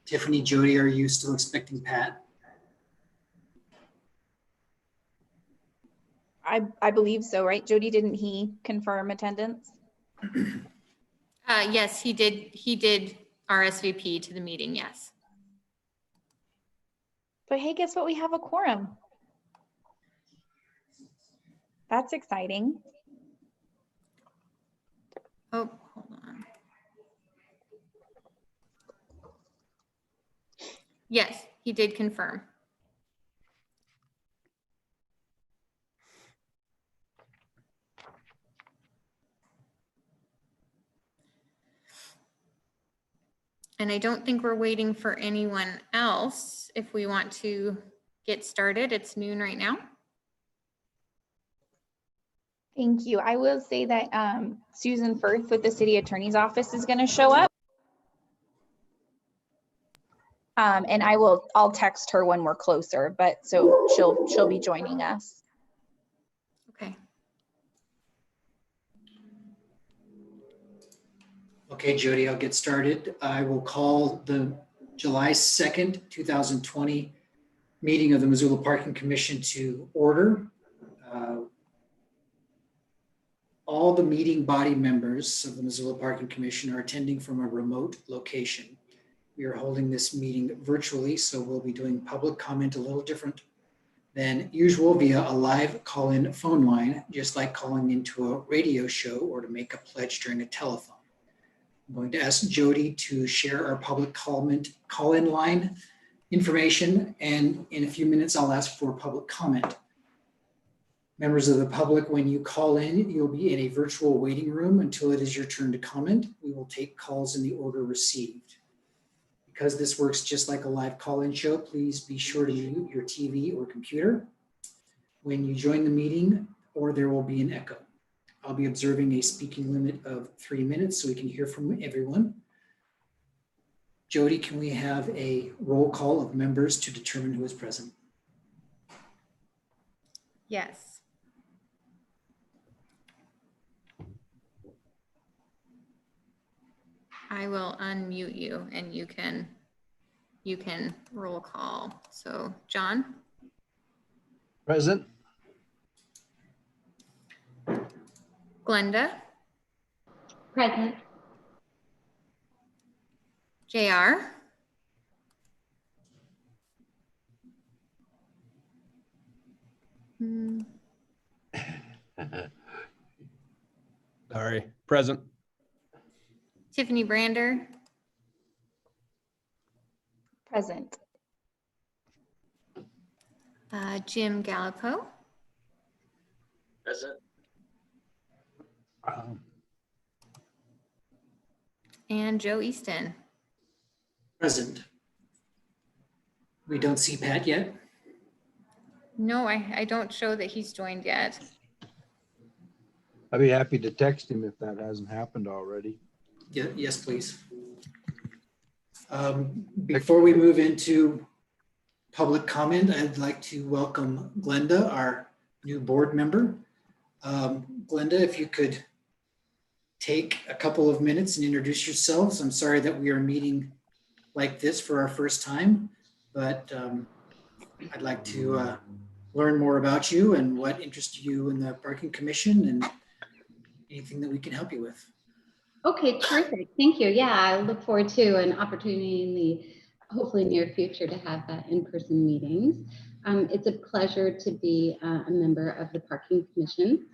Tiffany, Jody, are you still expecting Pat? I believe so, right? Jody, didn't he confirm attendance? Yes, he did. He did RSVP to the meeting. Yes. But hey, guess what? We have a quorum. That's exciting. Oh, hold on. Yes, he did confirm. And I don't think we're waiting for anyone else. If we want to get started, it's noon right now. Thank you. I will say that Susan Firth with the city attorney's office is going to show up. And I'll text her when we're closer, but so she'll be joining us. Okay. Okay, Jody, I'll get started. I will call the July 2nd, 2020 meeting of the Missoula Parking Commission to order. All the meeting body members of the Missoula Parking Commission are attending from a remote location. We are holding this meeting virtually, so we'll be doing public comment a little different than usual via a live call-in phone line, just like calling into a radio show or to make a pledge during a telephone. I'm going to ask Jody to share our public call-in line information, and in a few minutes, I'll ask for public comment. Members of the public, when you call in, you'll be in a virtual waiting room until it is your turn to comment. We will take calls in the order received. Because this works just like a live call-in show, please be sure to mute your TV or computer when you join the meeting, or there will be an echo. I'll be observing a speaking limit of 3 minutes so we can hear from everyone. Jody, can we have a roll call of members to determine who is present? Yes. I will unmute you and you can roll call. So John? Present. Glenda? Present. JR? Sorry, present. Tiffany Brander? Present. Jim Gallipo? Present. And Joe Easton? Present. We don't see Pat yet. No, I don't show that he's joined yet. I'd be happy to text him if that hasn't happened already. Yeah, yes, please. Before we move into public comment, I'd like to welcome Glenda, our new board member. Glenda, if you could take a couple of minutes and introduce yourselves. I'm sorry that we are meeting like this for our first time, but I'd like to learn more about you and what interests you in the Parking Commission and anything that we can help you with. Okay, terrific. Thank you. Yeah, I look forward to an opportunity in the hopefully near future to have in-person meetings. It's a pleasure to be a member of the Parking Commission.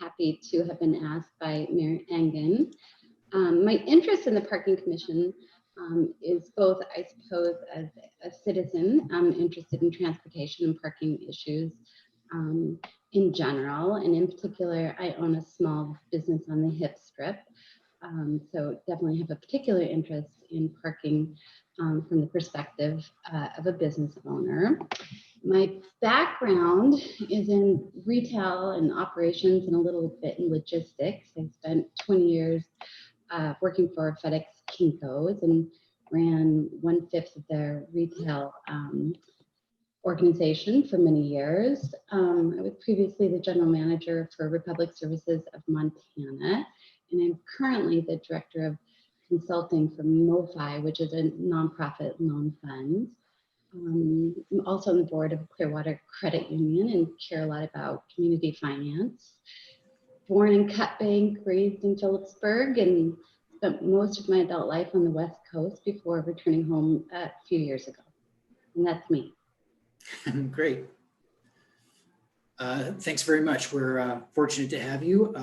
Happy to have been asked by Mayor Engen. My interest in the Parking Commission is both, I suppose, as a citizen, interested in transportation and parking issues in general, and in particular, I own a small business on the Hip Strip. So definitely have a particular interest in parking from the perspective of a business owner. My background is in retail and operations and a little bit in logistics. I spent 20 years working for FedEx Kinko's and ran 1/5 of their retail organization for many years. I was previously the general manager for Republic Services of Montana, and I'm currently the director of consulting for MoFi, which is a nonprofit loan fund. I'm also on the board of Clearwater Credit Union and care a lot about community finance. Born in Cut Bank, raised in Phillipsburg, and spent most of my adult life on the West Coast before returning home a few years ago. And that's me. Great. Thanks very much. We're fortunate to have you.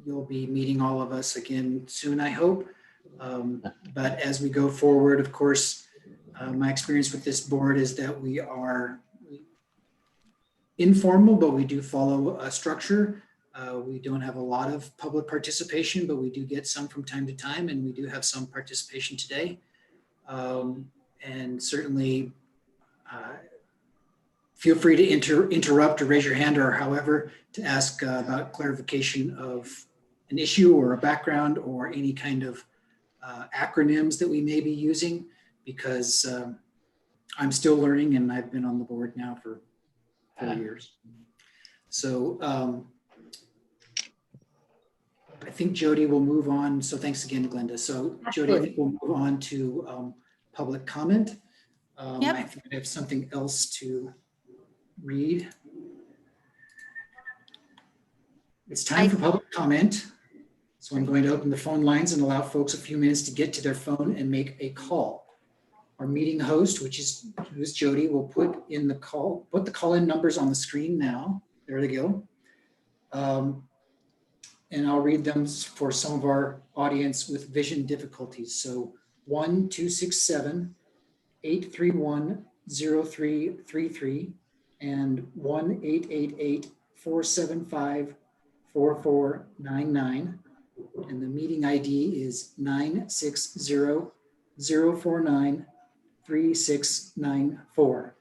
You'll be meeting all of us again soon, I hope. But as we go forward, of course, my experience with this board is that we are informal, but we do follow a structure. We don't have a lot of public participation, but we do get some from time to time, and we do have some participation today. And certainly feel free to interrupt or raise your hand or however to ask about clarification of an issue or a background or any kind of acronyms that we may be using, because I'm still learning and I've been on the board now for 4 years. So I think Jody will move on. So thanks again, Glenda. So Jody, I think we'll move on to public comment. Yep. I think I have something else to read. It's time for public comment. So I'm going to open the phone lines and allow folks a few minutes to get to their phone and make a call. Our meeting host, who's Jody, will put the call-in numbers on the screen now. There they go. And I'll read them for some of our audience with vision difficulties. So 1-267-831-0333 and 1-888-475-4499. And the meeting ID is 960-049-3694.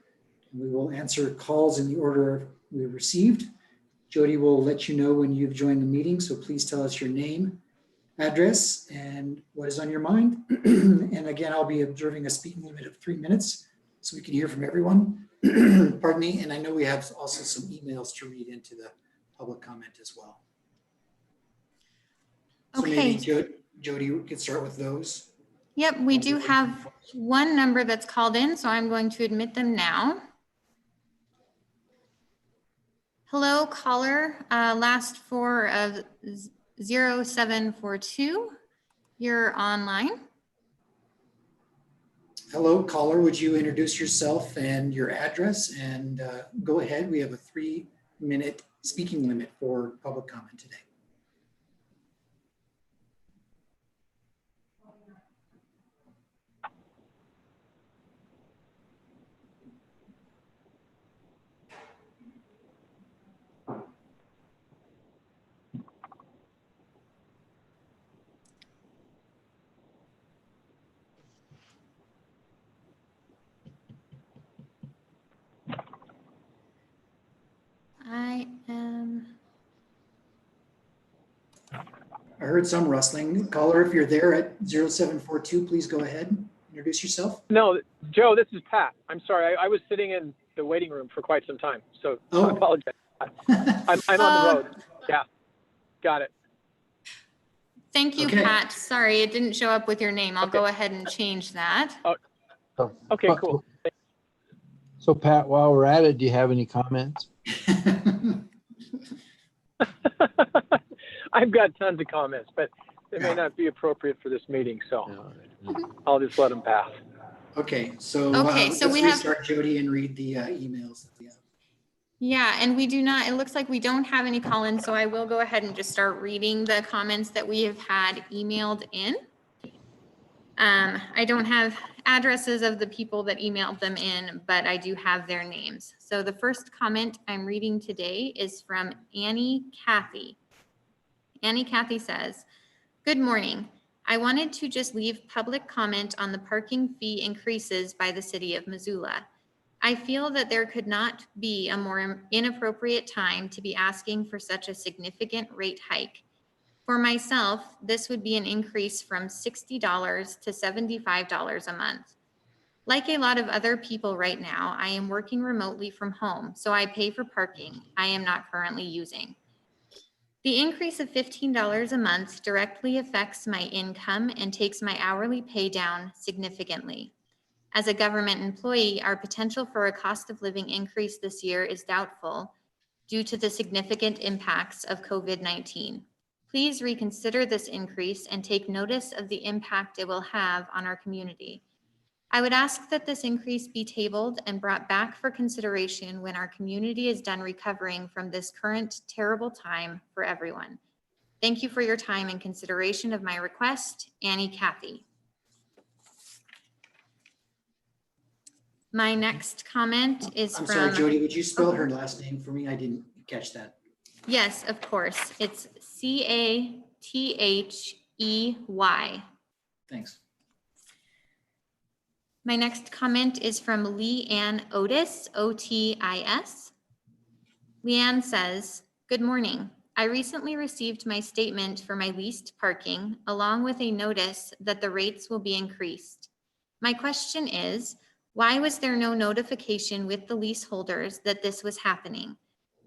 And we will answer calls in the order we received. Jody will let you know when you've joined the meeting, so please tell us your name, address, and what is on your mind. And again, I'll be observing a speaking limit of 3 minutes so we can hear from everyone. Pardon me, and I know we have also some emails to read into the public comment as well. So Okay. maybe Jody, we could start with those. Yep, we do have one number that's called in, so I'm going to admit them now. Hello, caller, last four of 0742. You're online. Hello, caller. Would you introduce yourself and your address and go ahead? We have a 3-minute speaking limit for public comment today. I heard some rustling. Caller, if you're there at 0742, please go ahead. Introduce yourself. No, Joe, this is Pat. I'm sorry. I was sitting in the waiting room for quite some time, so I apologize. I'm on the road. Yeah, got it. Thank you, Okay. Pat. Sorry, it didn't show up with your name. I'll Okay. go ahead and change that. Okay, cool. So Pat, while we're at it, do you have any comments? I've got tons of comments, but they may Yeah. not be appropriate for this meeting, so No. I'll just let them pass. Okay, so, Okay, so let's we have- restart, Jody, and read the emails that we have. Yeah, and we do not, it looks like we don't have any call-ins, so I will go ahead and just start reading the comments that we have had emailed in. I don't have addresses of the people that emailed them in, but I do have their names. So the first comment I'm reading today is from Annie Cathy. Annie Cathy says, "Good morning. I wanted to just leave public comment on the parking fee increases by the city of Missoula. I feel that there could not be a more inappropriate time to be asking for such a significant rate hike. For myself, this would be an increase from $60 to $75 a month. Like a lot of other people right now, I am working remotely from home, so I pay for parking I am not currently using. The increase of $15 a month directly affects my income and takes my hourly pay down significantly. As a government employee, our potential for a cost of living increase this year is doubtful due to the significant impacts of COVID-19. Please reconsider this increase and take notice of the impact it will have on our community. I would ask that this increase be tabled and brought back for consideration when our community is done recovering from this current terrible time for everyone. Thank you for your time and consideration of my request, Annie Kathy. My next comment is I'm from— sorry, Jody, would you spell her last name for me? I didn't catch that. Yes, of course. It's Cathey. Thanks. My next comment is from Leanne Otis, O-T-I-S. Leanne says, "Good morning. I recently received my statement for my leased parking, along with a notice that the rates will be increased. My question is, why was there no notification with the leaseholders that this was happening?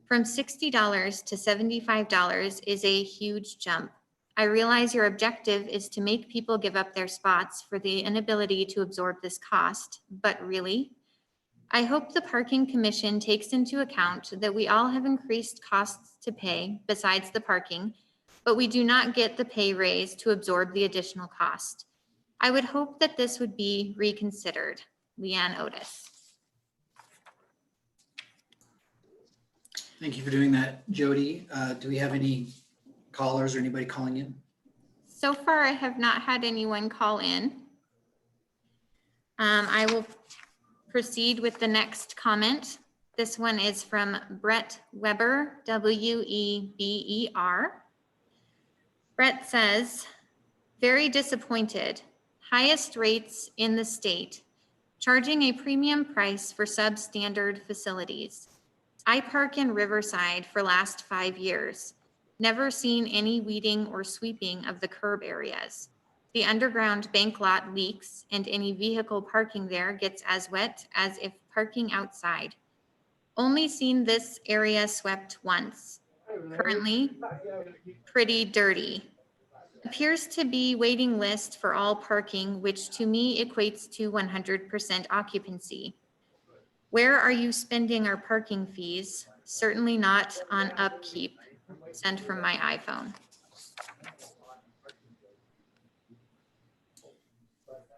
From $60 to $75 is a huge jump. I realize your objective is to make people give up their spots for the inability to absorb this cost, but really? I hope the Parking Commission takes into account that we all have increased costs to pay besides the parking, but we do not get the pay raise to absorb the additional cost. I would hope that this would be reconsidered. Leanne Otis." Thank you for doing that, Jody. Do we have any callers or anybody calling in? So far, I have not had anyone call in. I will proceed with the next comment. This one is from Brett Weber, W-E-B-E-R. Brett says, "Very disappointed. Highest rates in the state, charging a premium price for substandard facilities. I park in Riverside for last 5 years. Never seen any weeding or sweeping of the curb areas. The underground bank lot leaks and any vehicle parking there gets as wet as if parking outside. Only seen this area swept once. Currently, pretty dirty. Appears to be waiting list for all parking, which to me equates to 100% occupancy. Where are you spending our parking fees? Certainly not on upkeep." Sent from my iPhone.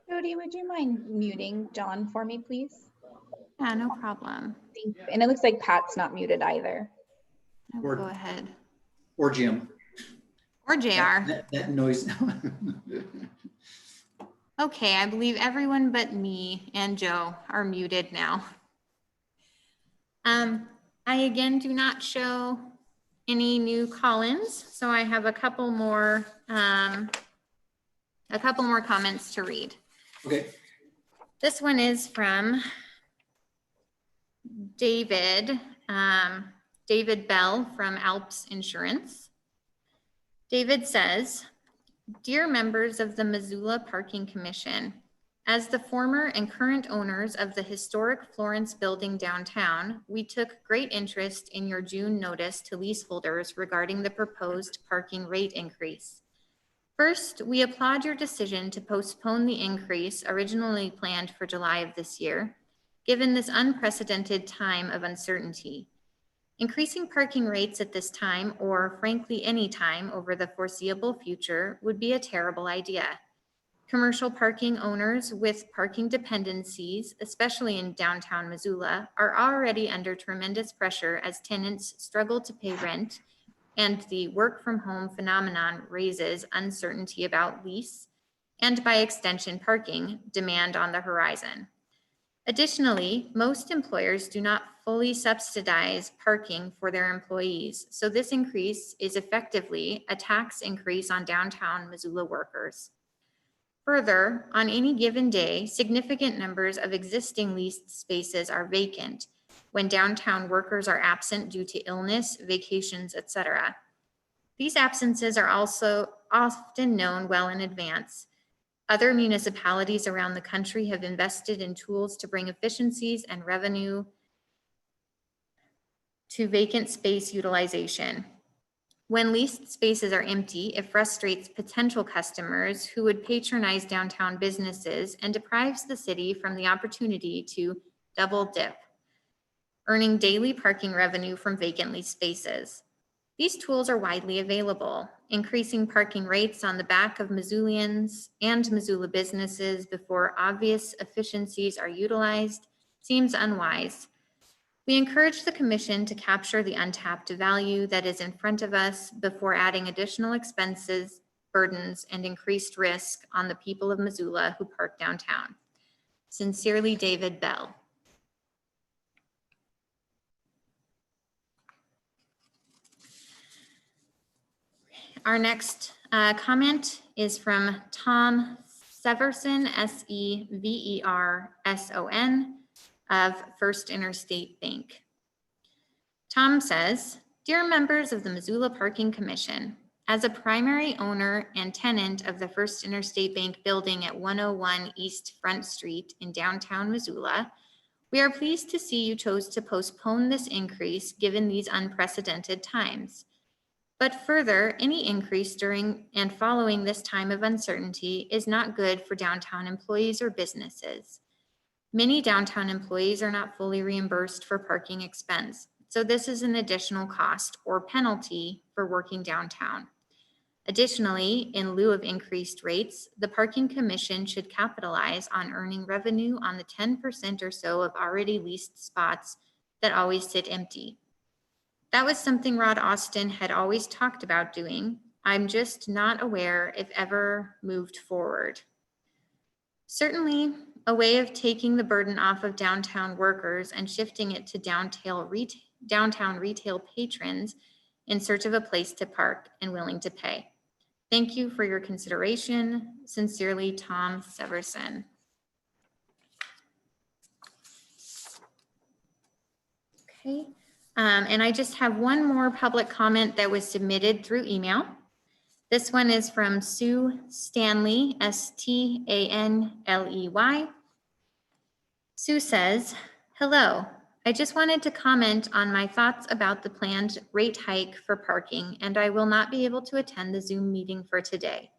Jody, would you mind muting John for me, please? Yeah, no problem. Thank you. And it looks like Pat's not muted either. I will go ahead. Or Jim? Or JR. That noise. Okay, I believe everyone but me and Joe are muted now. I again do not show any new call-ins, so I have a couple more comments to read. Okay. This one is from David, David Bell from Alps Insurance. David says, "Dear members of the Missoula Parking Commission, as the former and current owners of the historic Florence building downtown, we took great interest in your June notice to leaseholders regarding the proposed parking rate increase. First, we applaud your decision to postpone the increase originally planned for July of this year, given this unprecedented time of uncertainty. Increasing parking rates at this time, or frankly any time over the foreseeable future, would be a terrible idea. Commercial parking owners with parking dependencies, especially in downtown Missoula, are already under tremendous pressure as tenants struggle to pay rent, and the work from home phenomenon raises uncertainty about lease, and by extension parking, demand on the horizon. Additionally, most employers do not fully subsidize parking for their employees, so this increase is effectively a tax increase on downtown Missoula workers. Further, on any given day, significant numbers of existing leased spaces are vacant when downtown workers are absent due to illness, vacations, etc. These absences are also often known well in advance. Other municipalities around the country have invested in tools to bring efficiencies and revenue to vacant space utilization. When leased spaces are empty, it frustrates potential customers who would patronize downtown businesses and deprives the city from the opportunity to double dip, earning daily parking revenue from vacant leased spaces. These tools are widely available. Increasing parking rates on the back of Missoulians and Missoula businesses before obvious efficiencies are utilized seems unwise. We encourage the Commission to capture the untapped value that is in front of us before adding additional expenses, burdens, and increased risk on the people of Missoula who park downtown. Sincerely, David Bell. Our next comment is from Tom Severson, Severson, of First Interstate Bank. Tom says, "Dear members of the Missoula Parking Commission, as a primary owner and tenant of the First Interstate Bank building at 101 East Front Street in downtown Missoula, we are pleased to see you chose to postpone this increase given these unprecedented times. But further, any increase during and following this time of uncertainty is not good for downtown employees or businesses. Many downtown employees are not fully reimbursed for parking expense, so this is an additional cost or penalty for working downtown. Additionally, in lieu of increased rates, the Parking Commission should capitalize on earning revenue on the 10% or so of already leased spots that always sit empty. That was something Rod Austin had always talked about doing. I'm just not aware if ever moved forward. Certainly, a way of taking the burden off of downtown workers and shifting it to downtown retail patrons in search of a place to park and willing to pay. Thank you for your consideration. Sincerely, Tom Severson." Okay, and I just have one more public comment that was submitted through email. This one is from Sue Stanley, Stanley. Sue says, "Hello, I just wanted to comment on my thoughts about the planned rate hike for parking, and I will not be able to attend the Zoom meeting for today.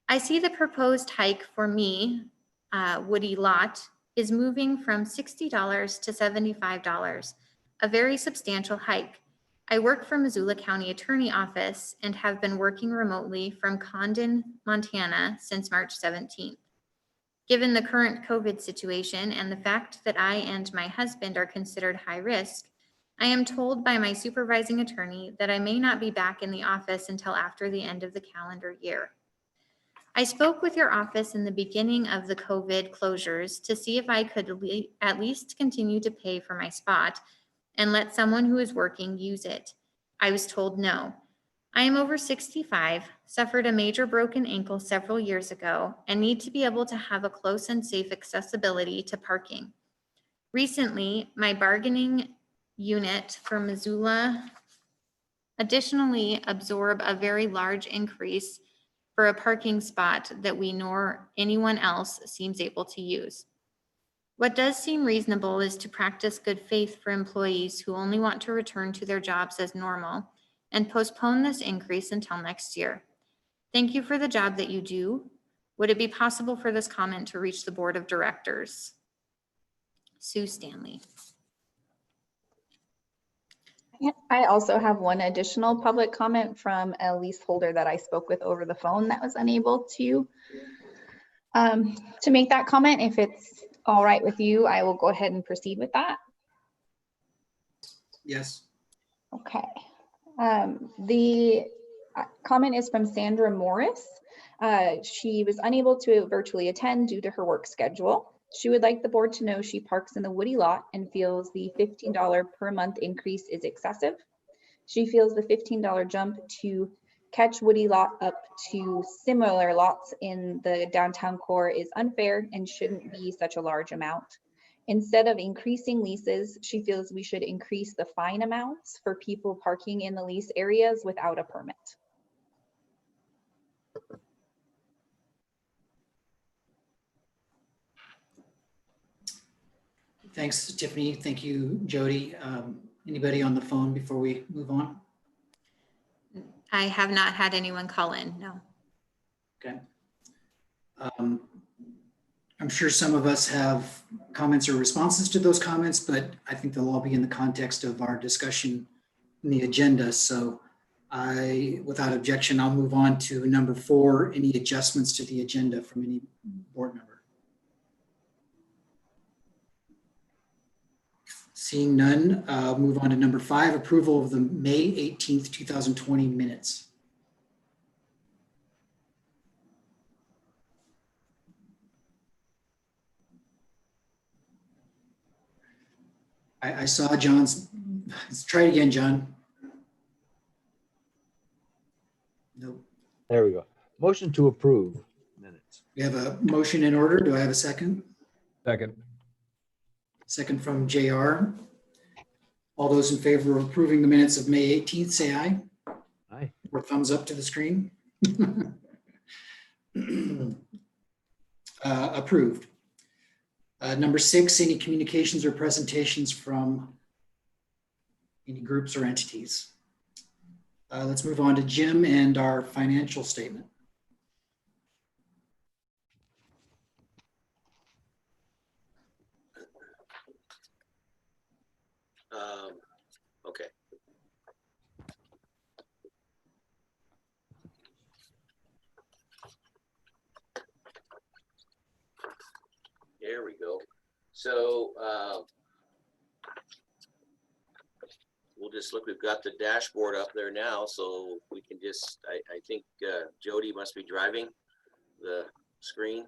I see the proposed hike for me, Woody Lot, is moving from $60 to $75, a very substantial hike. I work for Missoula County Attorney Office and have been working remotely from Condon, Montana since March 17th. Given the current COVID situation and the fact that I and my husband are considered high risk, I am told by my supervising attorney that I may not be back in the office until after the end of the calendar year. I spoke with your office in the beginning of the COVID closures to see if I could at least continue to pay for my spot and let someone who is working use it. I was told no. I am over 65, suffered a major broken ankle several years ago, and need to be able to have a close and safe accessibility to parking. Recently, my bargaining unit for Missoula additionally absorbed a very large increase for a parking spot that we nor anyone else seems able to use. What does seem reasonable is to practice good faith for employees who only want to return to their jobs as normal and postpone this increase until next year. Thank you for the job that you do. Would it be possible for this comment to reach the board of directors? Sue Stanley. I also have one additional public comment from a leaseholder that I spoke with over the phone that was unable to make that comment. If it's all right with you, I will go ahead and proceed with that. Yes. Okay. The comment is from Sandra Morris. She was unable to virtually attend due to her work schedule. She would like the board to know she parks in the Woody lot and feels the $15 per month increase is excessive. She feels the $15 jump to catch Woody lot up to similar lots in the downtown core is unfair and shouldn't be such a large amount. Instead of increasing leases, she feels we should increase the fine amounts for people parking in the lease areas without a permit. Thanks, Tiffany. Thank you, Jody. Anybody on the phone before we move on? I have not had anyone call in, no. Okay. I'm sure some of us have comments or responses to those comments, but I think they'll all be in the context of our discussion in the agenda. So without objection, I'll move on to number 4, any adjustments to the agenda from any board member. Seeing none, move on to number 5, approval of the May 18th, 2020 minutes. I saw John's, let's try it again, John. Nope. There we go. Motion to approve minutes. We have a motion in order. Do I have a second? Second. Second from JR. All those in favor of approving the minutes of May 18th, say aye. Aye. Or thumbs up to the screen. Approved. Number 6, any communications or presentations from any groups or entities. Let's move on to Jim and our financial statement. Okay. There we go. So we'll just look, we've got the dashboard up there now, so we can just, I think Jody must be driving the screen.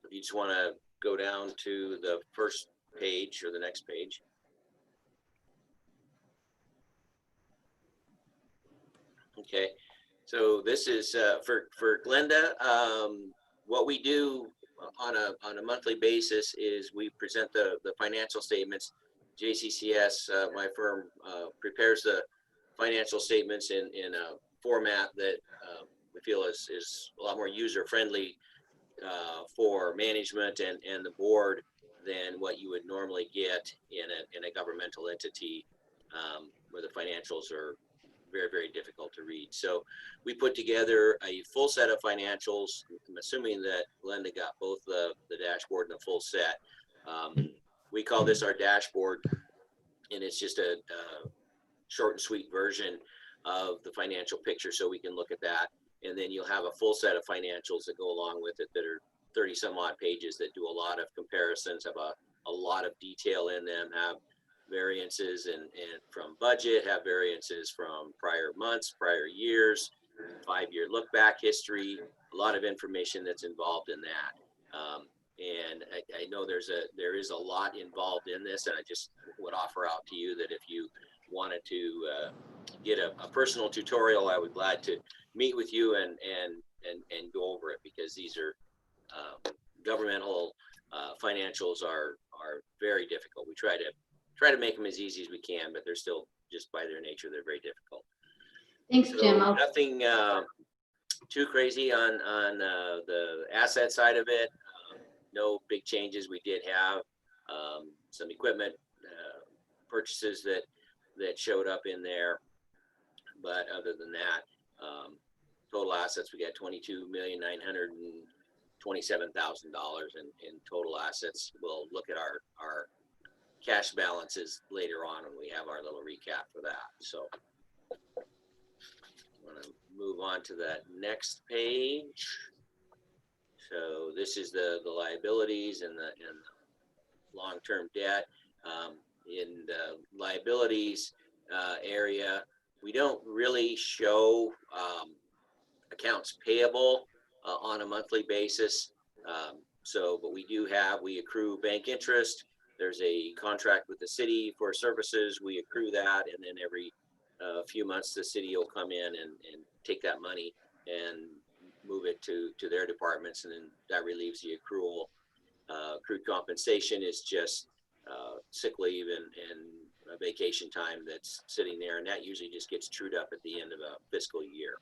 If you just want to go down to the first page or the next page. Okay, so this is for Glenda. What we do on a monthly basis is we present the financial statements. JCCS, my firm, prepares the financial statements in a format that we feel is a lot more user friendly for management and the board than what you would normally get in a governmental entity where the financials are very, very difficult to read. So we put together a full set of financials. I'm assuming that Glenda got both the dashboard and the full set. We call this our dashboard, and it's just a short and sweet version of the financial picture, so we can look at that. And then you'll have a full set of financials that go along with it that are 30 some odd pages that do a lot of comparisons, have a lot of detail in them, have variances and from budget, have variances from prior months, prior years, 5-year look back history, a lot of information that's involved in that. And I know there is a lot involved in this, and I just would offer out to you that if you wanted to get a personal tutorial, I would glad to meet with you and go over it, because these are governmental financials are very difficult. We try to make them as easy as we can, but they're still, just by their nature, they're very difficult. Thanks, So Jim. nothing too crazy on the asset side of it. No big changes. We did have some equipment purchases that showed up in there, but other than that, total assets, we got $22,927,000 in total assets. We'll look at our cash balances later on when we have our little recap for that. So I'm going to move on to that next page. So this is the liabilities and the long-term debt. In the liabilities area, we don't really show accounts payable on a monthly basis. But we accrue bank interest. There's a contract with the city for services. We accrue that, and then every few months the city will come in and take that money and move it to their departments, and then that relieves the accrual. Accrued compensation is just sick leave and vacation time that's sitting there, and that usually just gets trued up at the end of a fiscal year.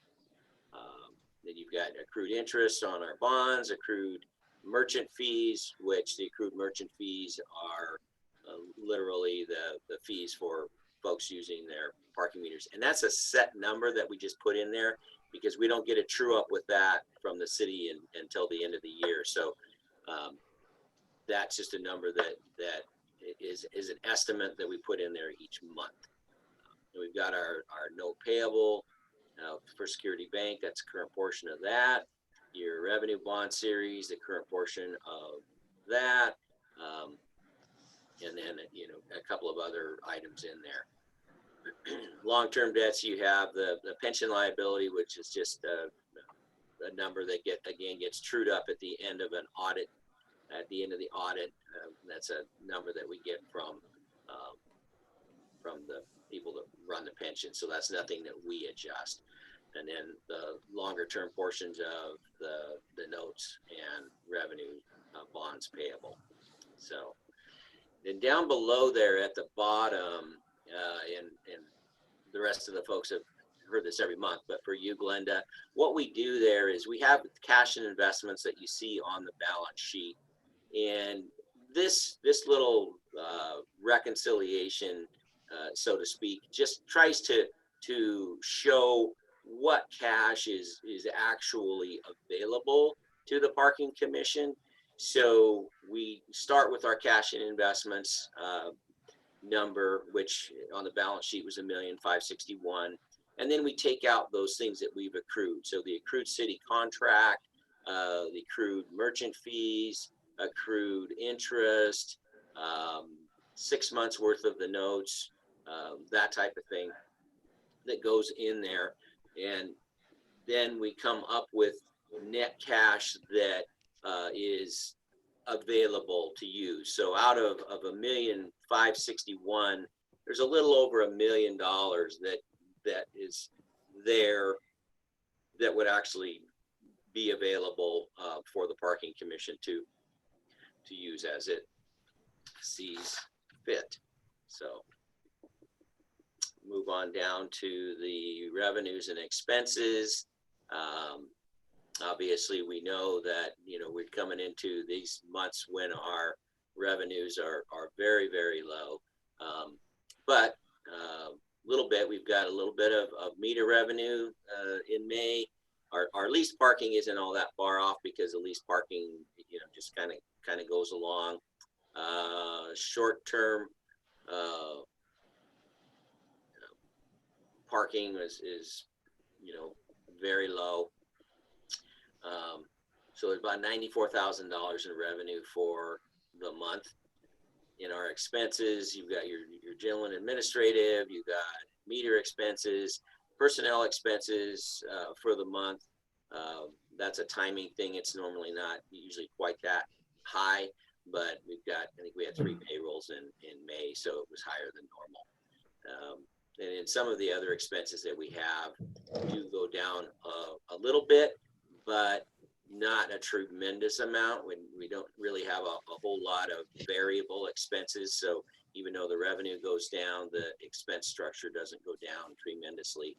Then you've got accrued interest on our bonds, accrued merchant fees, which the accrued merchant fees are literally the fees for folks using their parking meters. And that's a set number that we just put in there because we don't get a true up with that from the city until the end of the year. So that's just a number that is an estimate that we put in there each month. And we've got our note payable for Security Bank. That's the current portion of that. Your revenue bond series, the current portion of that. And then, you know, a couple of other items in there. Long-term debts, you have the pension liability, which is just a number that gets trued up at the end of an audit. At the end of the audit, that's a number that we get from the people that run the pension. So that's nothing that we adjust. And then the longer-term portions of the notes and revenue bonds payable. So then down below there at the bottom, and the rest of the folks have heard this every month, but for you, Glenda, what we do there is we have cash and investments that you see on the balance sheet. And this little reconciliation, so to speak, just tries to show what cash is actually available to the parking commission. So we start with our cash and investments number, which on the balance sheet was $1,561,000. And then we take out those things that we've accrued. So the accrued city contract, the accrued merchant fees, accrued interest, 6 months worth of the notes, that type of thing that goes in there. And then we come up with net cash that is available to use. So out of $1,561,000, there's a little over $1 million that is there that would actually be available for the parking commission to use as it sees fit. So move on down to the revenues and expenses. Obviously, we know that, you know, we're coming into these months when our revenues are very, very low. But little bit, we've got a little bit of meter revenue in May. Our leased parking isn't all that far off because the leased parking, you know, just kind of goes along. Short-term parking is, you know, very low. So it's about $94,000 in revenue for the month. In our expenses, you've got your general and administrative, you've got meter expenses, personnel expenses for the month. That's a timing thing. It's normally not usually quite that high, but I think we had 3 payrolls in May, so it was higher than normal. And in some of the other expenses that we have do go down a little bit, but not a tremendous amount. When we don't really have a whole lot of variable expenses. So even though the revenue goes down, the expense structure doesn't go down tremendously.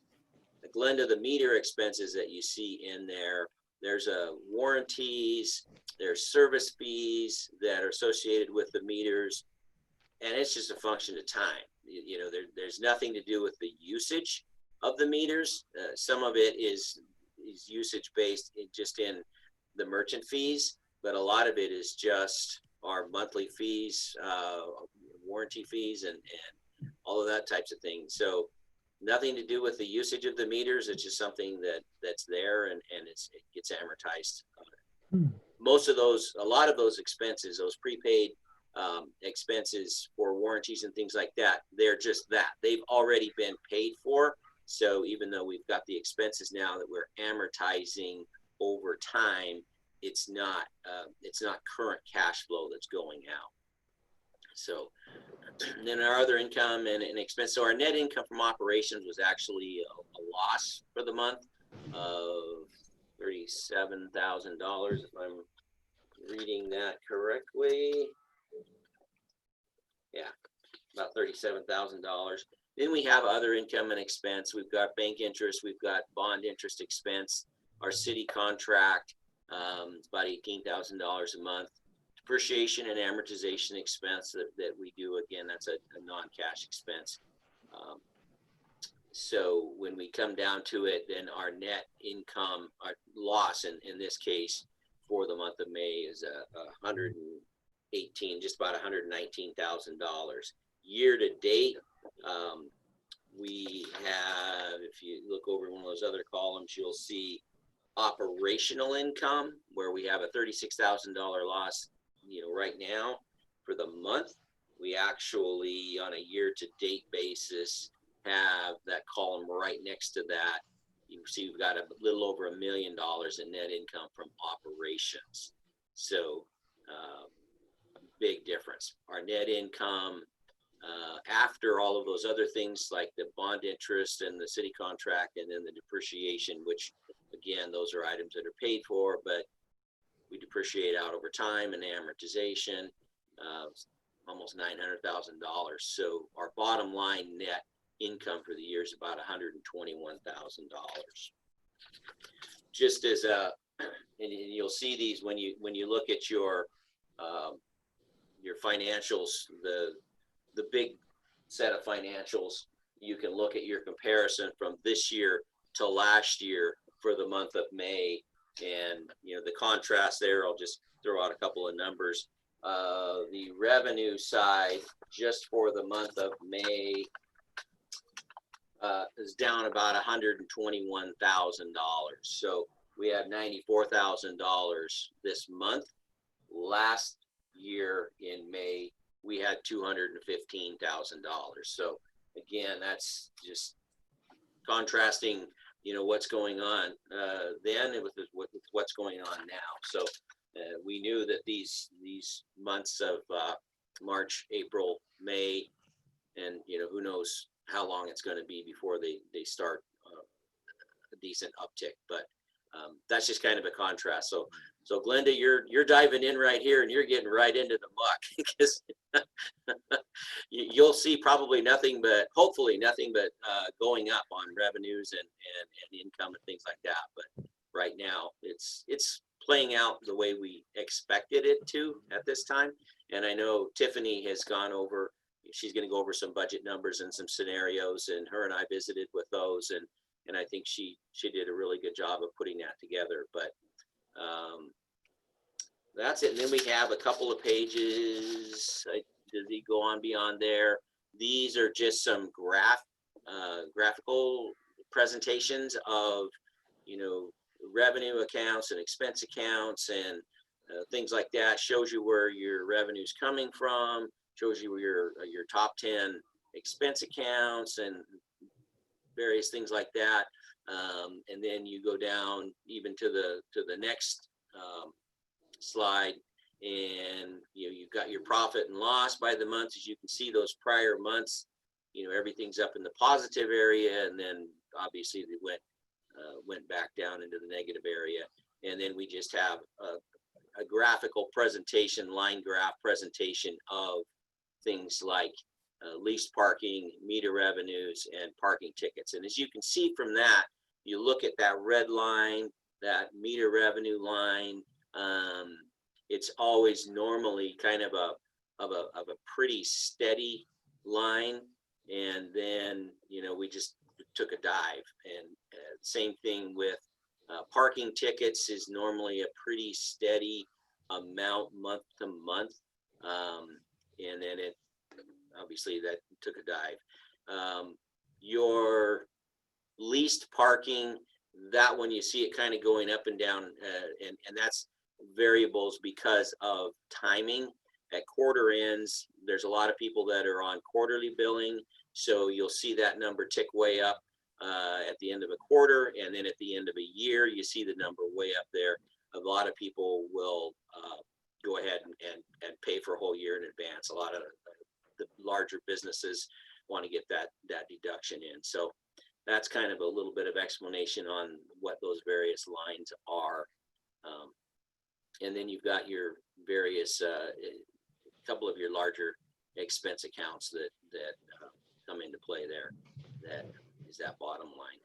Glenda, the meter expenses that you see in there, there's warranties, there's service fees that are associated with the meters, and it's just a function of time. You know, there's nothing to do with the usage of the meters. Some of it is usage based just in the merchant fees, but a lot of it is just our monthly fees, warranty fees, and all of that types of things. So nothing to do with the usage of the meters. It's just something that's there, and it gets amortized. A lot of those expenses, those prepaid expenses for warranties and things like that, they're just that. They've already been paid for. So even though we've got the expenses now that we're amortizing over time, it's not current cash flow that's going out. So then our other income and expense. So our net income from operations was actually a loss for the month of $37,000, if I'm reading that correctly. Yeah, about $37,000. Then we have other income and expense. We've got bank interest, we've got bond interest expense, our city contract, it's about $18,000 a month. Depreciation and amortization expense that we do, again, that's a non-cash expense. So when we come down to it, then our net income, our loss in this case for the month of May is 118, just about $119,000. Year to date, we have, if you look over one of those other columns, you'll see operational income where we have a $36,000 loss, right now. For the month, we actually, on a year-to-date basis, have that column right next to that. You see we've got a little over $1 million in net income from operations. So big difference. Our net income after all of those other things like the bond interest and the city contract and then the depreciation, which again, those are items that are paid for, but we depreciate out over time and amortization, almost $900,000. So our bottom line net income for the year is about $121,000. Just as and you'll see these when you look at your financials, the big set of financials, you can look at your comparison from this year to last year for the month of May, and the contrast there. I'll just throw out a couple of numbers. The revenue side just for the month of May is down about $121,000. So we have $94,000 this month. Last year in May, we had $215,000. So again, that's just contrasting, what's going on then with what's going on now. So we knew that these months of March, April, May, and who knows how long it's going to be before they start a decent uptick, but that's just kind of a contrast. So Glenda, you're diving in right here and you're getting right into the muck because you'll see probably hopefully nothing but going up on revenues and income and things like that. But right now it's playing out the way we expected it to at this time. And I know Tiffany has she's going to go over some budget numbers and some scenarios, and her and I visited with those, and I think she did a really good job of putting that together. But that's it. And then we have a couple of pages. Does he go on beyond there? These are just some graphical presentations of revenue accounts and expense accounts and things like that. Shows you where your revenue's coming from, shows you where your top 10 expense accounts and various things like that. And then you go down even to the next slide, and you've got your profit and loss by the months. As you can see, those prior months, everything's up in the positive area, and then obviously they went back down into the negative area. And then we just have a graphical presentation, line graph presentation of things like leased parking, meter revenues, and parking tickets. And as you can see from that, you look at that red line, that meter revenue line, it's always normally kind of a pretty steady line. And then, we just took a dive. And same thing with parking tickets is normally a pretty steady amount month to month. And then it obviously that took a dive. Your leased parking, that one you see it kind of going up and down, and that's variables because of timing. At quarter ends, there's a lot of people that are on quarterly billing, so you'll see that number tick way up at the end of a quarter, and then at the end of a year you see the number way up there. A lot of people will go ahead and pay for a whole year in advance. A lot of the larger businesses want to get that deduction in. So that's kind of a little bit of explanation on what those various lines are. And then you've got your various couple of your larger expense accounts that come into play there. That is that bottom line.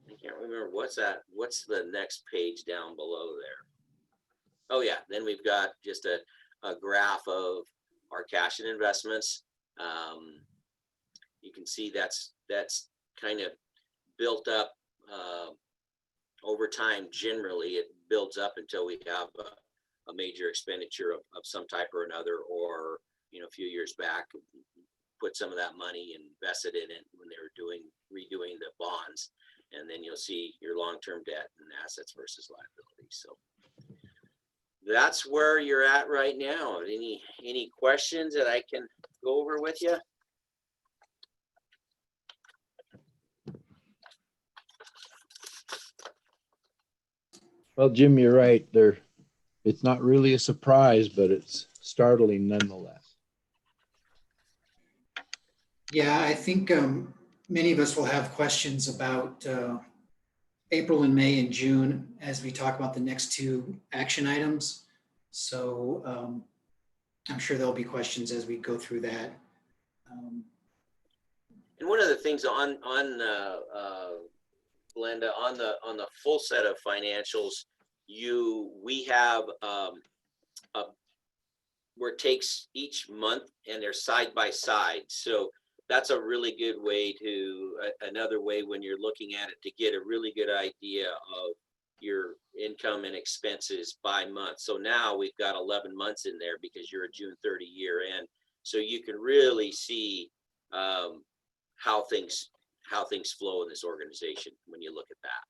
I can't remember what's the next page down below there. Oh yeah, then we've got just a graph of our cash and investments. you can see that's kind of built up over time. Generally, it builds up until we have a major expenditure of some type or another, or a few years back, put some of that money and invested in it when they were redoing the bonds, and then you'll see your long-term debt and assets versus liabilities. So that's where you're at right now. Any questions that I can go over with you? Well, Jim, you're right. It's not really a surprise, but it's startling nonetheless. Yeah, I think many of us will have questions about April and May and June as we talk about the next two action items. So I'm sure there'll be questions as we go through that. And one of the things on Glenda, on the full set of financials, we have where it takes each month and they're side by side. So that's a really good way another way when you're looking at it, to get a really good idea of your income and expenses by month. So now we've got 11 months in there because you're a June 30 year end. So you can really see how things flow in this organization when you look at that.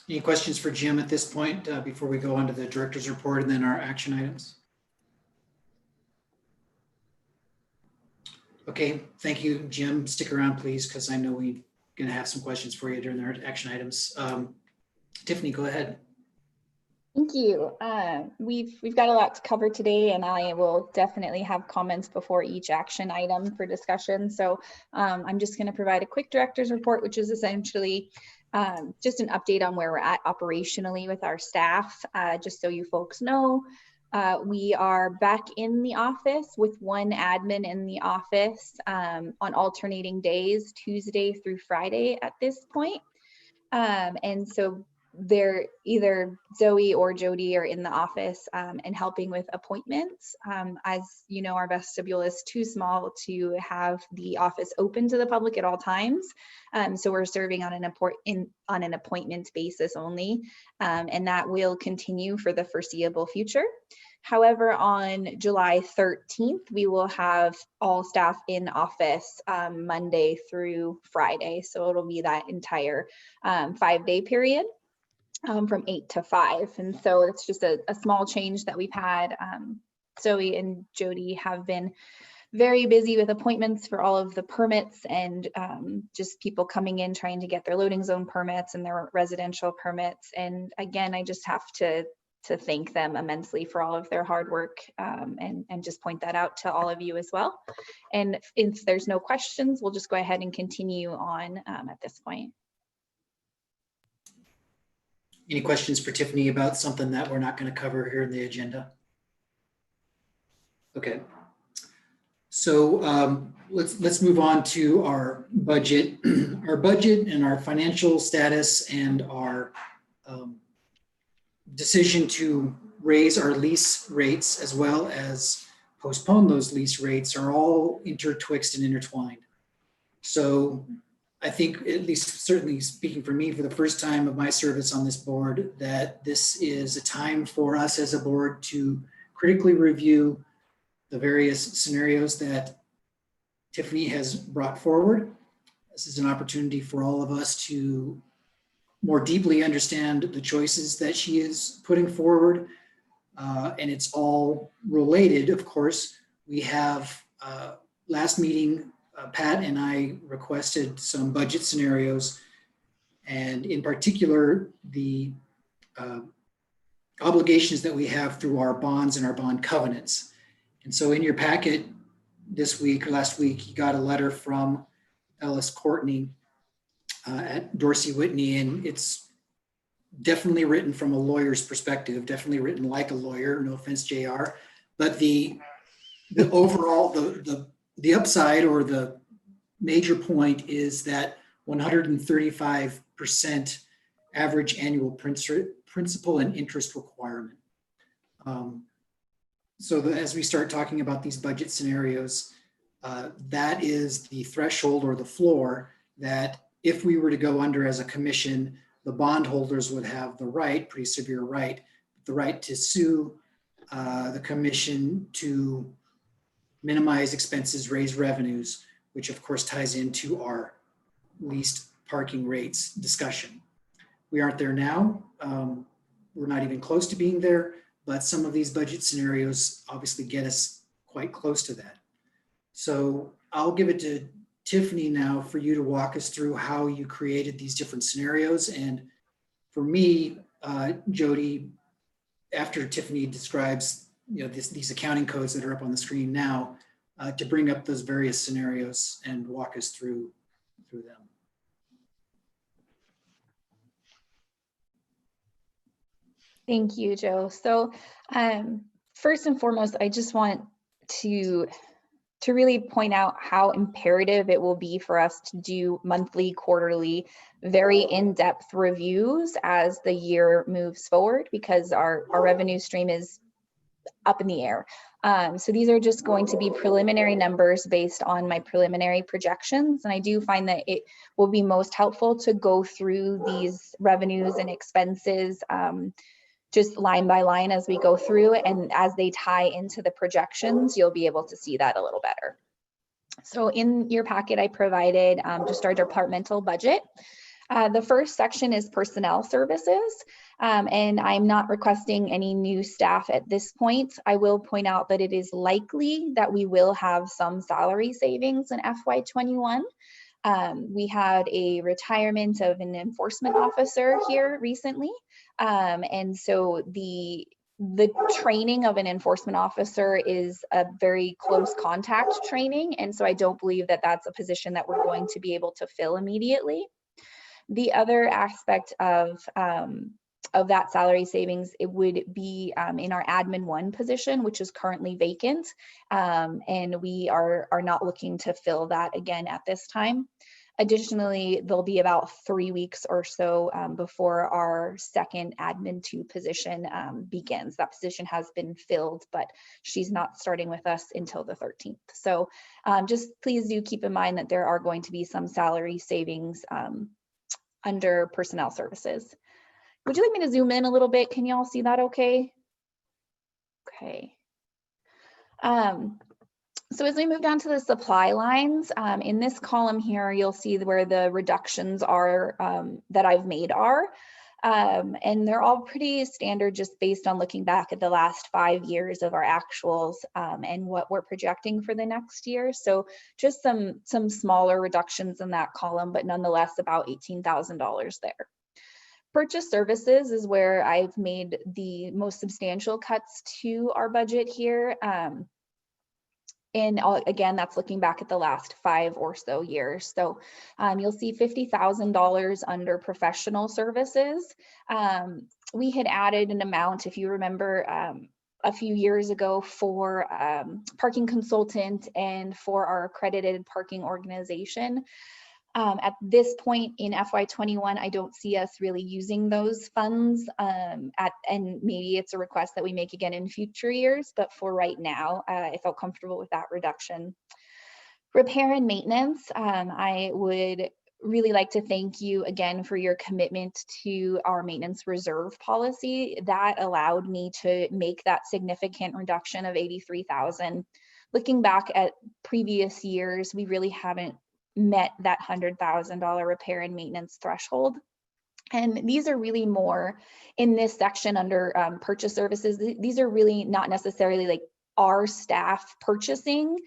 Any questions for Jim at this point before we go on to the director's report and then our action items? Okay, thank you, Jim. Stick around, please, because I know we're going to have some questions for you during our action items. Tiffany, go ahead. Thank you. We've got a lot to cover today, and I will definitely have comments before each action item for discussion. So I'm just going to provide a quick director's report, which is essentially just an update on where we're at operationally with our staff, just so you folks know. We are back in the office with one admin in the office on alternating days, Tuesday through Friday at this point. And so they're either Zoe or Jody are in the office and helping with appointments. As you know, our vestibule is too small to have the office open to the public at all times. So we're serving on an appointment basis only, and that will continue for the foreseeable future. However, on July 13th, we will have all staff in office Monday through Friday. So it'll be that entire 5-day period from 8 to 5. And so it's just a small change that we've had. Zoe and Jody have been very busy with appointments for all of the permits and just people coming in trying to get their loading zone permits and their residential permits. And again, I just have to thank them immensely for all of their hard work and just point that out to all of you as well. And if there's no questions, we'll just go ahead and continue on at this point. Any questions for Tiffany about something that we're not going to cover here in the agenda? Okay. So let's move on to our budget. Our budget and our financial status and our decision to raise our lease rates as well as postpone those lease rates are all intertwixed and intertwined. So I think, at least certainly speaking for me, for the first time of my service on this board, that this is a time for us as a board to critically review the various scenarios that Tiffany has brought forward. This is an opportunity for all of us to more deeply understand the choices that she is putting forward. And it's all related, of course. We have last meeting, Pat and I requested some budget scenarios, and in particular, the obligations that we have through our bonds and our bond covenants. And so in your packet this week or last week, you got a letter from Ellis Courtney at Dorsey Whitney, and it's definitely written from a lawyer's perspective, definitely written like a lawyer, no offense, JR, but the overall, the upside or the major point is that 135% average annual principal and interest requirement. as we start talking about these budget scenarios, that is the threshold or the floor that if we were to go under as a commission, the bondholders would have the right, pretty severe right, the right to sue the commission to minimize expenses, raise revenues, which of course ties into our leased parking rates discussion. We aren't there now. We're not even close to being there, but some of these budget scenarios obviously get us quite close to that. So I'll give it to Tiffany now for you to walk us through how you created these different scenarios. And for me, Jody, after Tiffany describes these accounting codes that are up on the screen now, to bring up those various scenarios and walk us through them. Thank you, Joe. So first and foremost, I just want to really point out how imperative it will be for us to do monthly, quarterly, very in-depth reviews as the year moves forward, because our revenue stream is up in the air. So these are just going to be preliminary numbers based on my preliminary projections. And I do find that it will be most helpful to go through these revenues and expenses just line by line as we go through, and as they tie into the projections, you'll be able to see that a little better. So in your packet, I provided just our departmental budget. The first section is personnel services, and I'm not requesting any new staff at this point. I will point out that it is likely that we will have some salary savings in FY21. We had a retirement of an enforcement officer here recently. And so the training of an enforcement officer is a very close contact training. And so I don't believe that that's a position that we're going to be able to fill immediately. The other aspect of that salary savings, it would be in our admin 1 position, which is currently vacant. And we are not looking to fill that again at this time. Additionally, there'll be about 3 weeks or so before our second admin 2 position begins. That position has been filled, but she's not starting with us until the 13th. So just please do keep in mind that there are going to be some salary savings under personnel services. Would you like me to zoom in a little bit? Can you all see that okay? Okay. So as we move down to the supply lines, in this column here, you'll see where the reductions are that I've made are. And they're all pretty standard just based on looking back at the last 5 years of our actuals and what we're projecting for the next year. So just some smaller reductions in that column, but nonetheless about $18,000 there. Purchase services is where I've made the most substantial cuts to our budget here. And again, that's looking back at the last 5 or so years. So you'll see $50,000 under professional services. We had added an amount, if you remember, a few years ago for parking consultant and for our accredited parking organization. At this point in FY21, I don't see us really using those funds, and maybe it's a request that we make again in future years, but for right now, I felt comfortable with that reduction. Repair and maintenance, I would really like to thank you again for your commitment to our maintenance reserve policy. That allowed me to make that significant reduction of $83,000. Looking back at previous years, we really haven't met that $100,000 repair and maintenance threshold. And these are really more in this section under purchase services. These are really not necessarily like our staff purchasing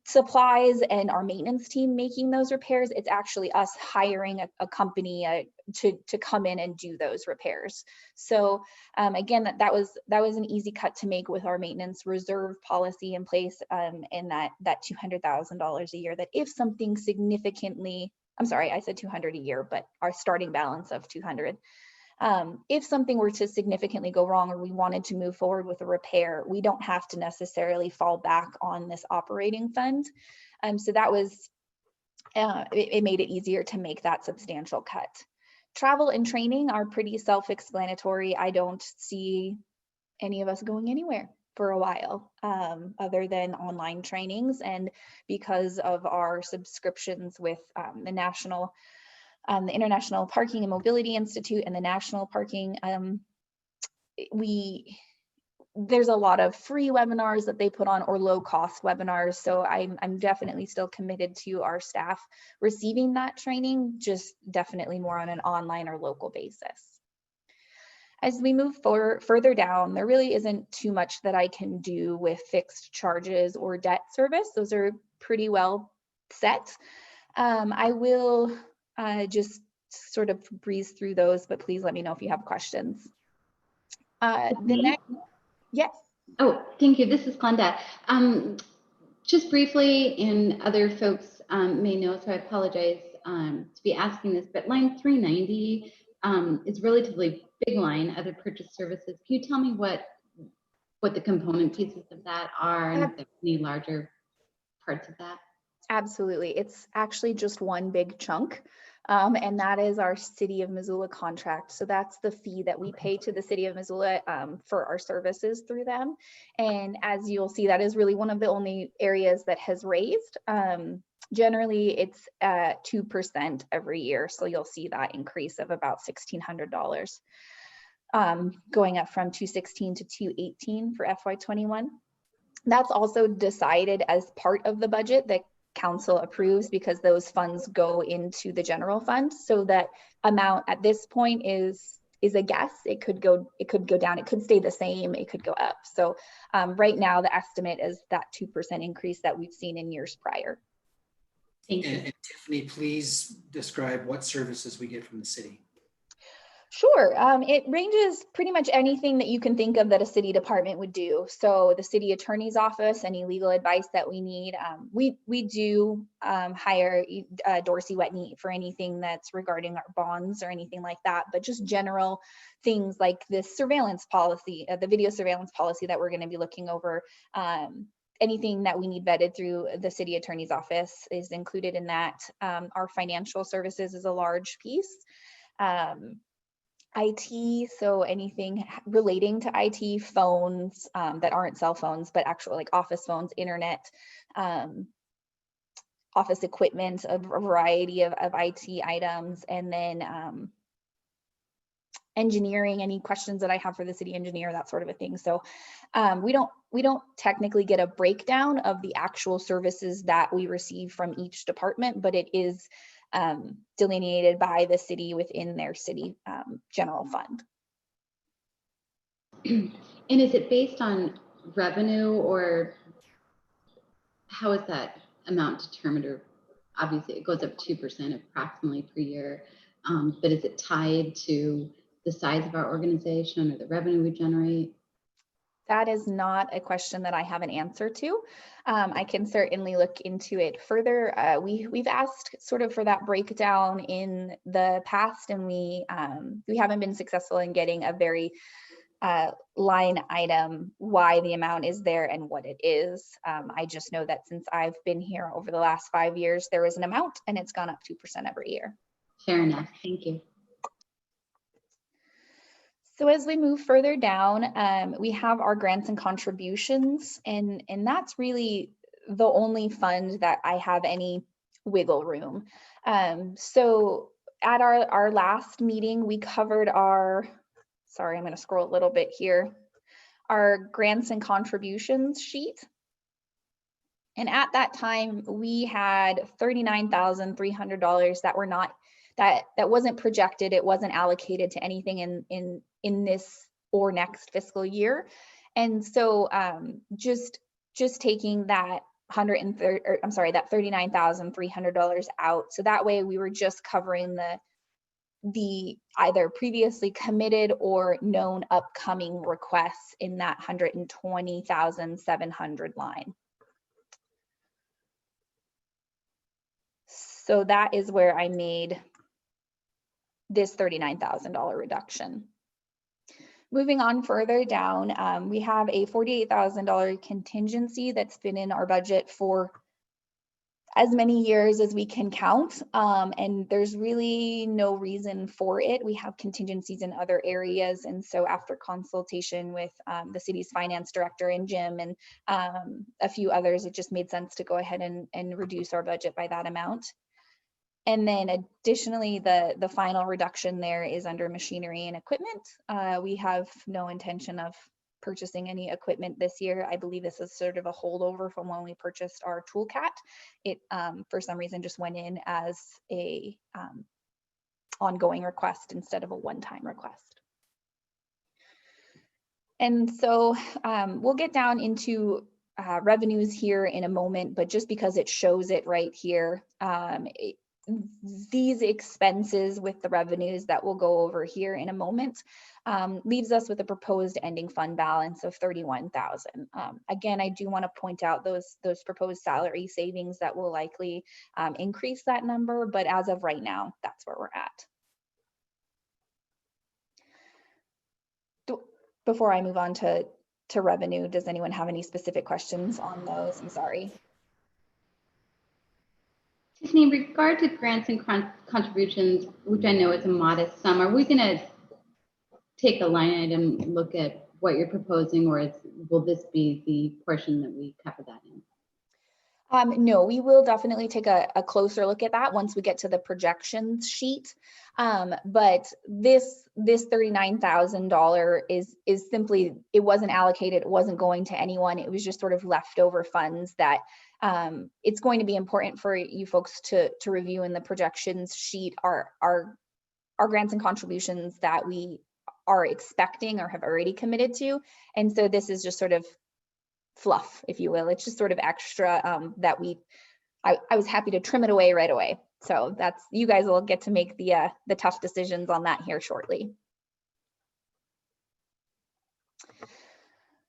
supplies and our maintenance team making those repairs. It's actually us hiring a company to come in and do those repairs. So again, that was an easy cut to make with our maintenance reserve policy in place, and that $200,000 a year, that if something significantly, I'm sorry, I said 200 a year, but our starting balance of 200. If something were to significantly go wrong or we wanted to move forward with a repair, we don't have to necessarily fall back on this operating fund. So that was, it made it easier to make that substantial cut. Travel and training are pretty self-explanatory. I don't see any of us going anywhere. for a while, other than online trainings. And because of our subscriptions with the International Parking and Mobility Institute and the National Parking, there's a lot of free webinars that they put on or low cost webinars. So I'm definitely still committed to our staff receiving that training, just definitely more on an online or local basis. As we move further down, there really isn't too much that I can do with fixed charges or debt service. Those are pretty well set. I will just sort of breeze through those, but please let me know if you have questions. The next, yes. Oh, thank you. This is Glenda. Just briefly, and other folks may know, so I apologize to be asking this, but line 390 is relatively big line, other purchase services. Can you tell me what the component pieces of that are and if there's any larger parts of that? Absolutely. It's actually just one big chunk. And that is our City of Missoula contract. So that's the fee that we pay to the City of Missoula for our services through them. And as you'll see, that is really one of the only areas that has raised. Generally, it's 2% every year. So you'll see that increase of about $1,600, going up from 216 to 218 for FY21. That's also decided as part of the budget that council approves, because those funds go into the general fund. So that amount at this point is a guess. It could go down, it could stay the same, it could go up. So right now the estimate is that 2% increase that we've seen in years prior. Thank you. And Tiffany, please describe what services we get from the city. Sure. It ranges pretty much anything that you can think of that a city department would do. So the city attorney's office, any legal advice that we need. We do hire Dorsey Whitney for anything that's regarding our bonds or anything like that, but just general things like this surveillance policy, the video surveillance policy that we're going to be looking over. Anything that we need vetted through the city attorney's office is included in that. Our financial services is a large piece. IT, so anything relating to IT, phones that aren't cell phones, but actual like office phones, internet, office equipment, a variety of IT items, and then engineering, any questions that I have for the city engineer, that sort of a thing. So we don't technically get a breakdown of the actual services that we receive from each department, but it is delineated by the city within their city general fund. And is it based on revenue, or how is that amount determined? Or obviously it goes up 2% approximately per year, but is it tied to the size of our organization or the revenue we generate? That is not a question that I have an answer to. I can certainly look into it further. We've asked sort of for that breakdown in the past, and we haven't been successful in getting a very line item why the amount is there and what it is. I just know that since I've been here over the last 5 years, there is an amount and it's gone up 2% every year. Fair enough. Thank you. So as we move further down, we have our grants and contributions, and that's really the only fund that I have any wiggle room. So at our last meeting, we covered sorry, I'm going to scroll a little bit here, our grants and contributions sheet. And at that time, we had $39,300 that were not, that wasn't projected. It wasn't allocated to anything in this or next fiscal year. And so just taking that that $39,300 out. So that way we were just covering the either previously committed or known upcoming requests in that $120,700 line. So that is where I made this $39,000 reduction. Moving on further down, we have a $48,000 contingency that's been in our budget for as many years as we can count, and there's really no reason for it. We have contingencies in other areas, and so after consultation with the city's finance director and Jim and a few others, it just made sense to go ahead and reduce our budget by that amount. And then additionally, the final reduction there is under machinery and equipment. We have no intention of purchasing any equipment this year. I believe this is sort of a holdover from when we purchased our toolcat. It, for some reason, just went in as a ongoing request instead of a one-time request. And so we'll get down into revenues here in a moment, but just because it shows it right here, these expenses with the revenues that we'll go over here in a moment leaves us with a proposed ending fund balance of $31,000. Again, I do want to point out those proposed salary savings that will likely increase that number, but as of right now, that's where we're at. Before I move on to revenue, does anyone have any specific questions on those? I'm sorry. Tiffany, in regard to grants and contributions, which I know is a modest sum, are we going to take a line item, look at what you're proposing, or will this be the portion that we cover that in? No, we will definitely take a closer look at that once we get to the projections sheet. But this $39,000 is simply, it wasn't allocated, it wasn't going to anyone. It was just sort of leftover funds that it's going to be important for you folks to review in the projections sheet our grants and contributions that we are expecting or have already committed to. And so this is just sort of fluff, if you will. It's just sort of extra that I was happy to trim it away right away. So that's, you guys will get to make the tough decisions on that here shortly.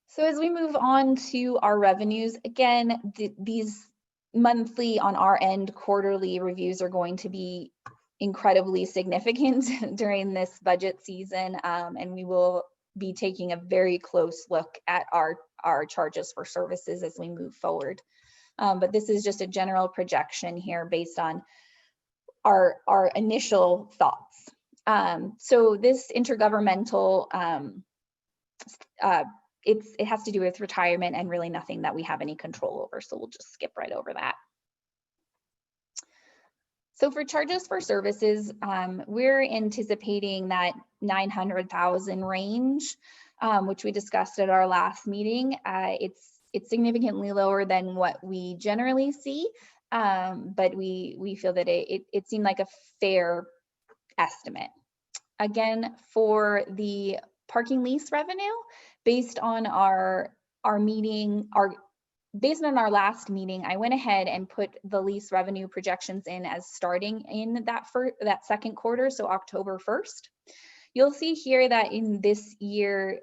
So as we move on to our revenues, again, these monthly on our end, quarterly reviews are going to be incredibly significant during this budget season, and we will be taking a very close look at our charges for services as we move forward. But this is just a general projection here based on our initial thoughts. So this intergovernmental, it has to do with retirement and really nothing that we have any control over. So we'll just skip right over that. So for charges for services, we're anticipating that 900,000 range, which we discussed at our last meeting. It's significantly lower than what we generally see, but we feel that it seemed like a fair estimate. Again, for the parking lease revenue, based on our last meeting, I went ahead and put the lease revenue projections in as starting in that second quarter, so October 1st. You'll see here that in this year,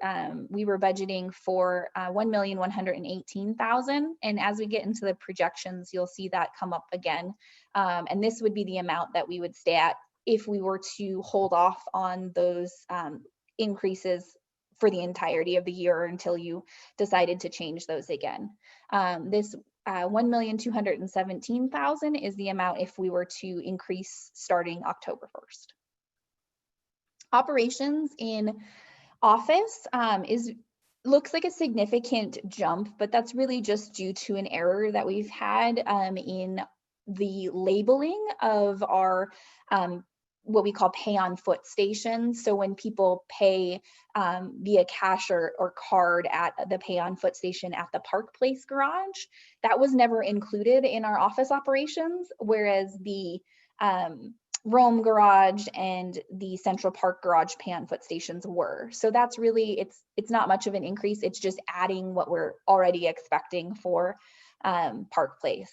we were budgeting for $1,118,000. And as we get into the projections, you'll see that come up again. And this would be the amount that we would stay at if we were to hold off on those increases for the entirety of the year until you decided to change those again. This $1,217,000 is the amount if we were to increase starting October 1st. Operations in office looks like a significant jump, but that's really just due to an error that we've had in the labeling of our what we call pay on foot stations. So when people pay via cash or card at the pay on foot station at the Park Place garage, that was never included in our office operations, whereas the Rome garage and the Central Park garage pay on foot stations were. So that's really, it's not much of an increase. It's just adding what we're already expecting for Park Place.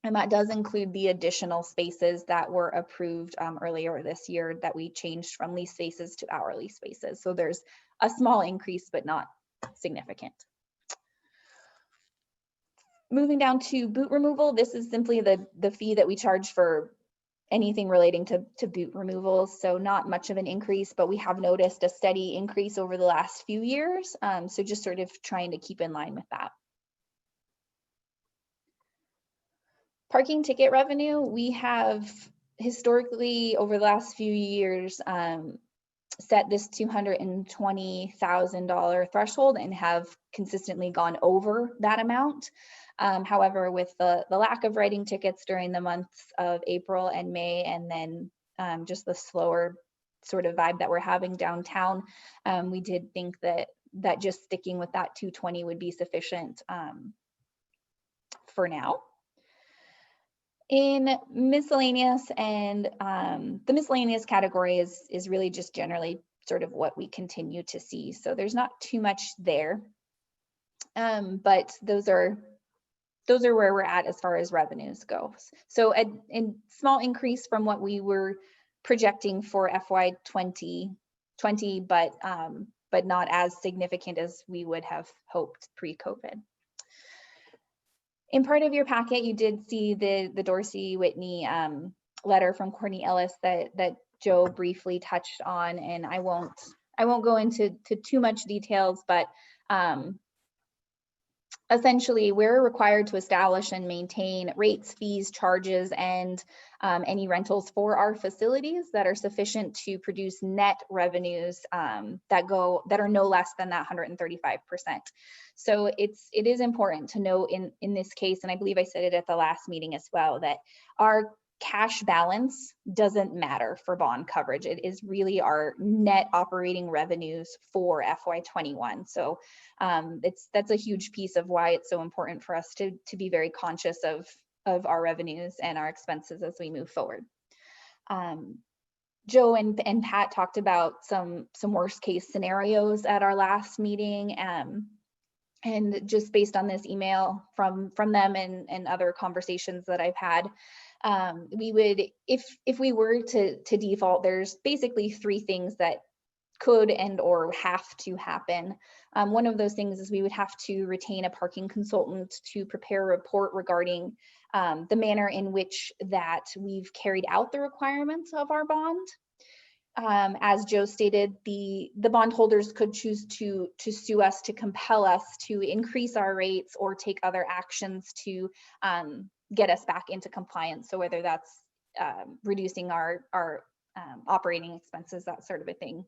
And that does include the additional spaces that were approved earlier this year that we changed from lease spaces to hourly spaces. So there's a small increase, but not significant. Moving down to boot removal, this is simply the fee that we charge for anything relating to boot removals. So not much of an increase, but we have noticed a steady increase over the last few years. So just sort of trying to keep in line with that. Parking ticket revenue, we have historically over the last few years set this $220,000 threshold and have consistently gone over that amount. However, with the lack of writing tickets during the months of April and May, and then just the slower sort of vibe that we're having downtown, we did think that just sticking with that 220 would be sufficient for now. In miscellaneous, and the miscellaneous category is really just generally sort of what we continue to see. So there's not too much there, but those are where we're at as far as revenues go. So a small increase from what we were projecting for FY 2020, but not as significant as we would have hoped pre-COVID. In part of your packet, you did see the Dorsey Whitney letter from Courtney Ellis that Joe briefly touched on, and I won't go into too much details, but essentially we're required to establish and maintain rates, fees, charges, and any rentals for our facilities that are sufficient to produce net revenues that are no less than that 135%. So it is important to know in this case, and I believe I said it at the last meeting as well, that our cash balance doesn't matter for bond coverage. It is really our net operating revenues for FY21. So that's a huge piece of why it's so important for us to be very conscious of our revenues and our expenses as we move forward. Joe and Pat talked about some worst case scenarios at our last meeting, and just based on this email from them and other conversations that I've had, we would, if we were to default, there's basically three things that could and or have to happen. One of those things is we would have to retain a parking consultant to prepare a report regarding the manner in which that we've carried out the requirements of our bond. As Joe stated, the bondholders could choose to sue us to compel us to increase our rates or take other actions to get us back into compliance. So whether that's reducing our operating expenses, that sort of a thing.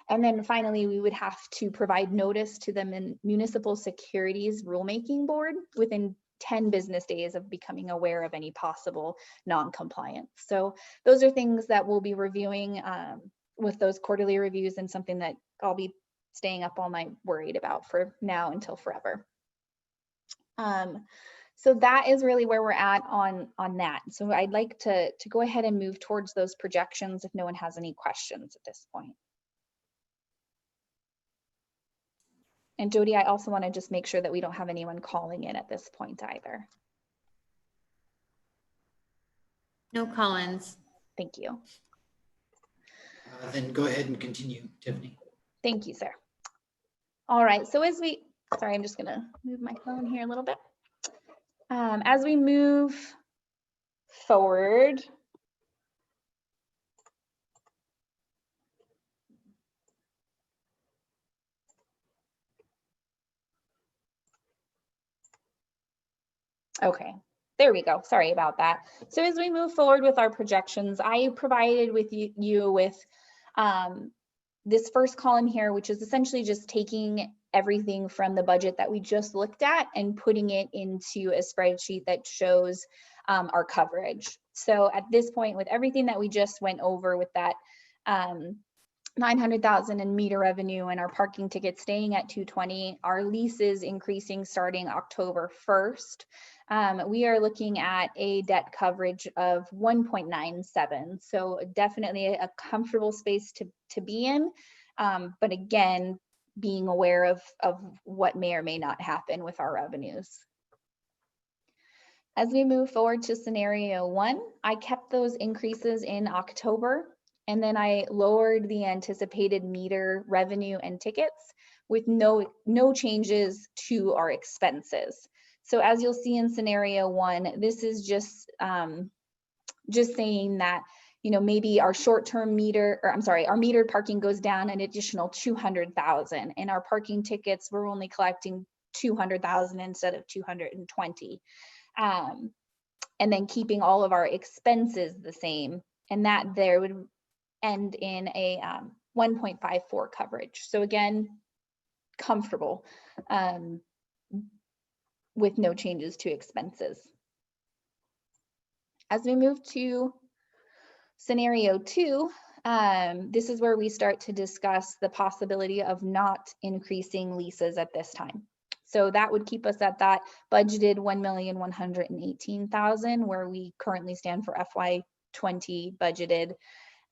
And then finally, we would have to provide notice to the Municipal Securities Rulemaking Board within 10 business days of becoming aware of any possible non-compliance. So those are things that we'll be reviewing with those quarterly reviews, and something that I'll be staying up all night worried about for now until forever. So that is really where we're at on that. So I'd like to go ahead and move towards those projections if no one has any questions at this point. And Jody, I also want to just make sure that we don't have anyone calling in at this point either. No Collins. Thank you. Then go ahead and continue, Tiffany. Thank you, sir. All right, so sorry, I'm just gonna move my phone here a little bit. As we move forward, okay, there we go. Sorry about that. So as we move forward with our projections, I provided with you with this first column here, which is essentially just taking everything from the budget that we just looked at and putting it into a spreadsheet that shows our coverage. So at this point, with everything that we just went over with that 900,000 in meter revenue and our parking tickets staying at 220, our leases increasing starting October 1st, we are looking at a debt coverage of 1.97. So definitely a comfortable space to be in. But again, being aware of what may or may not happen with our revenues. As we move forward to scenario 1, I kept those increases in October, and then I lowered the anticipated meter revenue and tickets with no changes to our expenses. So as you'll see in scenario 1, this is just saying that, you know, maybe our short-term our metered parking goes down an additional 200,000, and our parking tickets, we're only collecting 200,000 instead of 220. and then keeping all of our expenses the same. And that there would end in a 1.54 coverage. So again, comfortable with no changes to expenses. As we move to scenario 2, this is where we start to discuss the possibility of not increasing leases at this time. So that would keep us at that budgeted $1,118,000 where we currently stand for FY20 budgeted,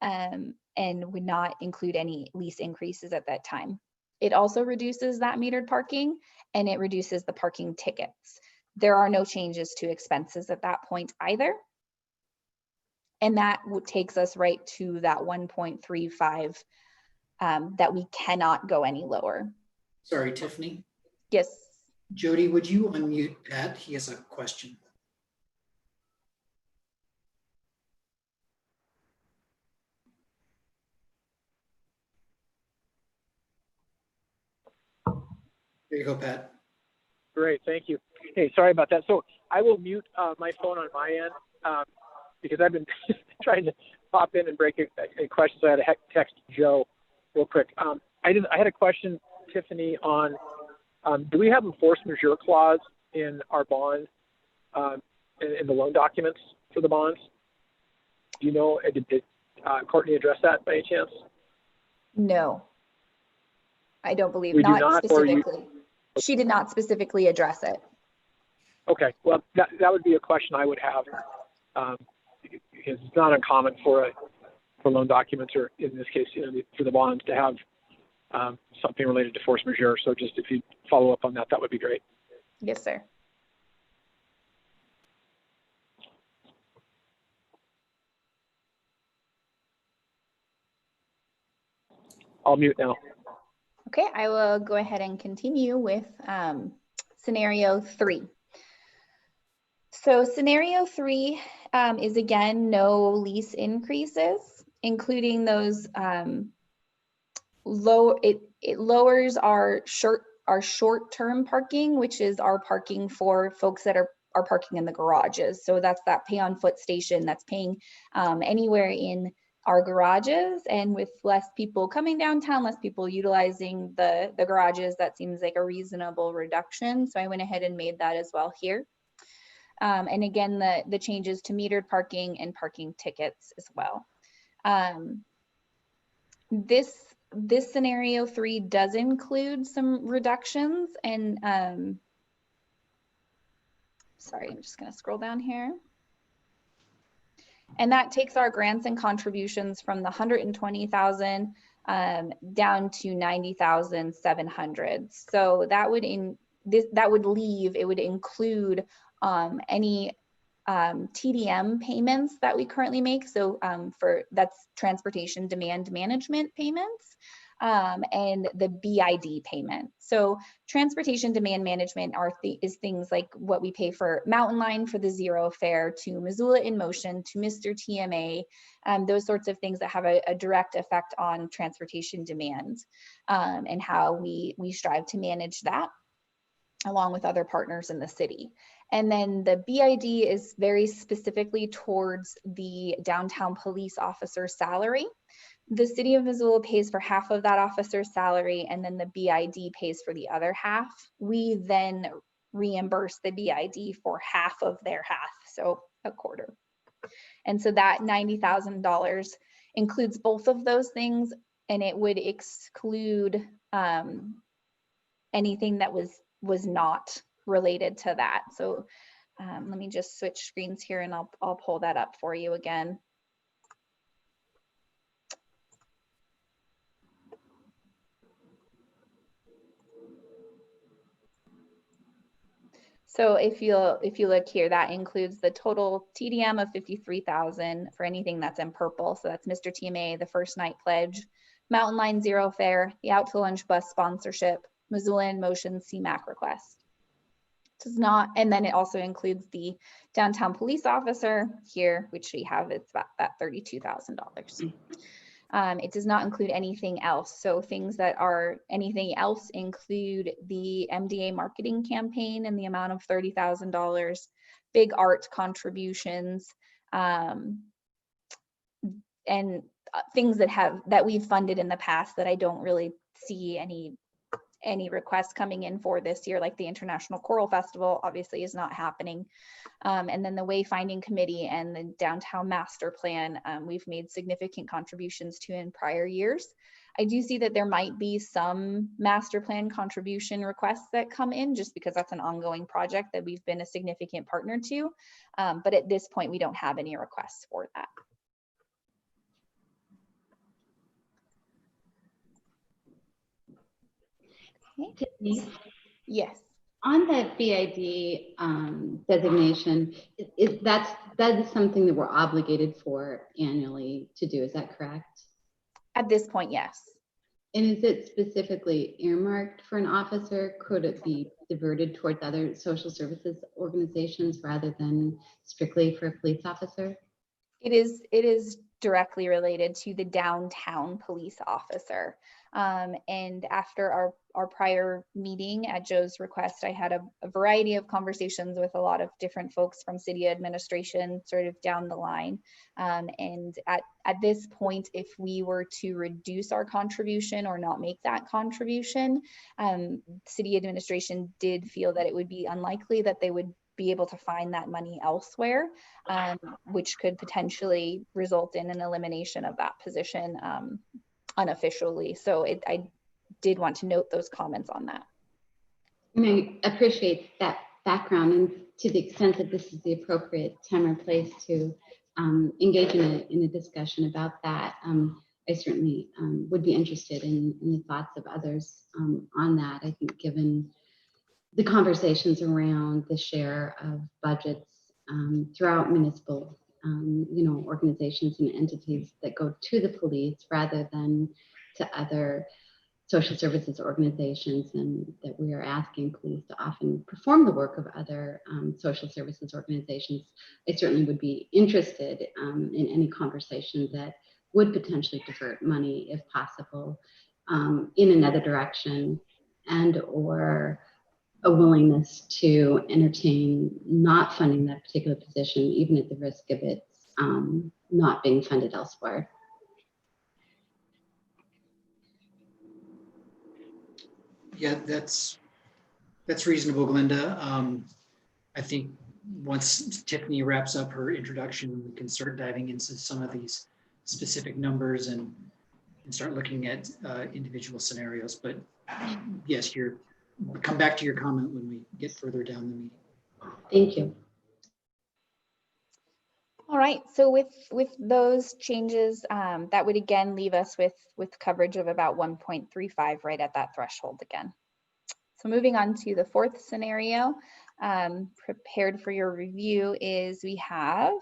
and would not include any lease increases at that time. It also reduces that metered parking, and it reduces the parking tickets. There are no changes to expenses at that point either. And that takes us right to that 1.35 that we cannot go any lower. Sorry, Tiffany. Yes. Jody, would you unmute Pat? He has a question. There you go, Pat. Great, thank you. Hey, sorry about that. So I will mute my phone on my end because I've been trying to pop in and break a question. So I had to text Joe real quick. I had a question, Tiffany, on do we have a force majeure clause in our bond, in the loan documents for the bonds? Do you know, did Courtney address that by any chance? No, I don't believe, We not do not, specifically. She did not specifically address it. Okay, well, that would be a question I would have, because it's not uncommon for loan documents, or in this case, for the bonds, to have something related to force majeure. So just if you follow up on that, that would be great. Yes, sir. I'll mute now. Okay, I will go ahead and continue with scenario 3. So scenario 3 is again no lease increases, including those it lowers our short-term parking, which is our parking for folks that are parking in the garages. So that's that pay on foot station that's paying anywhere in our garages, and with less people coming downtown, less people utilizing the garages, that seems like a reasonable reduction. So I went ahead and made that as well here. And again, the changes to metered parking and parking tickets as well. This scenario 3 does include some reductions, and sorry, I'm just going to scroll down here. And that takes our grants and contributions from the 120,000 down to 90,700. So that would include any TDM payments that we currently make. So that's transportation demand management payments, and the BID payment. So transportation demand management is things like what we pay for Mountain Line for the zero fare, to Missoula in Motion, to Mr. TMA, those sorts of things that have a direct effect on transportation demand, and how we strive to manage that along with other partners in the city. And then the BID is very specifically towards the downtown police officer salary. The city of Missoula pays for half of that officer's salary, and then the BID pays for the other half. We then reimburse the BID for half of their half, so a quarter. And so that $90,000 includes both of those things, and it would exclude anything that was not related to that. So let me just switch screens here, and I'll pull that up for you again. So if you look here, that includes the total TDM of 53,000 for anything that's in purple. So that's Mr. TMA, the first night pledge, Mountain Line zero fare, the out to lunch bus sponsorship, Missoula in Motion CMAQ request. Does not, and then it also includes the downtown police officer here, which we have, it's about that $32,000. It does not include anything else. So things that are anything else include the MDA marketing campaign in the amount of $30,000, big art contributions, and things that we've funded in the past that I don't really see any requests coming in for this year, like the International Choral Festival obviously is not happening. And then the Wayfinding Committee and the Downtown Master Plan, we've made significant contributions to in prior years. I do see that there might be some master plan contribution requests that come in just because that's an ongoing project that we've been a significant partner to. But at this point, we don't have any requests for that. Tiffany, Yes. on the BID designation, that is something that we're obligated for annually to do. Is that correct? At this point, yes. And is it specifically earmarked for an officer? Could it be diverted towards other social services organizations rather than strictly for a police officer? It is directly related to the downtown police officer. And after our prior meeting at Joe's request, I had a variety of conversations with a lot of different folks from city administration sort of down the line. And at this point, if we were to reduce our contribution or not make that contribution, city administration did feel that it would be unlikely that they would be able to find that money elsewhere, which could potentially result in an elimination of that position unofficially. So I did want to note those comments on that. I appreciate that background, and to the extent that this is the appropriate time or place to engage in a discussion about that, I certainly would be interested in the thoughts of others on that. I think given the conversations around the share of budgets throughout municipal organizations and entities that go to the police rather than to other social services organizations, and that we are asking police to often perform the work of other social services organizations, I certainly would be interested in any conversation that would potentially divert money, if possible, in another direction, and or a willingness to entertain not funding that particular position, even at the risk of it not being funded elsewhere. Yeah, that's reasonable, Glenda. I think once Tiffany wraps up her introduction, we can start diving into some of these specific numbers and start looking at individual scenarios. But yes, come back to your comment when we get further down the meeting. Thank you. All right, so with those changes, that would again leave us with coverage of about 1.35 right at that threshold again. So moving on to the fourth scenario, prepared for your review is we have,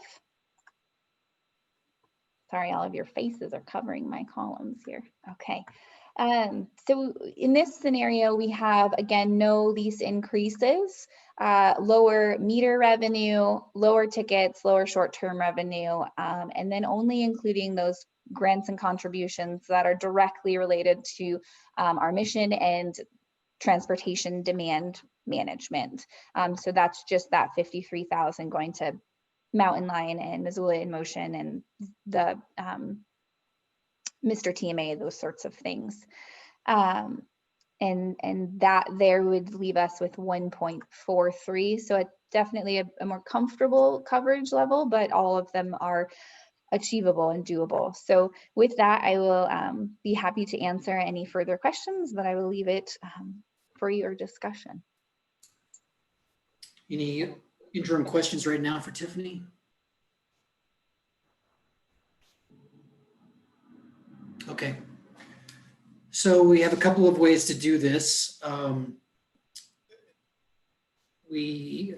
sorry, all of your faces are covering my columns here. Okay. So in this scenario, we have, again, no lease increases, lower meter revenue, lower tickets, lower short-term revenue, and then only including those grants and contributions that are directly related to our mission and transportation demand management. So that's just that 53,000 going to Mountain Lion and Missoula in Motion and the Mr. TMA, those sorts of things. And that there would leave us with 1.43. So it's definitely a more comfortable coverage level, but all of them are achievable and doable. So with that, I will be happy to answer any further questions, but I will leave it for your discussion. Any interim questions right now for Tiffany? Okay. So we have a couple of ways to do this. We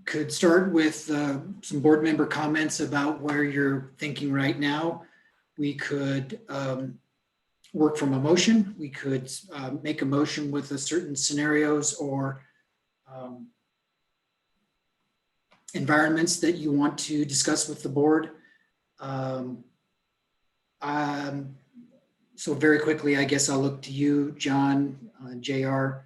could start with some board member comments about where you're thinking right now. We could work from a motion. We could make a motion with a certain scenarios or environments that you want to discuss with the board. So very quickly, I guess I'll look to you, John, JR.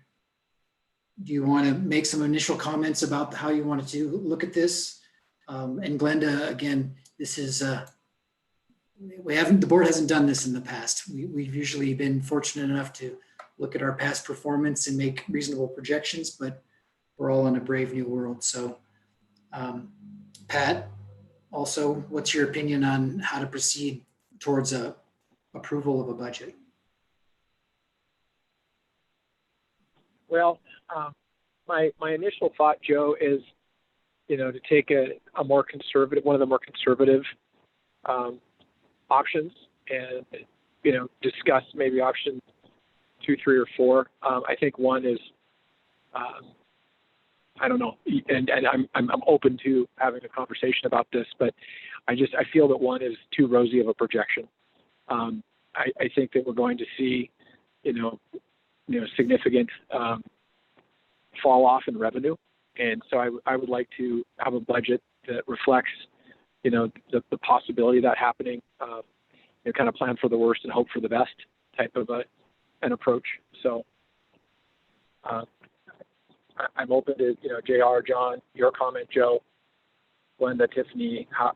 do you want to make some initial comments about how you wanted to look at this? And Glenda, again, this is, the board hasn't done this in the past. We've usually been fortunate enough to look at our past performance and make reasonable projections, but we're all in a brave new world. So Pat, also, what's your opinion on how to proceed towards approval of a budget? Well, my initial thought, Joe, is, to take a more conservative, one of the more conservative options, and discuss maybe options 2, 3, or 4. I think one is, I don't know, and I'm open to having a conversation about this, but I feel that one is too rosy of a projection. I think that we're going to see, significant fall off in revenue, and so I would like to have a budget that reflects, the possibility of that happening. Kind of plan for the worst and hope for the best type of an approach. So I'm open to JR, John, your comment, Joe, Glenda, Tiffany, how,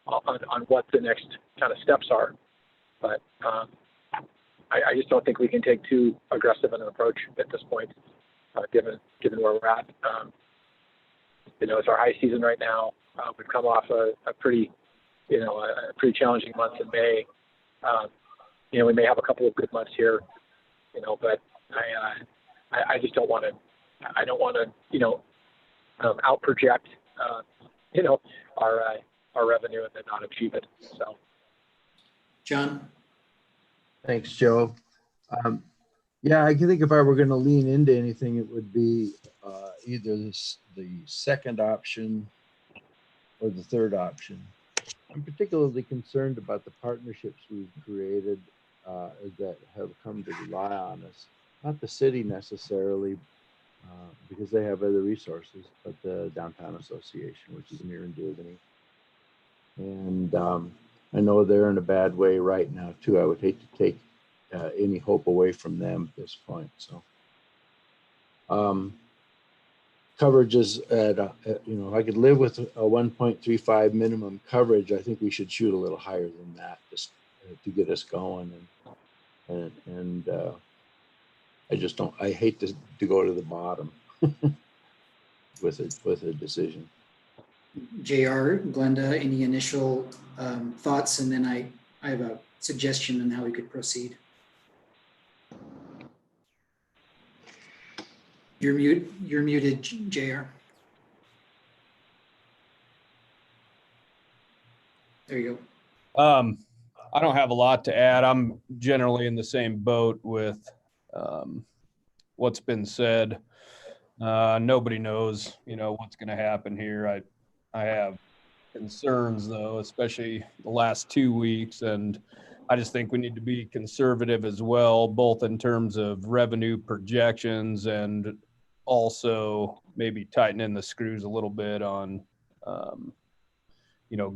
on what the next kind of steps are. But I just don't think we can take too aggressive an approach at this point, given where we're at. It's our high season right now. We've come off a pretty challenging month in May. We may have a couple of good months here, but I just don't want to. I don't want to, out project, our revenue and then not achieve it. So, John. Thanks, Joe. Yeah, I think if I were going to lean into anything, it would be either the second option or the third option. I'm particularly concerned about the partnerships we've created that have come to rely on us. Not the city necessarily, because they have other resources, but the Downtown Association, which is near and dear to me. And I know they're in a bad way right now too. I would hate to take any hope away from them at this point. So coverage is at, if I could live with a 1.35 minimum coverage, I think we should shoot a little higher than that just to get us going. And I hate to go to the bottom with a decision. JR, Glenda, any initial thoughts? And then I have a suggestion on how we could proceed. You're muted, JR. There you go. I don't have a lot to add. I'm generally in the same boat with what's been said. Nobody knows, what's going to happen here. I have concerns though, especially the last 2 weeks, and I just think we need to be conservative as well, both in terms of revenue projections and also maybe tightening the screws a little bit on,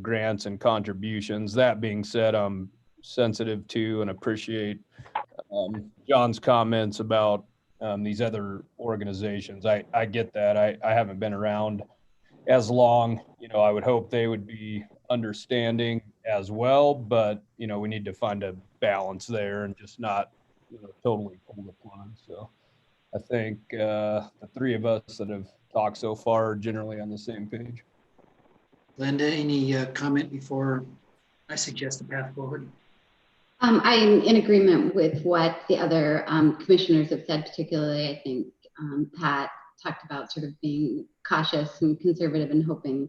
grants and contributions. That being said, I'm sensitive to and appreciate John's comments about these other organizations. I get that. I haven't been around as long. I would hope they would be understanding as well, but we need to find a balance there and just not totally pull the plug. So I think the three of us that have talked so far are generally on the same page. Glenda, any comment before I suggest a path forward? I'm in agreement with what the other commissioners have said. Particularly, I think Pat talked about sort of being cautious and conservative and hoping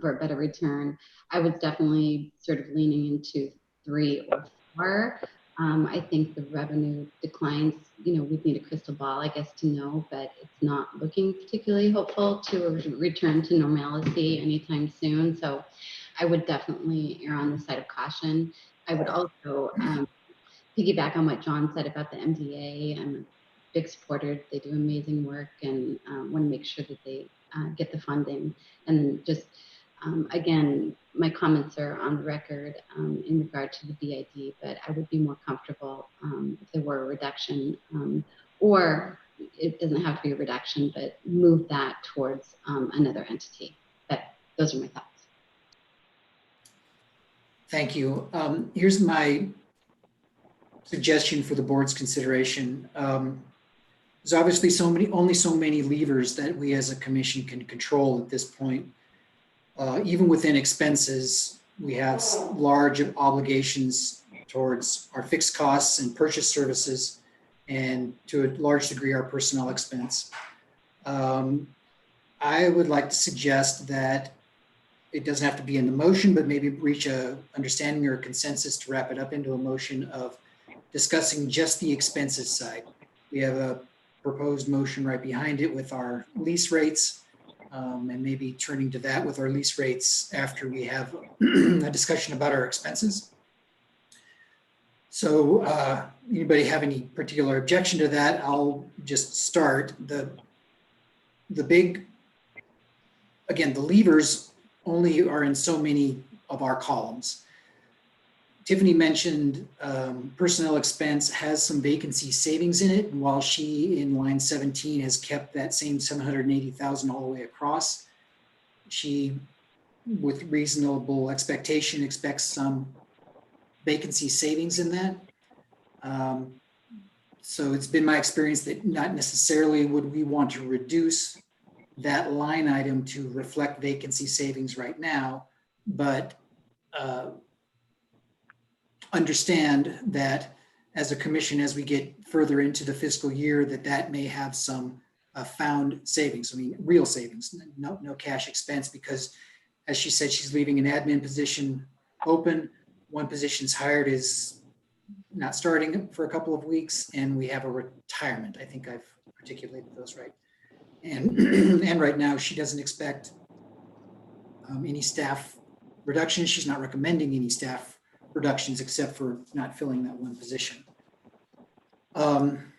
for a better return. I was definitely sort of leaning into 3 or 4. I think the revenue declines, we'd need a crystal ball, I guess, to know, but it's not looking particularly hopeful to a return to normalcy anytime soon. So I would definitely err on the side of caution. I would also piggyback on what John said about the MDA. I'm a big supporter. They do amazing work, and want to make sure that they get the funding. And just, again, my comments are on the record in regard to the BID, but I would be more comfortable if there were a reduction, or it doesn't have to be a reduction, but move that towards another entity. But those are my thoughts. Thank you. Here's my suggestion for the board's consideration. There's obviously only so many levers that we as a commission can control at this point. Even within expenses, we have large obligations towards our fixed costs and purchase services, and to a large degree, our personnel expense. I would like to suggest that it doesn't have to be in the motion, but maybe reach a understanding or a consensus to wrap it up into a motion of discussing just the expenses side. We have a proposed motion right behind it with our lease rates, and maybe turning to that with our lease rates after we have a discussion about our expenses. So anybody have any particular objection to that? I'll just start. The levers only are in so many of our columns. Tiffany mentioned personnel expense has some vacancy savings in it. And while she in line 17 has kept that same 780,000 all the way across, she, with reasonable expectation, expects some vacancy savings in that. So it's been my experience that not necessarily would we want to reduce that line item to reflect vacancy savings right now, but understand that as a commission, as we get further into the fiscal year, that may have some found savings. I mean, real savings, no cash expense, because as she said, she's leaving an admin position open. One position's hired is not starting for a couple of weeks, and we have a retirement. I think I've articulated those right. And, and right now she doesn't expect any staff reductions. She's not recommending any staff reductions except for not filling that one position.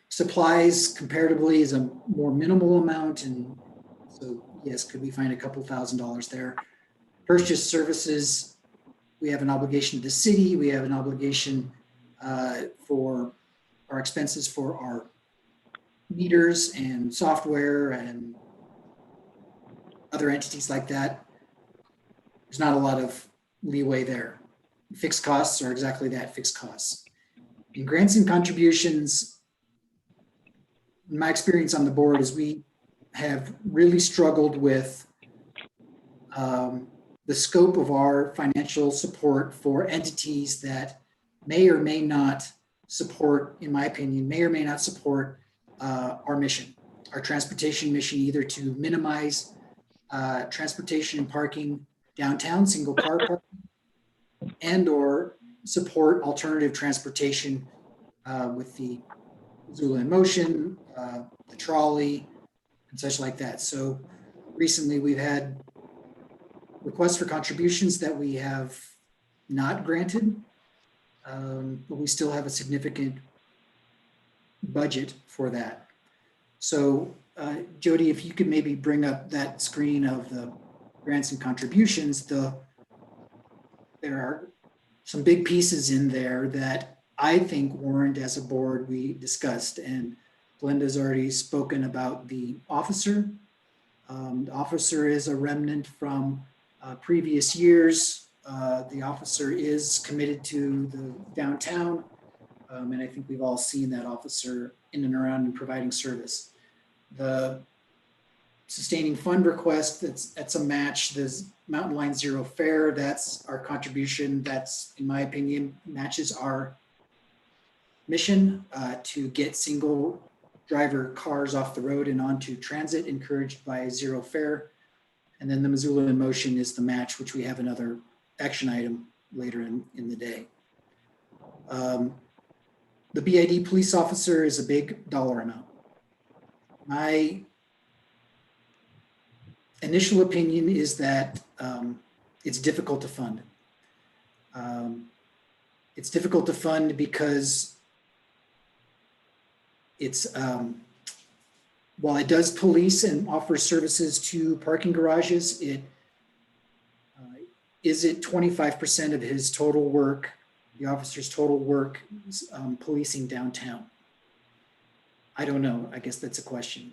Supplies comparatively is a more minimal amount. And so yes, could we find a couple $1,000s there? Purchase services, we have an obligation to the city. We have an obligation for our expenses for our meters and software and other entities like that. There's not a lot of leeway there. Fixed costs are exactly that, fixed costs. In grants and contributions, my experience on the board is we have really struggled with the scope of our financial support for entities that may or may not support, in my opinion, may or may not support our mission, our transportation mission, either to minimize transportation and parking downtown, single car parking, and or support alternative transportation with the Missoula in Motion, the trolley, and such like that. So recently we've had requests for contributions that we have not granted, but we still have a significant budget for that. So Jody, if you could maybe bring up that screen of the grants and contributions, there are some big pieces in there that I think warrant, as a board, we discussed, and Glenda's already spoken about the officer. The officer is a remnant from previous years. The officer is committed to the downtown, and I think we've all seen that officer in and around and providing service. The sustaining fund request, that's a match. There's Mountain Line Zero Fare, that's our contribution. That's, in my opinion, matches our mission to get single driver cars off the road and onto transit, encouraged by Zero Fare. And then the Missoula in Motion is the match, which we have another action item later in the day. The BID police officer is a big dollar amount. My initial opinion is that it's difficult to fund. It's difficult to fund because it's, while it does police and offers services to parking garages, is it 25% of his total work, the officer's total work, policing downtown? I don't know. I guess that's a question.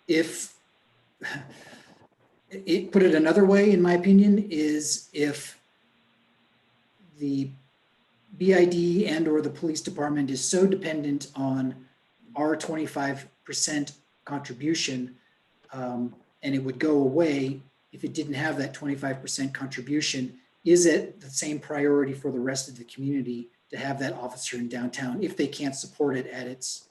If put it another way, in my opinion, is if the BID and or the police department is so dependent on our 25% contribution, and it would go away if it didn't have that 25% contribution, is it the same priority for the rest of the community to have that officer in downtown if they can't support it at its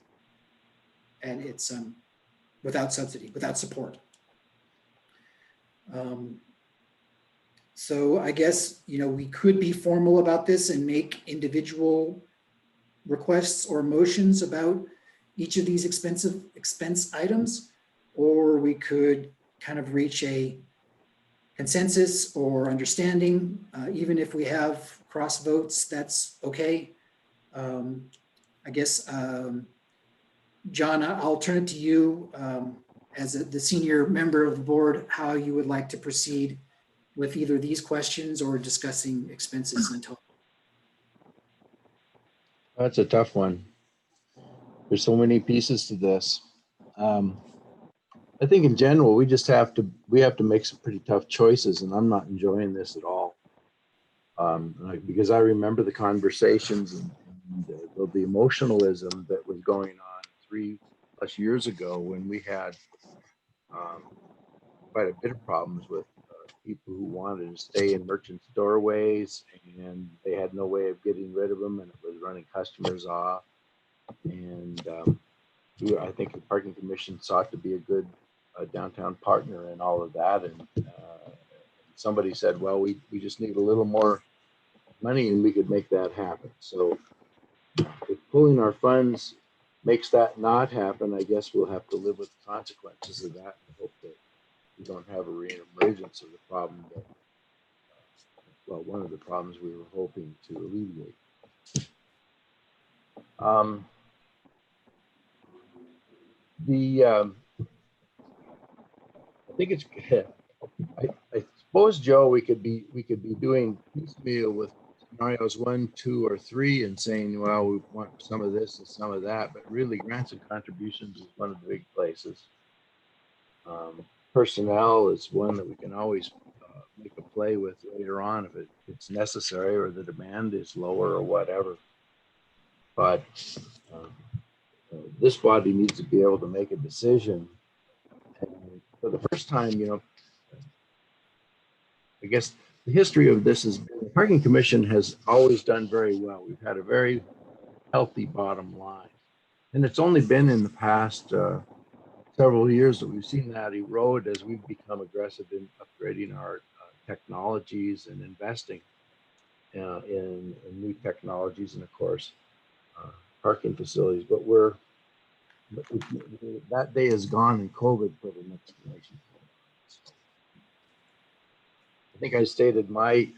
without subsidy, without support? So I guess, we could be formal about this and make individual requests or motions about each of these expense items, or we could kind of reach a consensus or understanding, even if we have cross votes, that's okay. I guess, John, I'll turn it to you as the senior member of the board, how you would like to proceed with either these questions or discussing expenses in total. That's a tough one. There's so many pieces to this. I think in general, we have to make some pretty tough choices, and I'm not enjoying this at all. Because I remember the conversations and the emotionalism that was going on 3+ years ago when we had quite a bit of problems with people who wanted to stay in merchants' doorways, and they had no way of getting rid of them, and it was running customers off. And I think the parking commission sought to be a good downtown partner in all of that. And somebody said, well, we just need a little more money and we could make that happen. So if pulling our funds makes that not happen, I guess we'll have to live with the consequences of that and hope that we don't have a reemergence of the problem that, one of the problems we were hoping to alleviate. I think it's, I suppose, Joe, we could be doing piecemeal with scenarios 1, 2, or 3 and saying, well, we want some of this and some of that, but really grants and contributions is one of the big places. Personnel is one that we can always make a play with later on if it's necessary or the demand is lower or whatever. But this body needs to be able to make a decision. And for the first time, I guess the history of this is the Parking Commission has always done very well. We've had a very healthy bottom line. And it's only been in the past several years that we've seen that erode as we've become aggressive in upgrading our technologies and investing in new technologies and, of course, parking facilities. But that day is gone, and COVID put an explanation. I think I stated my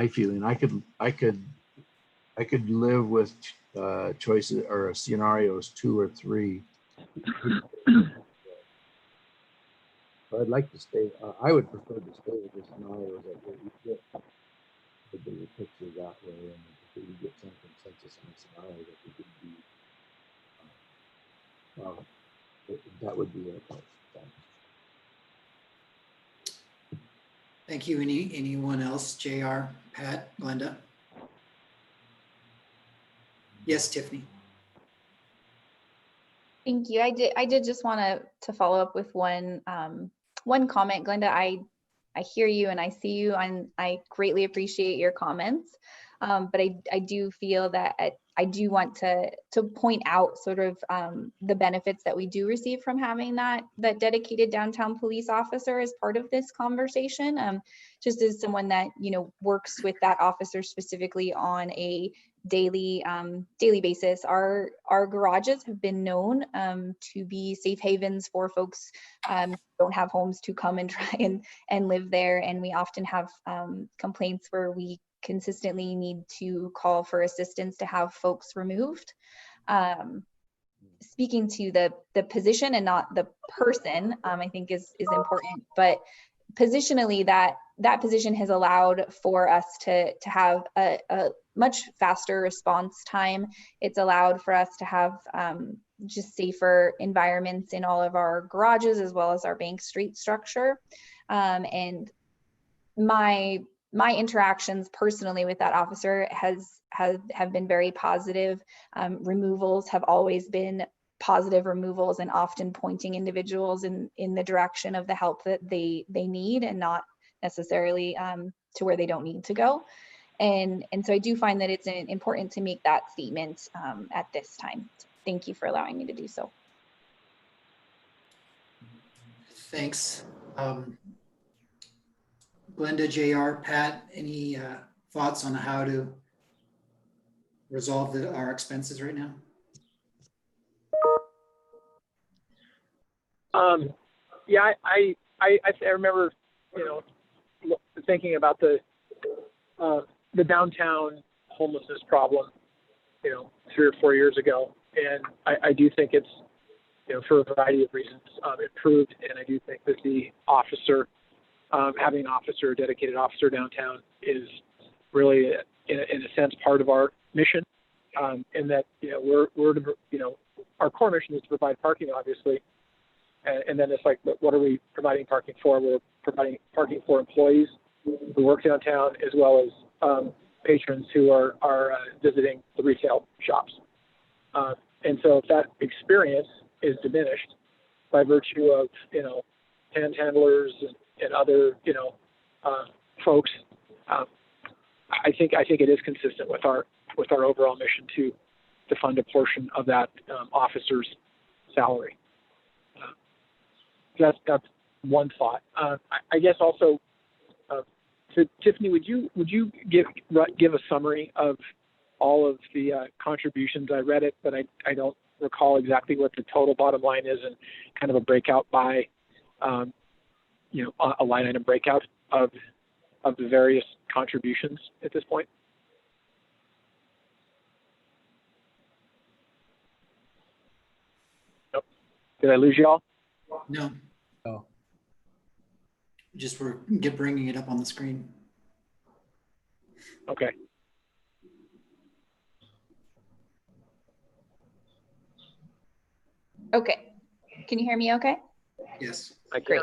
feeling. I could live with choices or scenarios 2 or 3. But I'd like to stay. I would prefer to stay with the scenarios that we get the bigger picture that way, and if we get some consensus on the scenario that we could be. That would be it. Thank you. Anyone else? JR, Pat, Glenda? Yes, Tiffany. Thank you. I did just want to follow up with one comment. Glenda, I hear you and I see you, and I greatly appreciate your comments. But I do feel that I do want to point out sort of the benefits that we do receive from having that dedicated downtown police officer as part of this conversation. Just as someone that works with that officer specifically on a daily basis, our garages have been known to be safe havens for folks who don't have homes to come and try and live there, and we often have complaints where we consistently need to call for assistance to have folks removed. Speaking to the position and not the person, I think is important, but positionally that position has allowed for us to have a much faster response time. It's allowed for us to have just safer environments in all of our garages as well as our bank street structure. And my interactions personally with that officer have been very positive. Removals have always been positive removals and often pointing individuals in the direction of the help that they need, and not necessarily to where they don't need to go. And so I do find that it's important to make that statement at this time. Thank you for allowing me to do so. Thanks. Glenda, JR, Pat, any thoughts on how to resolve our expenses right now? Yeah, I remember, thinking about the downtown homelessness problem, 3 or 4 years ago, and I do think it's, for a variety of reasons, improved, and I do think that the officer, having a dedicated officer downtown, is really, in a sense, part of our mission, in that our core mission is to provide parking, obviously. And then it's like, what are we providing parking for? We're providing parking for employees who work downtown, as well as patrons who are visiting the retail shops. And so if that experience is diminished by virtue of, panhandlers and other, folks, I think it is consistent with our overall mission to fund a portion of that officer's salary. That's one thought. I guess also, so Tiffany, would you give a summary of all of the contributions? I read it, but I don't recall exactly what the total bottom line is, and kind of a breakout by, a line item breakout of the various contributions at this point. Nope. Did I lose you all? No. Oh. Just we're bringing it up on the screen. Okay. Okay. Can you hear me okay? Yes. Great.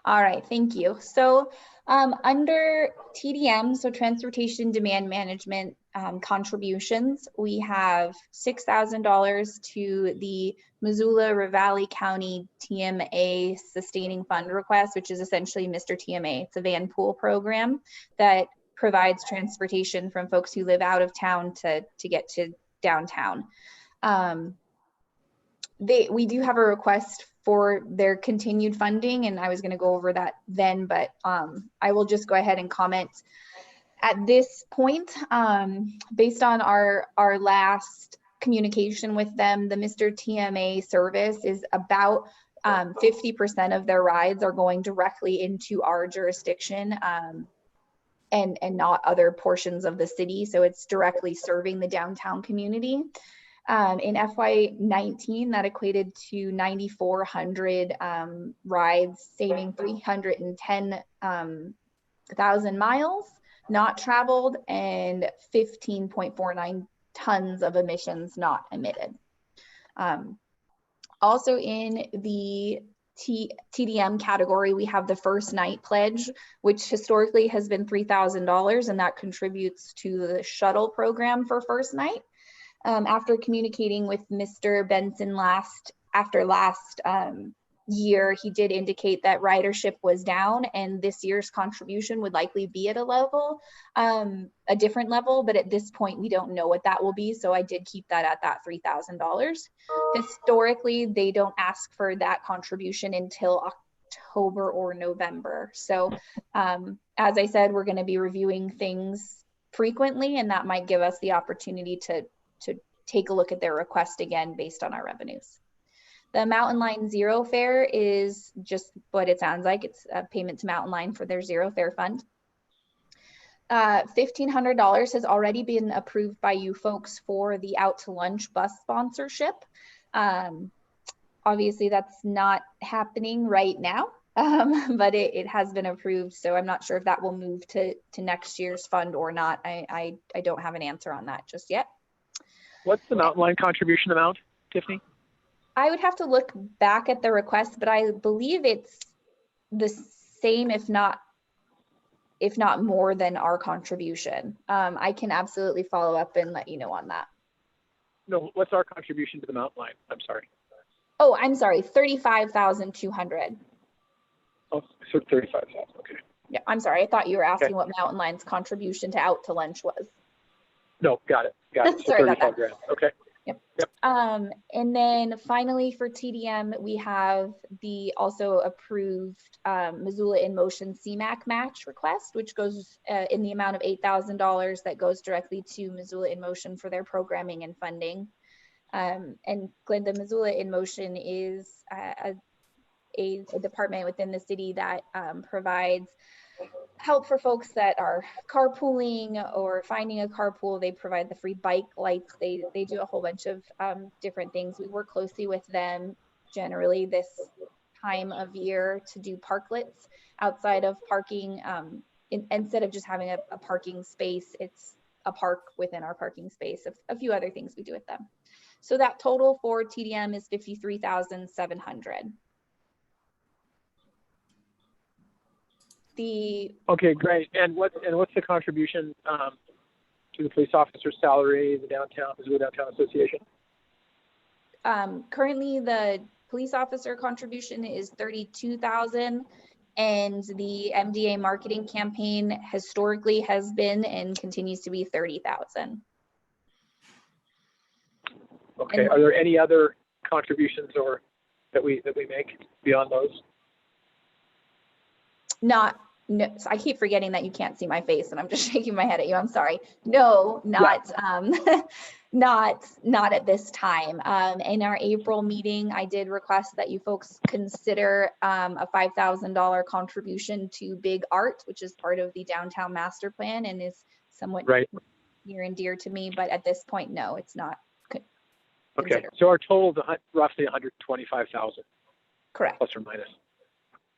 All right, thank you. So under TDM, so Transportation Demand Management contributions, we have $6,000 to the Missoula Ravalli County TMA Sustaining Fund request, which is essentially Mr. TMA. It's a van pool program that provides transportation from folks who live out of town to get to downtown. We do have a request for their continued funding, and I was going to go over that then, but I will just go ahead and comment at this point. Based on our last communication with them, the Mr. TMA service is about 50% of their rides are going directly into our jurisdiction, and not other portions of the city. So it's directly serving the downtown community. In FY19, that equated to 9,400 rides, saving 310,000 miles not traveled and 15.49 tons of emissions not emitted. Also in the TDM category, we have the first night pledge, which historically has been $3,000, and that contributes to the shuttle program for first night. After communicating with Mr. Benson after last year, he did indicate that ridership was down, and this year's contribution would likely be at a different level, but at this point we don't know what that will be, so I did keep that at that $3,000. Historically, they don't ask for that contribution until October or November. So as I said, we're going to be reviewing things frequently, and that might give us the opportunity to take a look at their request again based on our revenues. The Mountain Line Zero Fare is just what it sounds like. It's a payment to Mountain Line for their Zero Fare Fund. $1,500 has already been approved by you folks for the Out to Lunch bus sponsorship. Obviously, that's not happening right now. but it has been approved. So I'm not sure if that will move to next year's fund or not. I don't have an answer on that just yet. What's the mountain line contribution amount, Tiffany? I would have to look back at the request, but I believe it's the same, if not more than our contribution. I can absolutely follow up and let you know on that. No, what's our contribution to the mountain line? I'm sorry. Oh, I'm sorry, 35,200. Oh, so 35,000. Okay. Yeah, I'm sorry. I thought you were asking what Mountain Line's contribution to Out to Lunch was. No, got it. Got it. So Sorry about 35 grand. Okay. Yep. Yep. And then finally for TDM, we have the also approved Missoula in Motion CMAQ match request, which goes in the amount of $8,000 that goes directly to Missoula in Motion for their programming and funding. And Glenda, Missoula in Motion is a department within the city that provides help for folks that are carpooling or finding a carpool. They provide the free bike lights. They do a whole bunch of different things. We work closely with them generally this time of year to do parklets outside of parking. Instead of just having a parking space, it's a park within our parking space. A few other things we do with them. So that total for TDM is $53,700. Okay, great. And what's the contribution to the police officer's salary, the Missoula Downtown Association? Currently, the police officer contribution is $32,000, and the MDA marketing campaign historically has been and continues to be $30,000. Okay. Are there any other contributions or that we make beyond those? No, so I keep forgetting that you can't see my face and I'm just shaking my head at you. I'm sorry. No, not, yeah. not at this time. In our April meeting, I did request that you folks consider a $5,000 contribution to Big Art, which is part of the downtown master plan and is somewhat near and dear to me, but at this point, no, it's not. Okay, so our total is roughly 125,000. Correct. Plus or minus.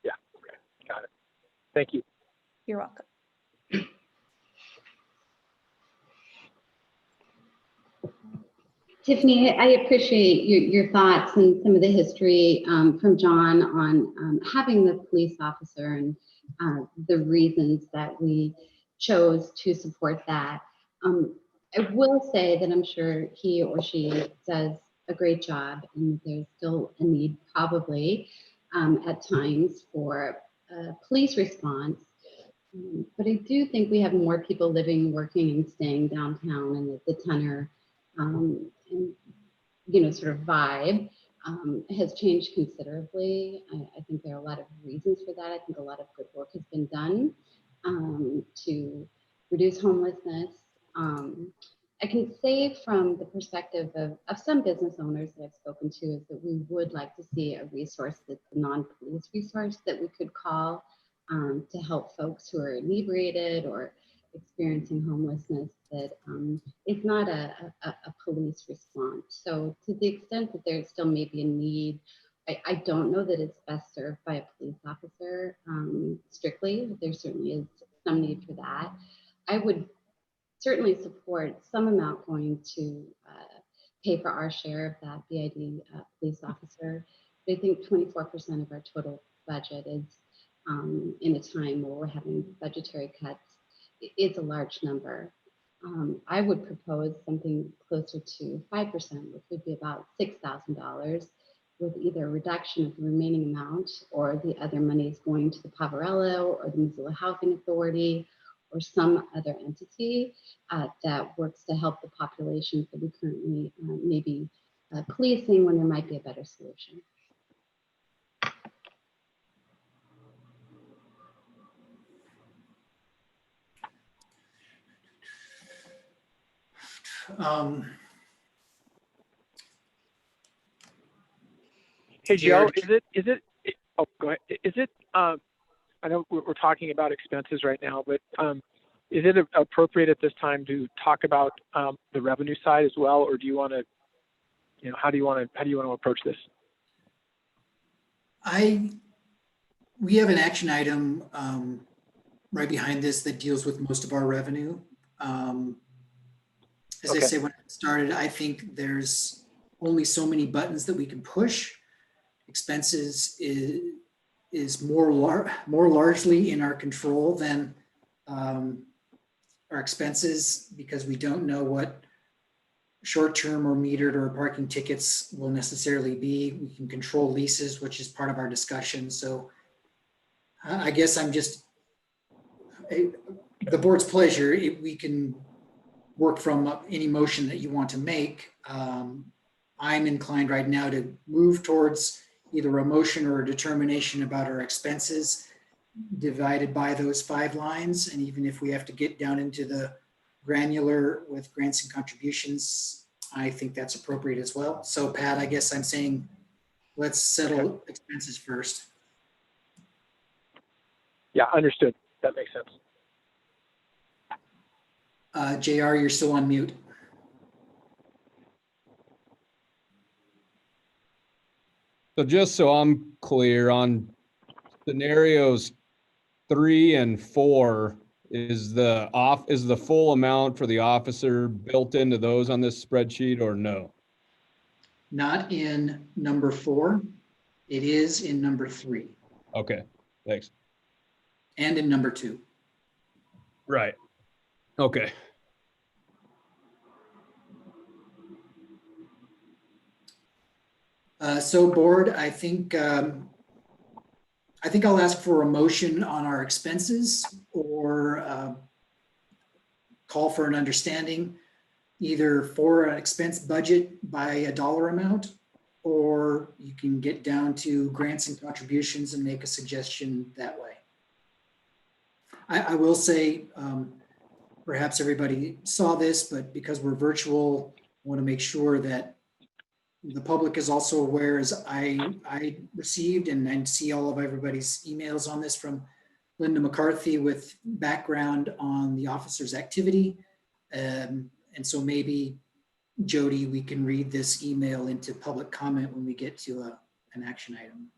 Yeah, okay, got it. Thank you. You're welcome. Tiffany, I appreciate your thoughts and some of the history from John on having the police officer and the reasons that we chose to support that. I will say that I'm sure he or she does a great job, and there's still a need probably at times for police response. But I do think we have more people living, working, and staying downtown, and the tenor and sort of vibe has changed considerably. I think there are a lot of reasons for that. I think a lot of good work has been done to reduce homelessness. I can say from the perspective of some business owners that I've spoken to is that we would like to see a resource that's a non-police resource that we could call to help folks who are inebriated or experiencing homelessness that is not a police response. So to the extent that there still may be a need, I don't know that it's best served by a police officer strictly. There certainly is some need for that. I would certainly support some amount going to pay for our share of that BID police officer. But I think 24% of our total budget is in a time where we're having budgetary cuts. It's a large number. I would propose something closer to 5%, which would be about $6,000, with either a reduction of the remaining amount or the other monies going to the Poverello or the Missoula Housing Authority or some other entity that works to help the populations that we currently may be policing when there might be a better solution. Hey Joe, is it? Oh, go ahead. Is it? I know we're talking about expenses right now, but is it appropriate at this time to talk about the revenue side as well, or do you want to? How do you want to approach this? We have an action item right behind this that deals with most of our revenue. As I Okay. say, when I started, I think there's only so many buttons that we can push. Expenses is more largely in our control than our expenses, because we don't know what short-term or metered or parking tickets will necessarily be. We can control leases, which is part of our discussion. So I guess I'm just, the board's pleasure, if we can work from any motion that you want to make. I'm inclined right now to move towards either a motion or a determination about our expenses divided by those 5 lines. And even if we have to get down into the granular with grants and contributions, I think that's appropriate as well. So Pat, I guess I'm saying, let's settle expenses first. Yeah, understood. That makes sense. JR, you're still on mute. So just so I'm clear on scenarios 3 and 4, is the full amount for the officer built into those on this spreadsheet or no? Not in number 4. It is in number 3 Okay, thanks. and in number 2. Right. Okay. So board, I think I'll ask for a motion on our expenses, or call for an understanding, either for an expense budget by a dollar amount, or you can get down to grants and contributions and make a suggestion that way. I will say, perhaps everybody saw this, but because we're virtual, I want to make sure that the public is also aware, as I received and I see all of everybody's emails on this from Linda McCarthy with background on the officer's activity. And so maybe, Jody, we can read this email into public comment when we get to an action item.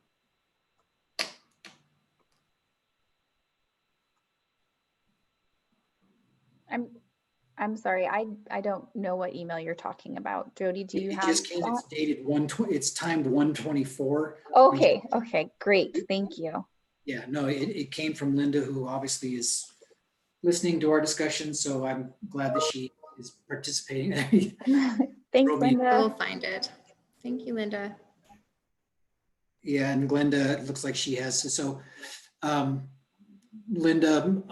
I'm sorry, I don't know what email you're talking about. Jody, do you It have just came, that? it's dated 120, it's timed 124. Okay, okay, great, thank you. Yeah, no, it came from Linda, who obviously is listening to our discussion, so I'm glad that she is participating. Thanks, Throw me- We'll Linda. find it. Thank you, Linda. Yeah, and Glenda, it looks like she has, so Linda,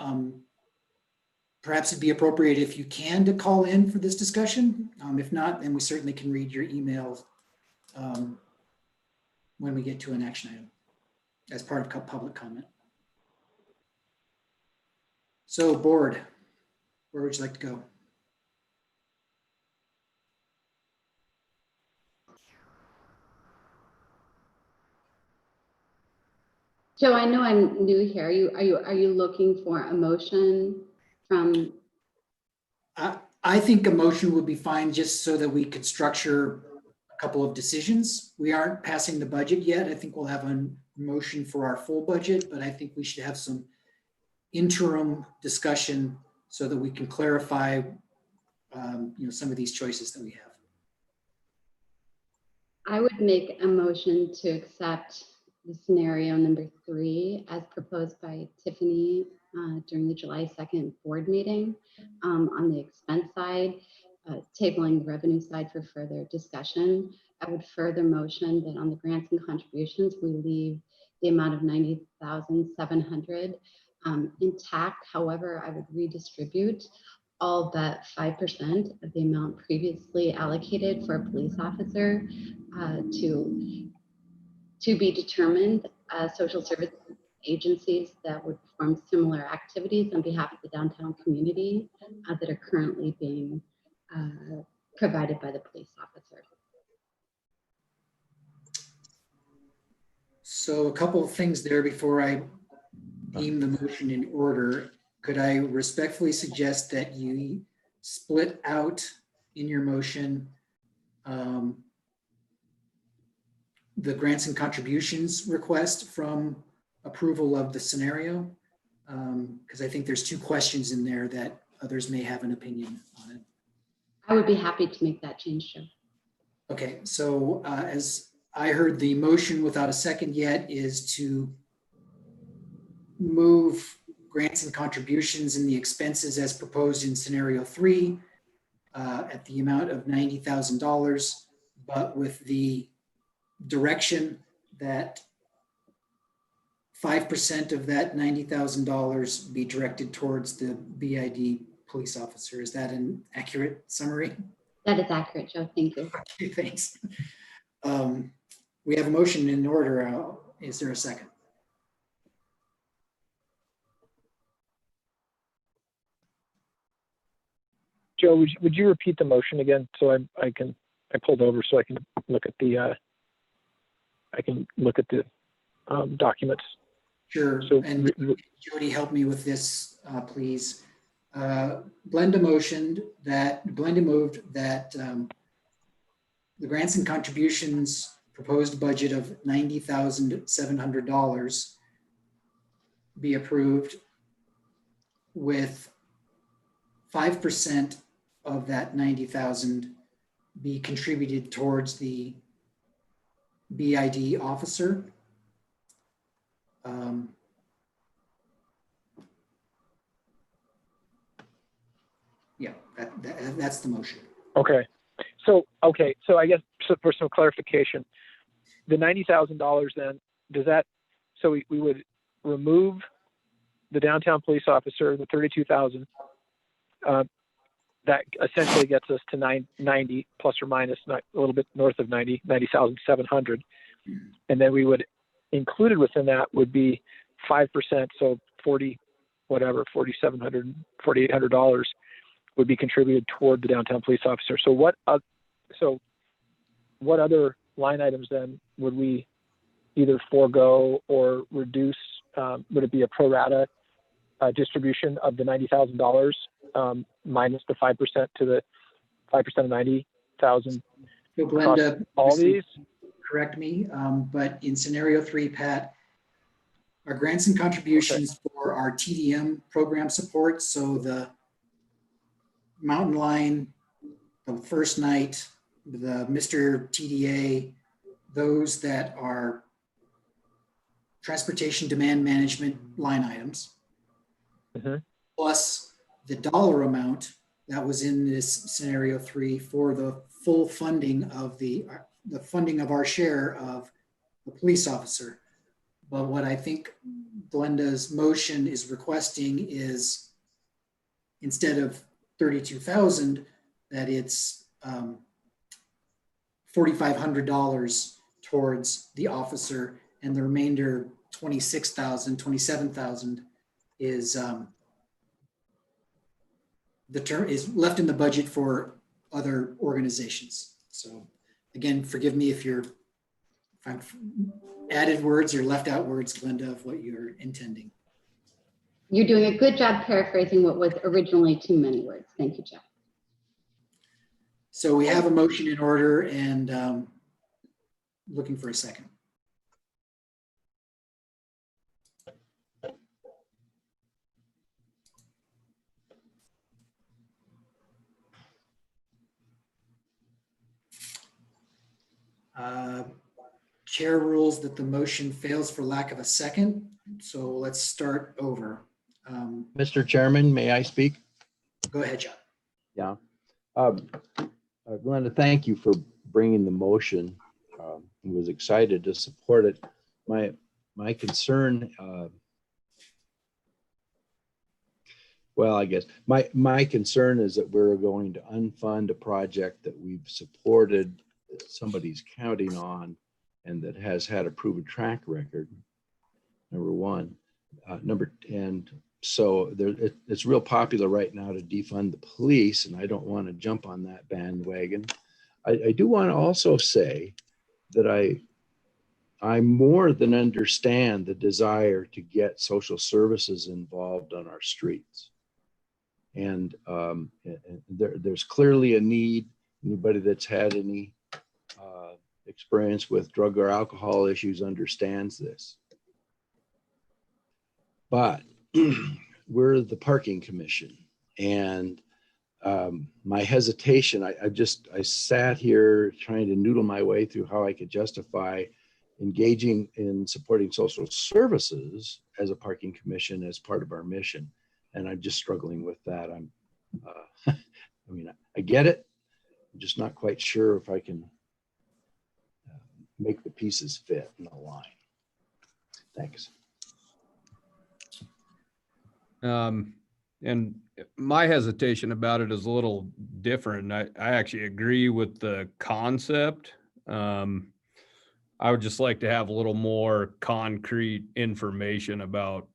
perhaps it'd be appropriate if you can to call in for this discussion. If not, then we certainly can read your email when we get to an action item as part of public comment. So board, where would you like to go? Joe, I know I'm new here. Are you looking for a motion from? I think a motion would be fine, just so that we could structure a couple of decisions. We aren't passing the budget yet. I think we'll have a motion for our full budget, but I think we should have some interim discussion so that we can clarify some of these choices that we have. I would make a motion to accept the scenario number 3 as proposed by Tiffany during the July 2nd board meeting on the expense side, tabling the revenue side for further discussion. I would further motion that on the grants and contributions, we leave the amount of $90,700 intact. However, I would redistribute all but 5% of the amount previously allocated for a police officer to be determined social service agencies that would perform similar activities on behalf of the downtown community that are currently being provided by the police officer. So a couple of things there before I deem the motion in order. Could I respectfully suggest that you split out in your motion the grants and contributions request from approval of the scenario? Because I think there's two questions in there that others may have an opinion on it. I would be happy to make that change, Joe. Okay, so as I heard, the motion without a second yet is to move grants and contributions in the expenses as proposed in scenario 3 at the amount of $90,000, but with the direction that 5% of that $90,000 be directed towards the BID police officer. Is that an accurate summary? That is accurate, Joe. Thank you. Okay, thanks. We have a motion in order. Is there a second? Joe, would you repeat the motion again so I pulled over so I can look at the documents. Sure. So And Jody, help me with this, please. Glenda moved that the grants and contributions proposed budget of $90,700 be approved with 5% of that 90,000 be contributed towards the BID officer. Yeah, that's the motion. Okay. So I guess for some clarification, the $90,000 then, does that, so we would remove the downtown police officer, the 32,000, that essentially gets us to 90 plus or minus a little bit north of 90,700. And then we would, included within that would be 5%. So 4,800 would be contributed toward the downtown police officer. So what other line items then would we either forego or reduce? Would it be a pro rata distribution of the $90,000 minus the 5% to the 5% of 90,000? So Glenda, all these? Correct me, but in scenario 3, Pat, our grants and contributions for our TDM program support, so the Mountain Line, the First Night, the Mr. TDA, those that are transportation demand management line items, plus the dollar amount that was in this scenario 3 for the full funding of the funding of our share of the police officer. But what I think Glenda's motion is requesting is, instead of 32,000, that it's $4,500 towards the officer, and the remainder 27,000 is the term is left in the budget for other organizations. So again, forgive me if I've added words or left out words, Glenda, of what you're intending. You're doing a good job paraphrasing what was originally too many words. Thank you, Joe. So we have a motion in order, and looking for a second. Chair rules that the motion fails for lack of a second. So let's start over. Mr. Chairman, may I speak? Go ahead, John. Yeah. Glenda, thank you for bringing the motion. I was excited to support it. My concern, well, I guess my concern is that we're going to unfund a project that we've supported, that somebody's counting on, and that has had a proven track record, number one. And so it's real popular right now to defund the police, and I don't want to jump on that bandwagon. I do want to also say that I more than understand the desire to get social services involved on our streets. And there's clearly a need. Anybody that's had any experience with drug or alcohol issues understands this. But we're the parking commission, and my hesitation, I sat here trying to noodle my way through how I could justify engaging in supporting social services as a parking commission as part of our mission. And I'm just struggling with that. I mean, I get it. I'm just not quite sure if I can make the pieces fit in a line. Thanks. And my hesitation about it is a little different. I actually agree with the concept. I would just like to have a little more concrete information about,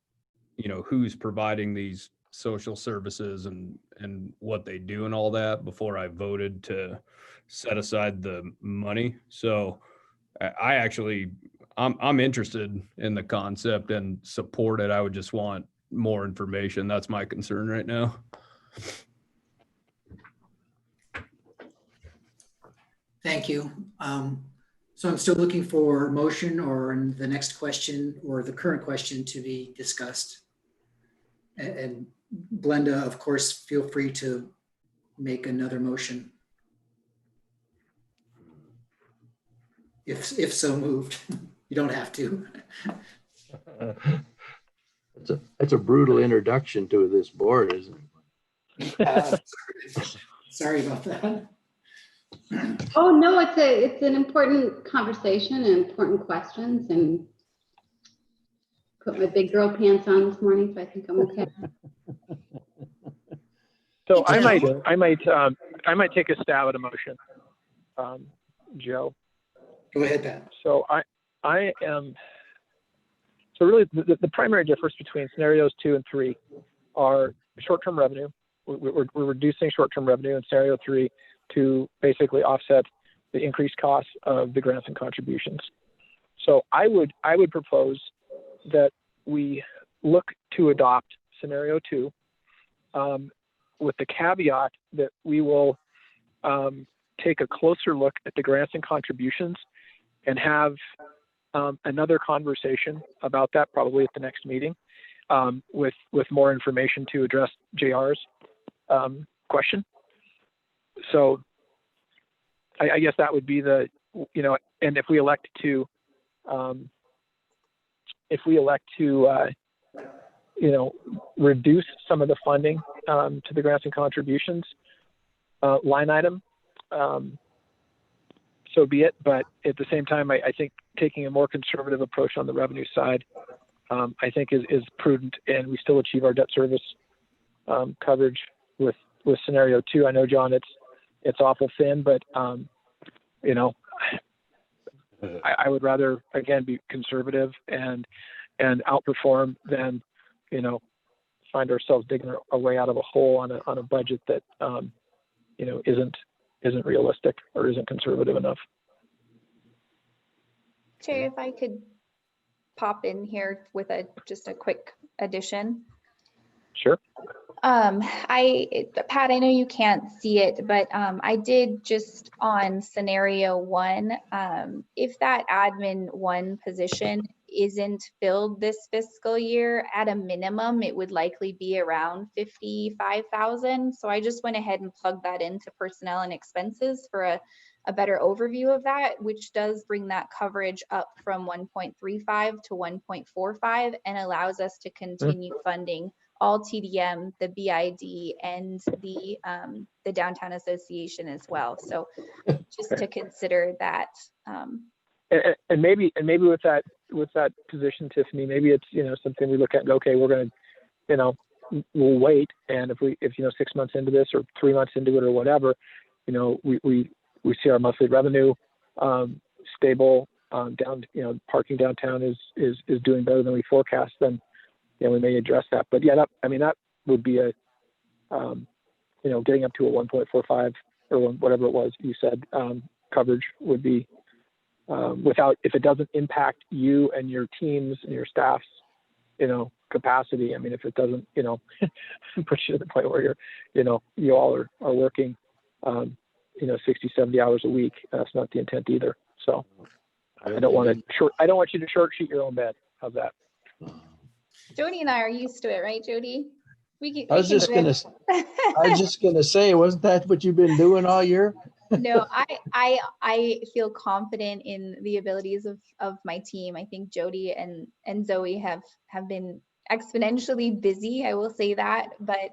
who's providing these social services and what they do and all that before I voted to set aside the money. So I'm interested in the concept and support it. I would just want more information. That's my concern right now. Thank you. So I'm still looking for motion or the next question or the current question to be discussed. And Glenda, of course, feel free to make another motion. If so moved, you don't have to. That's a brutal introduction to this board, isn't it? Sorry about that. Oh, no, it's an important conversation and important questions, and put my big girl pants on this morning, so I think I'm okay. So I might take a stab at a motion, Joe. Go ahead, Pat. So I am. So really, the primary difference between scenarios 2 and 3 are short-term revenue. We're reducing short-term revenue in scenario 3 to basically offset the increased costs of the grants and contributions. So I would propose that we look to adopt scenario 2 with the caveat that we will take a closer look at the grants and contributions and have another conversation about that probably at the next meeting with more information to address JR's question. So I guess that would be and if we elect to reduce some of the funding to the grants and contributions line item, so be it. But at the same time, I think taking a more conservative approach on the revenue side, I think is prudent, and we still achieve our debt service coverage with scenario 2. I know, John, it's awful thin, but I would rather, again, be conservative and outperform than find ourselves digging our way out of a hole on a budget that isn't realistic or isn't conservative enough. Chair, if I could pop in here with just a quick addition. Sure. Pat, I know you can't see it, but I did just on scenario 1, if that admin 1 position isn't filled this fiscal year, at a minimum, it would likely be around 55,000. So I just went ahead and plugged that into personnel and expenses for a better overview of that, which does bring that coverage up from 1.35 to 1.45 and allows us to continue funding all TDM, the BID, and the Downtown Association as well. So just to consider that. And maybe with that position, Tiffany, maybe it's something we look at and go, okay, we're going to we'll wait, and if 6 months into this or 3 months into it or whatever, we see our monthly revenue stable, parking downtown is doing better than we forecast, then we may address that. But yeah, that would be getting up to a 1.45 or whatever it was you said, coverage would be if it doesn't impact you and your teams and your staff's capacity. I mean, if it doesn't put you to the point where you all are working 60, 70 hours a week, that's not the intent either. So I don't want you to short sheet your own bed. How's that? Jody and I are used to it, right, Jody? I was just gonna say, wasn't that what you've been doing all year? No, I feel confident in the abilities of my team. I think Jody and Zoe have been exponentially busy. I will say that, but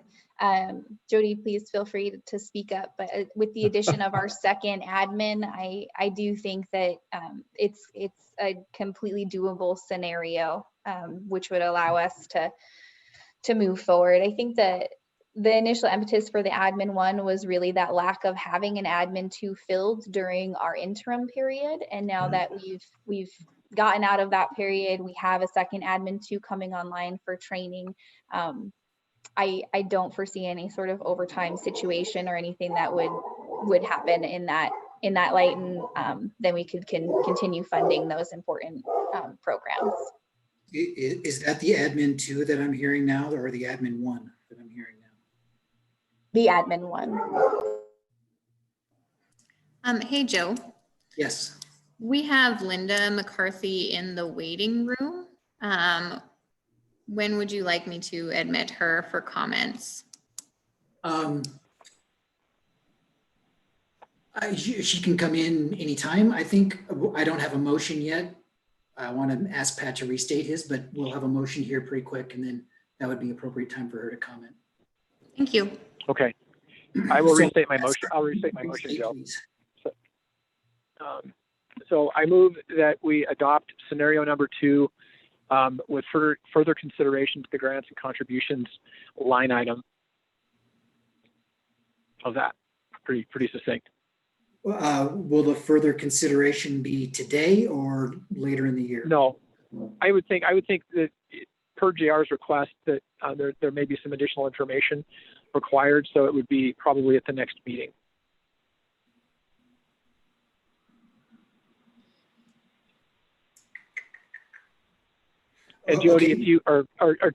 Jody, please feel free to speak up. But with the addition of our second admin, I do think that it's a completely doable scenario, which would allow us to move forward. I think that the initial impetus for the admin one was really that lack of having an admin 2 filled during our interim period. And now that we've gotten out of that period, we have a second admin 2 coming online for training. I don't foresee any sort of overtime situation or anything that would happen in that light, and then we could continue funding those important programs. Is that the admin 2 that I'm hearing now, or the admin 1 that I'm hearing now? The admin one. Hey, Joe. Yes. We have Linda McCarthy in the waiting room. When would you like me to admit her for comments? She can come in anytime. I think I don't have a motion yet. I want to ask Pat to restate his, but we'll have a motion here pretty quick, and then that would be appropriate time for her to comment. Thank you. Okay. I will restate my motion. I'll restate my motion, Joe. So I move that we adopt scenario number 2 with further consideration to the grants and contributions line item. How's that? Pretty succinct. Will the further consideration be today or later in the year? No, I would think that per JR's request that there may be some additional information required, so it would be probably at the next meeting. And Jody, okay. if you or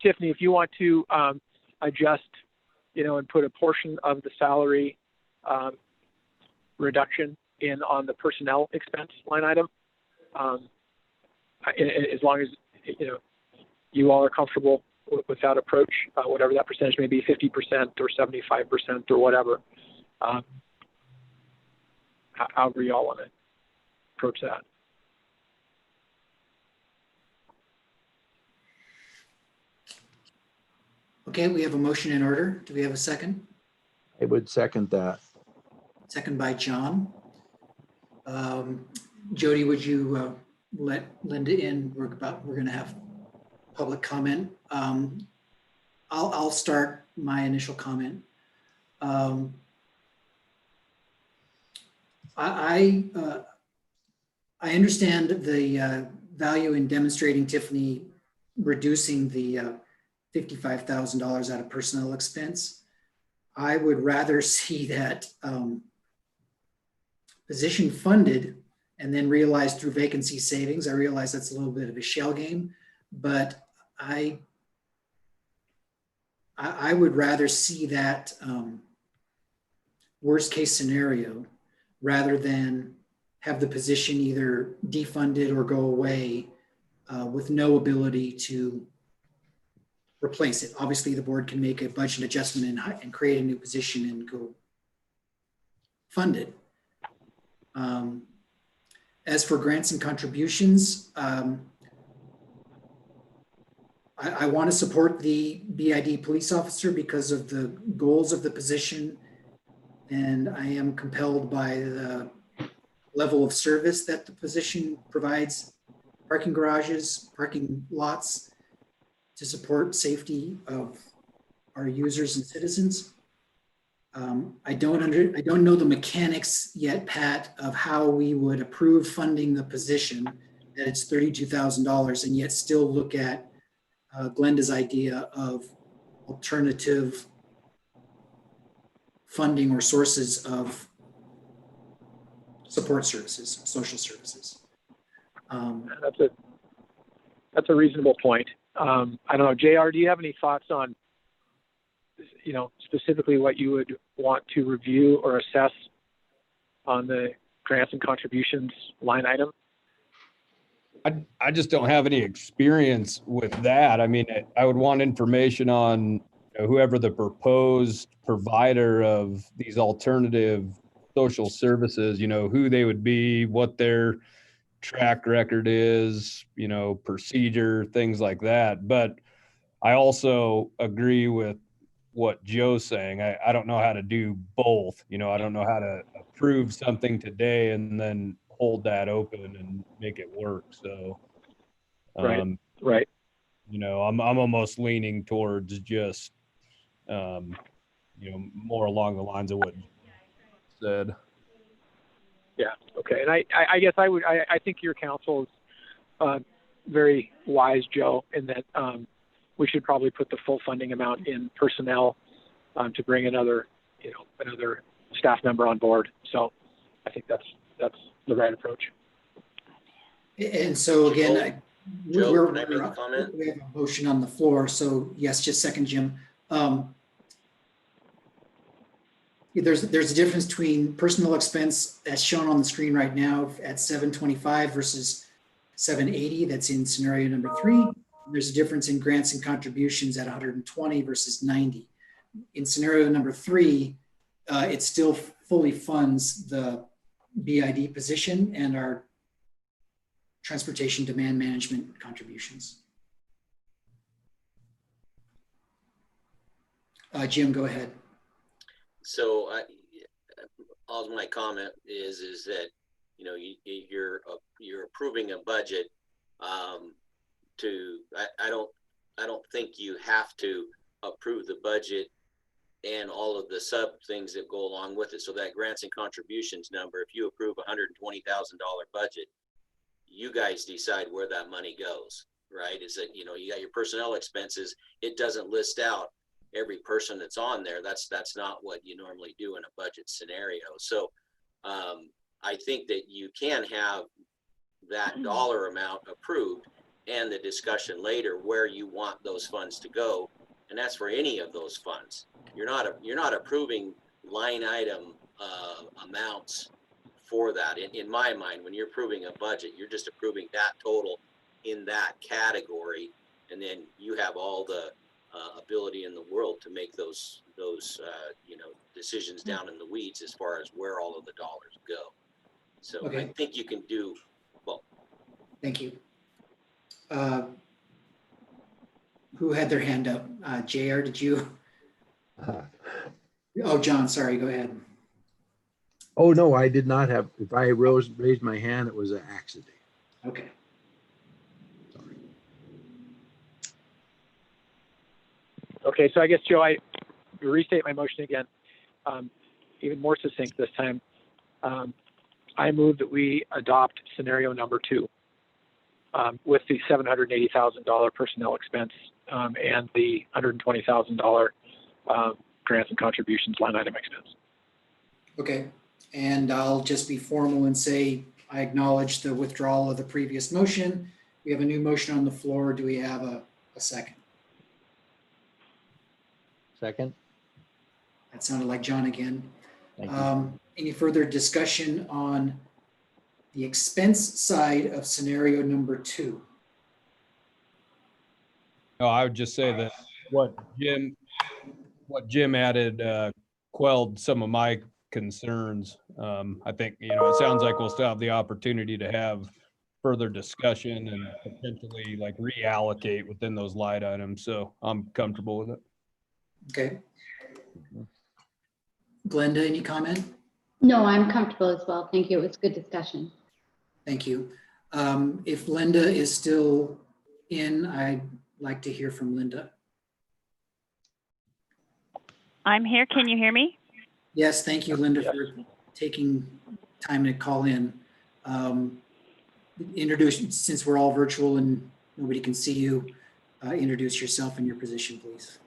Tiffany, if you want to adjust, and put a portion of the salary reduction in on the personnel expense line item, as long as you all are comfortable with that approach, whatever that percentage may be, 50% or 75% or whatever, however you all want to approach that. Okay, we have a motion in order. Do we have a second? I would second that. Second by John. Jody, would you let Linda in? We're going to have public comment. I'll start my initial comment. I understand the value in demonstrating Tiffany reducing the $55,000 out of personnel expense. I would rather see that position funded and then realized through vacancy savings. I realize that's a little bit of a shell game, but I would rather see that worst case scenario rather than have the position either defunded or go away with no ability to replace it. Obviously, the board can make a budget adjustment and create a new position and go fund it. As for grants and contributions, I want to support the BID police officer because of the goals of the position, and I am compelled by the level of service that the position provides, parking garages, parking lots, to support safety of our users and citizens. I don't know the mechanics yet, Pat, of how we would approve funding the position that it's $32,000 and yet still look at Glenda's idea of alternative funding or sources of support services, social services. That's a reasonable point. I don't know, JR, do you have any thoughts on, specifically what you would want to review or assess on the grants and contributions line item? I just don't have any experience with that. I mean, I would want information on, you know, whoever the proposed provider of these alternative social services, you know, who they would be, what their track record is, you know, procedure, things like that. But I also agree with what Joe's saying. I don't know how to do both. You know, I don't know how to approve something today and then hold that open and make it work. So, Right. Right. you know, I'm almost leaning towards just, you know, more along the lines of what you said. Yeah. Okay. And I guess I think your counsel is very wise, Joe, in that we should probably put the full funding amount in personnel to bring another staff member on board. So I think that's the right approach. And so again, Joe, can I make a comment? we have a motion on the floor. So yes, just second, Jim. There's a difference between personal expense as shown on the screen right now at 725 versus 780. That's in scenario number 3. There's a difference in grants and contributions at 120 versus 90. In scenario number 3, it still fully funds the BID position and our transportation demand management contributions. Jim, go ahead. So all my comment is that, you know, you're approving a budget. I don't think you have to approve the budget and all of the sub things that go along with it. So that grants and contributions number, if you approve $120,000 budget, you guys decide where that money goes, right? Is that, you know, you got your personnel expenses. It doesn't list out every person that's on there. That's not what you normally do in a budget scenario. So I think that you can have that dollar amount approved and the discussion later where you want those funds to go. And that's for any of those funds. You're not approving line item amounts for that. In my mind, when you're approving a budget, you're just approving that total in that category. And then you have all the ability in the world to make those you know, decisions down in the weeds as far as where all of the dollars go. So okay. I think you can do both. Thank you. Who had their hand up? JR, did you? Oh, John, sorry, go ahead. Oh, no, I did not have, if I raised my hand, it was an accident. Okay. Sorry. Okay, so I guess, Joe, I restate my motion again, even more succinct this time. I move that we adopt scenario number 2 with the $780,000 personnel expense and the $120,000 grants and contributions line item expense. Okay, and I'll just be formal and say I acknowledge the withdrawal of the previous motion. We have a new motion on the floor. Do we have a second? Second. That sounded like John again. Thank you. Any further discussion on the expense side of scenario number 2? No, I would just say that what Jim added quelled some of my concerns. I think, you know, it sounds like we'll still have the opportunity to have further discussion and potentially like reallocate within those line items. So I'm comfortable with it. Okay. Glenda, any comment? No, I'm comfortable as well. Thank you. It was good discussion. Thank you. If Linda is still in, I'd like to hear from Linda. I'm here. Can you hear me? Yes, thank you, Linda, for taking time to call in. Introduce, since we're all virtual and nobody can see you, introduce yourself and your position, please.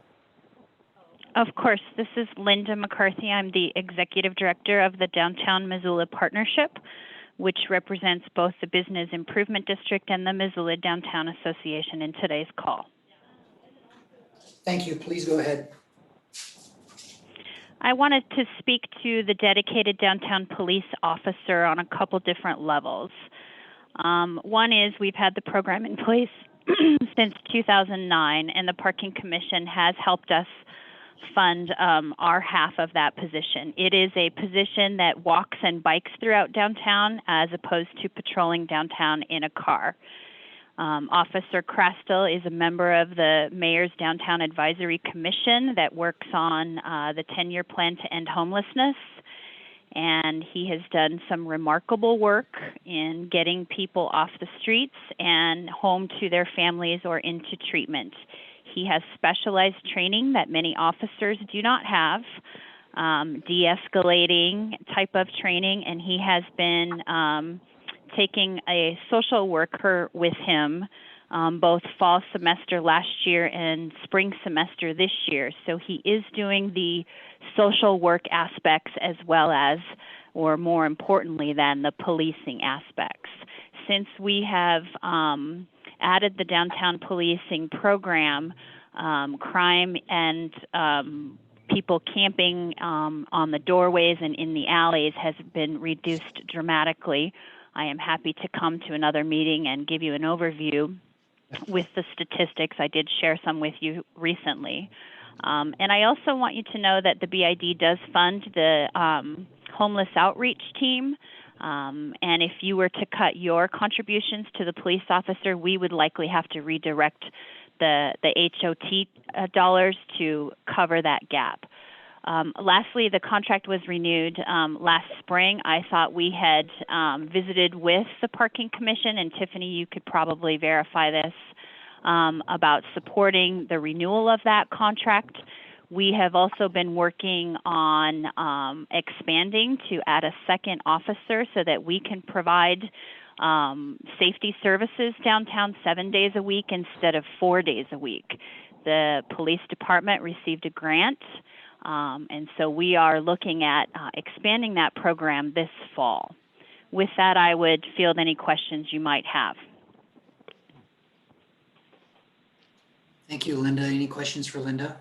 Of course. This is Linda McCarthy. I'm the Executive Director of the Downtown Missoula Partnership, which represents both the Business Improvement District and the Missoula Downtown Association in today's call. Thank you. Please go ahead. I wanted to speak to the dedicated downtown police officer on a couple different levels. One is we've had the program in place since 2009, and the Parking Commission has helped us fund our half of that position. It is a position that walks and bikes throughout downtown as opposed to patrolling downtown in a car. Officer Crastel is a member of the Mayor's Downtown Advisory Commission that works on the 10-year plan to end homelessness. And he has done some remarkable work in getting people off the streets and home to their families or into treatment. He has specialized training that many officers do not have, de-escalating type of training, and he has been taking a social worker with him both fall semester last year and spring semester this year. So he is doing the social work aspects as well as, or more importantly than, the policing aspects. Since we have added the downtown policing program, crime and people camping on the doorways and in the alleys has been reduced dramatically. I am happy to come to another meeting and give you an overview with the statistics. I did share some with you recently. And I also want you to know that the BID does fund the homeless outreach team. And if you were to cut your contributions to the police officer, we would likely have to redirect the HOT dollars to cover that gap. Lastly, the contract was renewed last spring. I thought we had visited with the Parking Commission, and Tiffany, you could probably verify this, about supporting the renewal of that contract. We have also been working on expanding to add a second officer so that we can provide safety services downtown 7 days a week instead of 4 days a week. The police department received a grant, and so we are looking at expanding that program this fall. With that, I would field any questions you might have. Thank you, Linda. Any questions for Linda?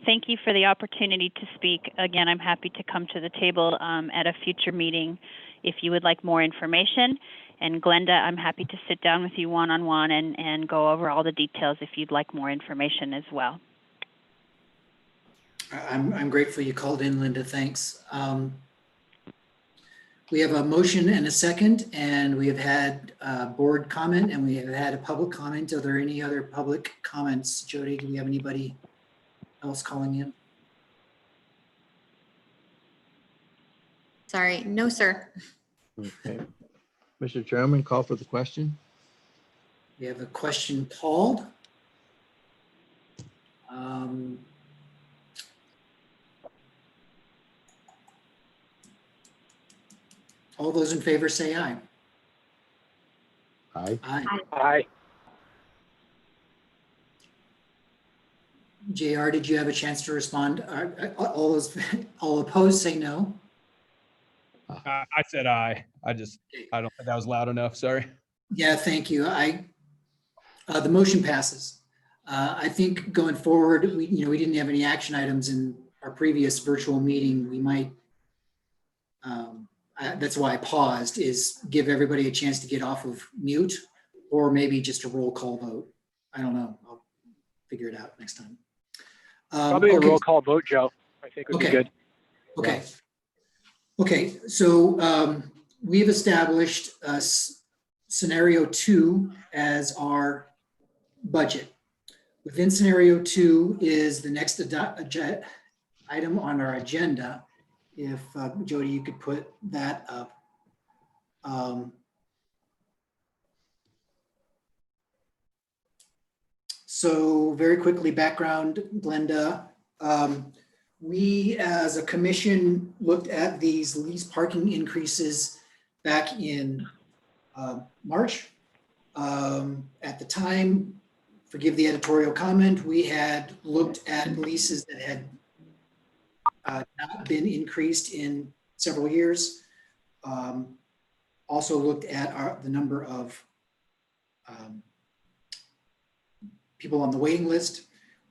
Thank you for the opportunity to speak. Again, I'm happy to come to the table at a future meeting if you would like more information. And Glenda, I'm happy to sit down with you one-on-one and go over all the details if you'd like more information as well. I'm grateful you called in, Linda. Thanks. We have a motion and a second, and we have had board comment, and we have had a public comment. Are there any other public comments? Jody, do we have anybody else calling in? Sorry, no, sir. Okay. Mr. Chairman, call for the question. We have a question called. All those in favor say aye. Aye. Aye. Aye. JR, did you have a chance to respond? All opposed say no. I said aye. I don't think that was loud enough. Sorry. Yeah, thank you. The motion passes. I think going forward, we didn't have any action items in our previous virtual meeting. We might, that's why I paused, is give everybody a chance to get off of mute, or maybe just a roll call vote. I don't know. I'll figure it out next time. Probably a roll call vote, Joe. I think would be good. Okay. Okay. So we've established scenario 2 as our budget. Within scenario 2 is the next item on our agenda. If Jody, you could put that up. So very quickly, background, Glenda. We as a commission looked at these lease parking increases back in March. At the time, forgive the editorial comment, we had looked at leases that had not been increased in several years. Also looked at the number of people on the waiting list.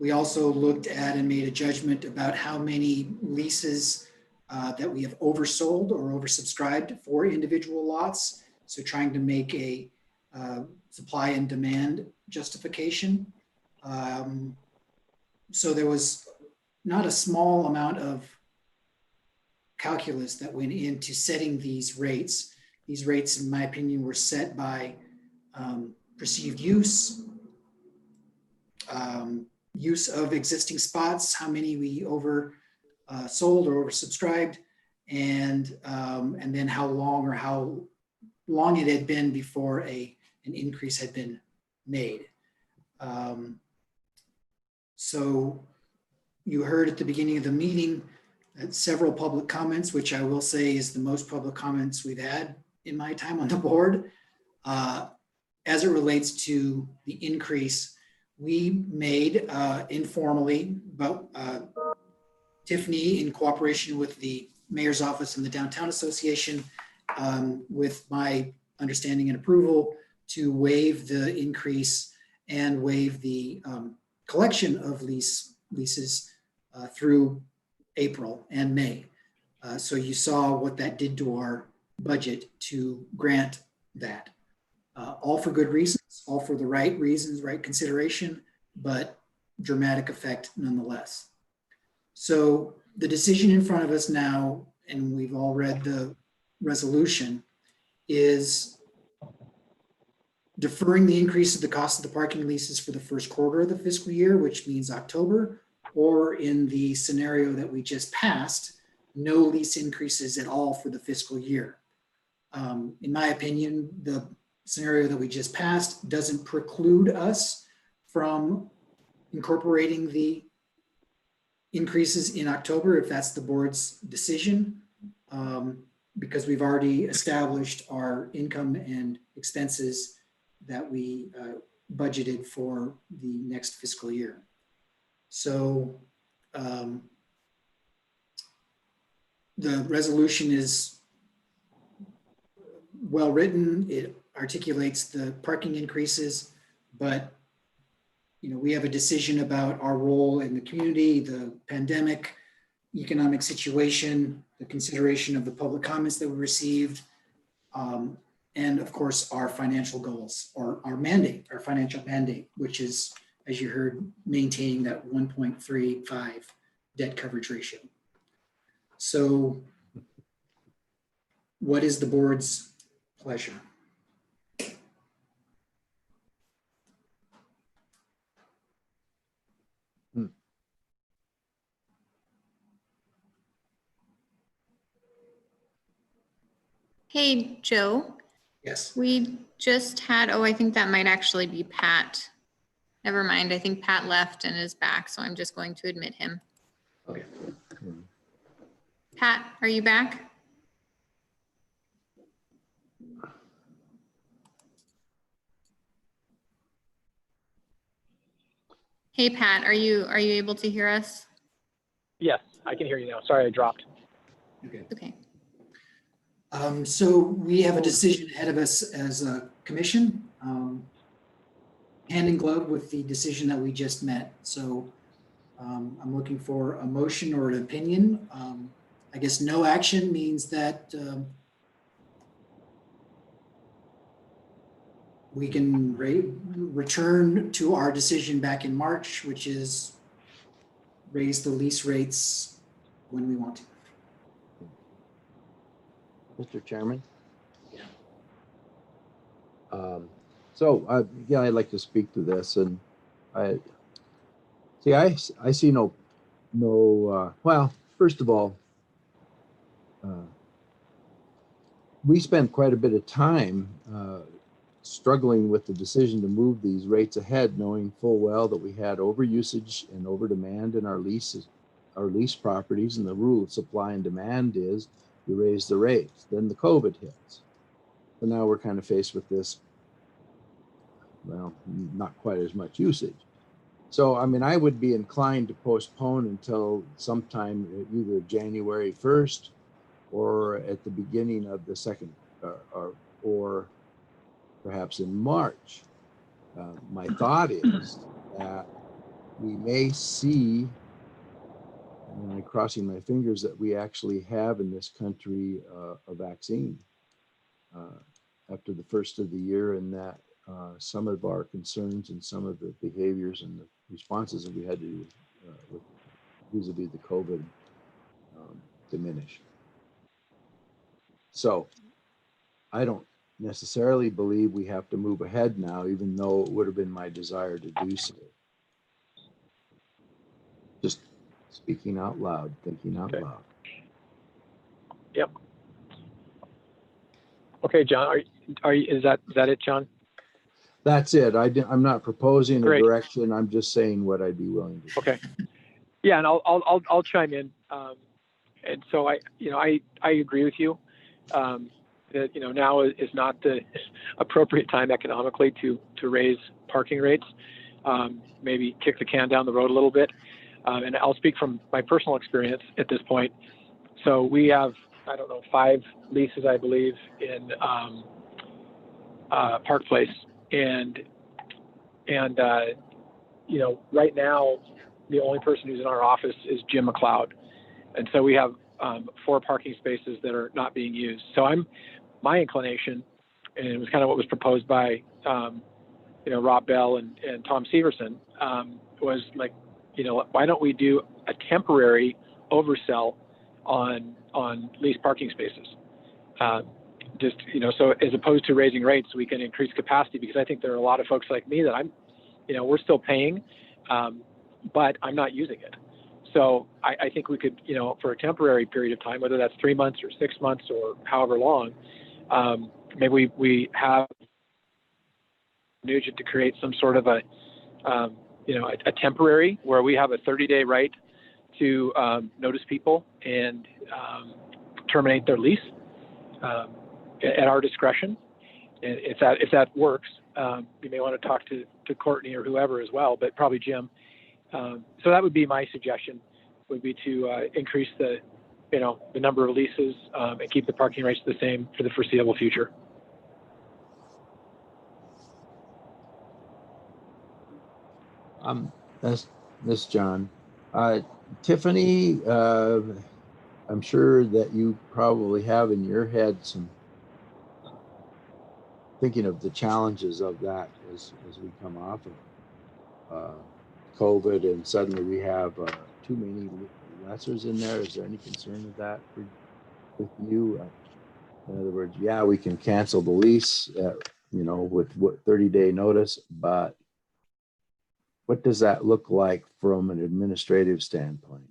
We also looked at and made a judgment about how many leases that we have oversold or oversubscribed for individual lots. So trying to make a supply and demand justification. So there was not a small amount of calculus that went into setting these rates. These rates, in my opinion, were set by perceived use, use of existing spots, how many we sold or oversubscribed, and then how long it had been before an increase had been made. So you heard at the beginning of the meeting several public comments, which I will say is the most public comments we've had in my time on the board. As it relates to the increase, we made informally, but Tiffany, in cooperation with the Mayor's Office and the Downtown Association, with my understanding and approval, to waive the increase and waive the collection of leases through April and May. So you saw what that did to our budget to grant that. All for good reasons, all for the right reasons, right consideration, but dramatic effect nonetheless. So the decision in front of us now, and we've all read the resolution, is deferring the increase of the cost of the parking leases for the first quarter of the fiscal year, which means October, or in the scenario that we just passed, no lease increases at all for the fiscal year. In my opinion, the scenario that we just passed doesn't preclude us from incorporating the increases in October if that's the board's decision, because we've already established our income and expenses that we budgeted for the next fiscal year. So the resolution is well written. It articulates the parking increases, but we have a decision about our role in the community, the pandemic, economic situation, the consideration of the public comments that we received, and of course our financial goals, or our mandate, our financial mandate, which is, as you heard, maintaining that 1.35 debt coverage ratio. So what is the board's pleasure? Hey, Joe, Yes. we just had, I think that might actually be Pat. Never mind, I think Pat left and is back, so I'm just going to admit him. Okay. Pat, are you back? Hey, Pat, are you able to hear us? Yes, I can hear you now. Sorry, I dropped. Okay. Okay. So we have a decision ahead of us as a commission, hand in glove with the decision that we just met. So I'm looking for a motion or an opinion. I guess no action means that we can return to our decision back in March, which is raise the lease rates when we want to. Mr. Chairman? Yeah. Yeah, I'd like to speak to this, and I see no, well, first of all, we spent quite a bit of time struggling with the decision to move these rates ahead, knowing full well that we had overusage and over demand in our lease properties, and the rule of supply and demand is you raise the rates. Then the COVID hits. So now we're kind of faced with this, well, not quite as much usage. So, I mean, I would be inclined to postpone until sometime either January 1st or at the beginning of the second, or perhaps in March. My thought is that we may see, and I'm crossing my fingers, that we actually have in this country a vaccine after the first of the year, and that some of our concerns and some of the behaviors and the responses that we had to do with vis-a-vis the COVID diminish. So I don't necessarily believe we have to move ahead now, even though it would have been my desire to do so. Just speaking out loud, thinking out loud. Yep. Okay, John, is that it, John? That's it. I'm not proposing a Great. direction. I'm just saying what I'd be willing to do. Okay. Yeah, and I'll chime in. And so I agree with you that now is not the appropriate time economically to raise parking rates. Maybe kick the can down the road a little bit. And I'll speak from my personal experience at this point. So we have, 5 leases, I believe, in Park Place, and right now the only person who's in our office is Jim McLeod, and so we have 4 parking spaces that are not being used. So my inclination, and it was kind of what was proposed by Rob Bell and Tom Severson, was like, why don't we do a temporary oversell on leased parking spaces? So as opposed to raising rates, we can increase capacity, because I think there are a lot of folks like me that we're still paying, but I'm not using it. So I think we could, for a temporary period of time, whether that's 3 months or 6 months or however long, maybe we have Nugent to create some sort of a temporary, where we have a 30-day right to notice people and terminate their lease at our discretion. And if that works, you may want to talk to Courtney or whoever as well, but probably Jim. So that would be my suggestion, would be to increase the number of leases and keep the parking rates the same for the foreseeable future. This John. Tiffany, I'm sure that you probably have in your head some thinking of the challenges of that as we come off of COVID, and suddenly we have too many lessors in there. Is there any concern of that with you? In other words, yeah, we can cancel the lease, with 30-day notice, but what does that look like from an administrative standpoint?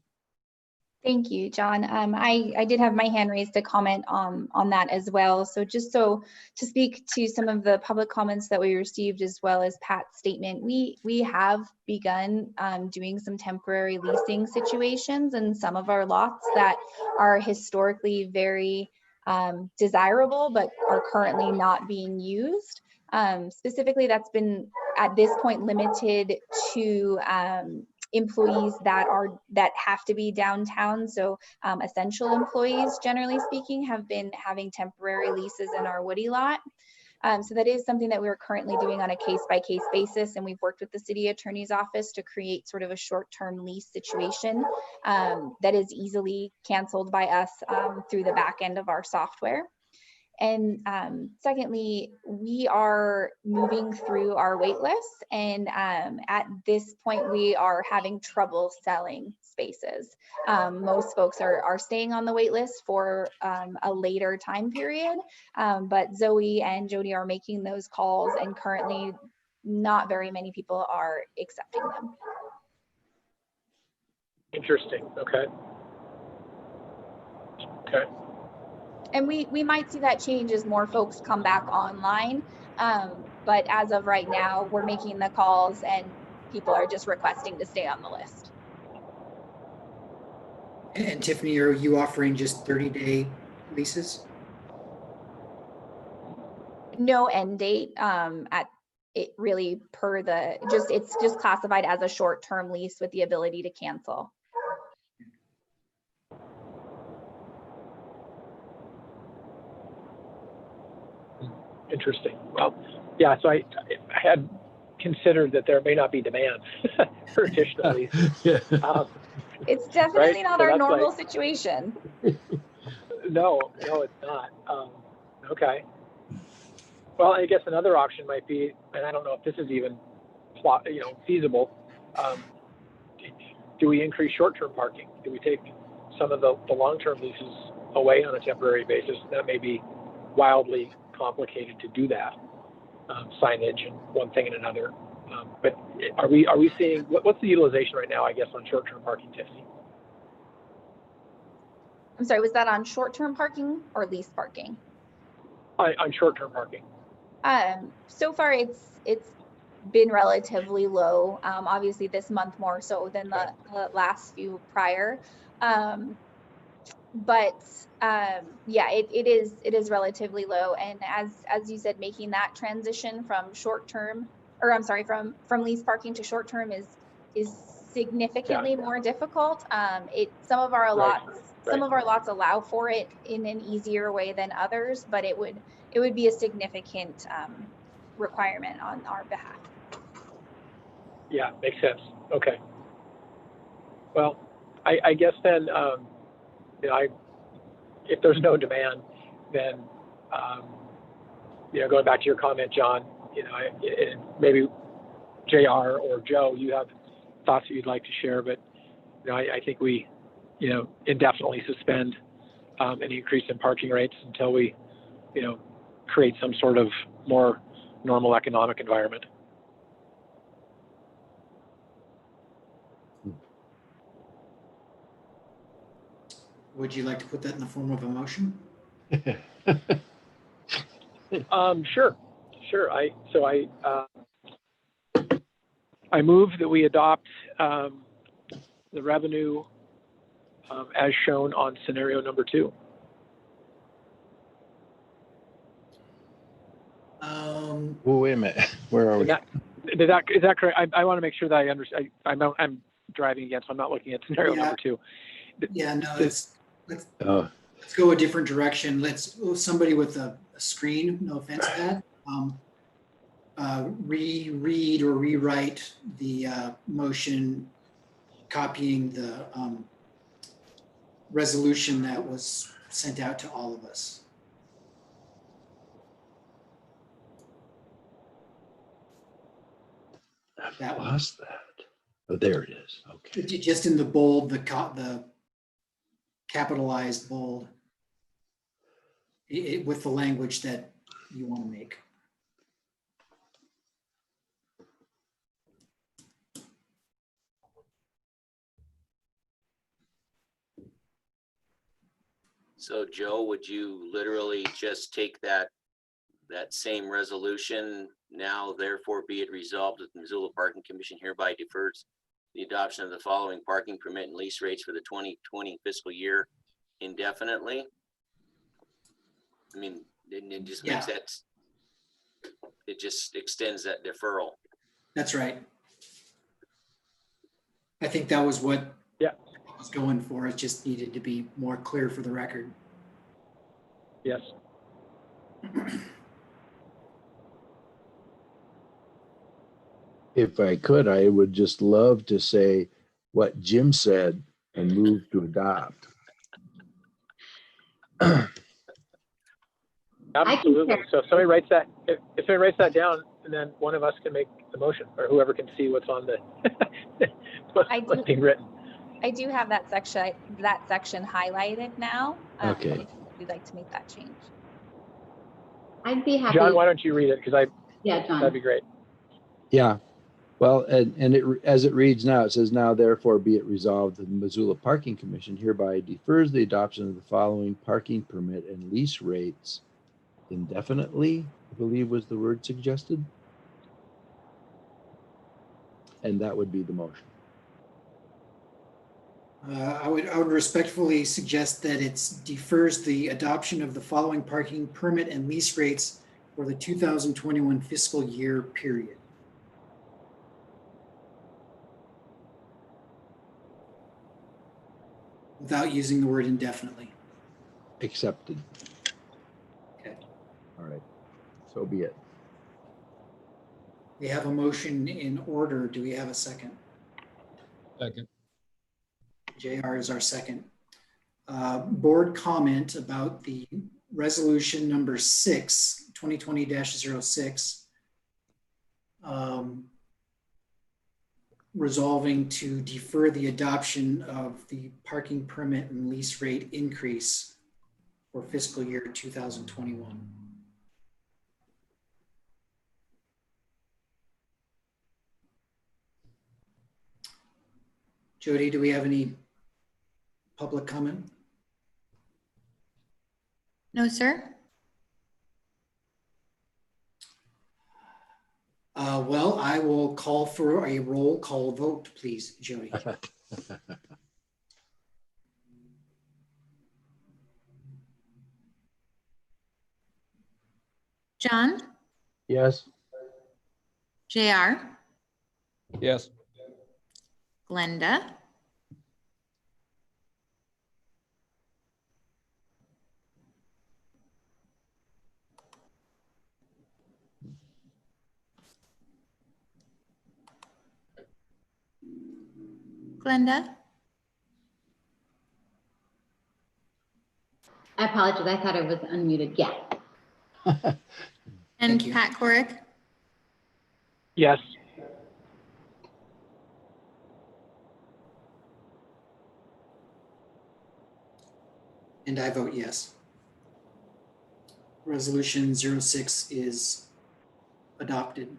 Thank you, John. I did have my hand raised to comment on that as well. So just to speak to some of the public comments that we received, as well as Pat's statement, we have begun doing some temporary leasing situations in some of our lots that are historically very desirable, but are currently not being used. Specifically, that's been at this point limited to employees that have to be downtown. So essential employees, generally speaking, have been having temporary leases in our Woody lot. So that is something that we're currently doing on a case-by-case basis, and we've worked with the city attorney's office to create sort of a short-term lease situation that is easily canceled by us through the back end of our software. And secondly, we are moving through our wait lists, and at this point we are having trouble selling spaces. Most folks are staying on the wait list for a later time period, but Zoe and Jody are making those calls, and currently not very many people are accepting them. Interesting. Okay. And we might see that change as more folks come back online. But as of right now, we're making the calls and people are just requesting to stay on the list. And Tiffany, are you offering just 30-day leases? No end date at it really per the, it's just classified as a short-term lease with the ability to cancel. Interesting. Well, yeah, so I had considered that there may not be demand for additional leases. Yeah. It's definitely not So our that's normal like- situation. No, it's not. Okay. Well, I guess another option might be, and I don't know if this is even feasible. Do we increase short-term parking? Do we take some of the long-term leases away on a temporary basis? That may be wildly complicated to do that. Signage and one thing and another. But are we seeing what's the utilization right now? I guess on short-term parking, Tiffany. I'm sorry, was that on short-term parking or lease parking? On short-term parking. So far it's been relatively low. Obviously this month more so than the last few prior. But yeah, it is relatively low. And as you said, making that transition from short-term, or I'm sorry, from lease parking to short-term is significantly more difficult. Some of our lots allow for it in an easier way than others, but it would be a significant requirement on our behalf. Yeah, makes sense. Okay. Well, I guess then, if there's no demand, then, going back to your comment, John, maybe JR or Joe, you have thoughts that you'd like to share, but, I think we, indefinitely suspend any increase in parking rates until we, create some sort of more normal economic environment. Would you like to put that in the form of a motion? Sure. I move that we adopt the revenue as shown on scenario number 2. Oh, wait a minute. Where are we? Is that correct? I want to make sure that I understand. I'm driving again, so I'm not looking at scenario number 2. Yeah, no, let's go a different direction. Somebody with a screen, no offense to that, reread or rewrite the motion, copying the resolution that was sent out to all of us. I've lost that. Oh, there it is. Okay. Just in the bold, the capitalized bold, with the language that you want to make. So Joe, would you literally just take that same resolution, now therefore be it resolved that the Missoula Parking Commission hereby defers the adoption of the following parking permit and lease rates for the 2020 fiscal year indefinitely? I mean, it just makes that, it just extends that deferral. That's right. I think that was what I was going for. It just needed to be more clear for the record. Yes. If I could, I would just love to say what Jim said and move to adopt. Absolutely. So if somebody writes that, if somebody writes that down, and then one of us can make the motion, or whoever can see what's on the what's being written. I do have that section highlighted now. Okay. If you'd like to make that change. I'd be happy. John, why don't you read it? Because John. that'd be great. Yeah. Well, and it, as it reads now, it says, now therefore be it resolved that the Missoula Parking Commission hereby defers the adoption of the following parking permit and lease rates indefinitely, I believe was the word suggested. And that would be the motion. I would respectfully suggest that it defers the adoption of the following parking permit and lease rates for the 2021 fiscal year period. Without using the word indefinitely. Accepted. Okay. All right. So be it. We have a motion in order. Do we have a second? Second. JR is our second. Board comment about the resolution number 6, 2020-06, resolving to defer the adoption of the parking permit and lease rate increase for fiscal year 2021. Jody, do we have any public comment? No, sir. Well, I will call for a roll call vote, please, Jody. John, Yes. JR, Yes. Glenda, Glenda, I apologize. I thought I was unmuted. Yes. and Thank you. Pat Corick. Yes. And I vote yes. Resolution 06 is adopted.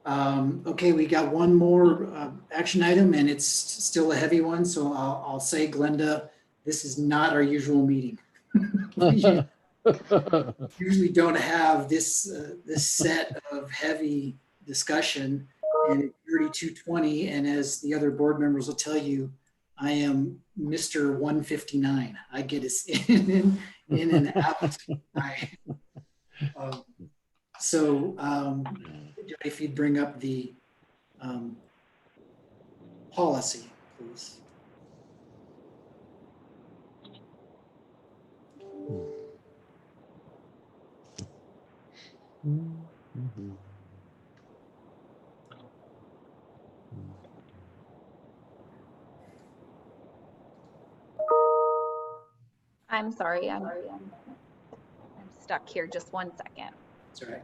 Okay, we got one more action item, and it's still a heavy one, so I'll say, Glenda, this is not our usual meeting. We usually don't have this set of heavy discussion, and it's 32:20, and as the other board members will tell you, I am Mr. 159. I get us in and out. So if you'd bring up the policy, please. I'm sorry, I'm stuck here. Just one second. That's all right.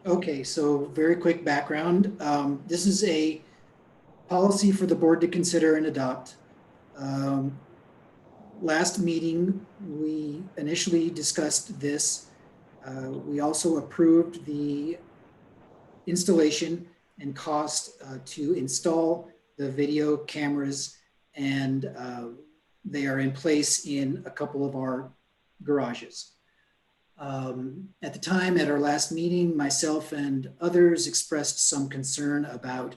Okay, so very quick background. This is a policy for the board to consider and adopt. Last meeting, we initially discussed this. We also approved the installation and cost to install the video cameras, and they are in place in a couple of our garages. At the time, at our last meeting, myself and others expressed some concern about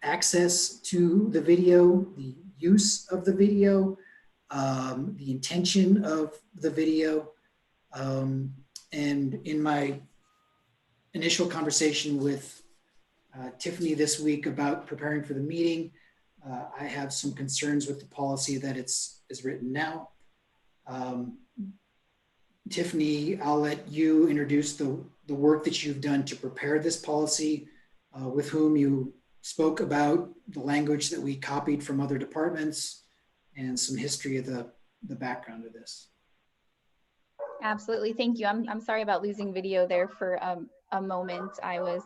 access to the video, the use of the video, the intention of the video. And in my initial conversation with Tiffany this week about preparing for the meeting, I have some concerns with the policy that is written now. Tiffany, I'll let you introduce the work that you've done to prepare this policy, with whom you spoke about the language that we copied from other departments and some history of the background of this. Absolutely, thank you. I'm sorry about losing video there for a moment. I was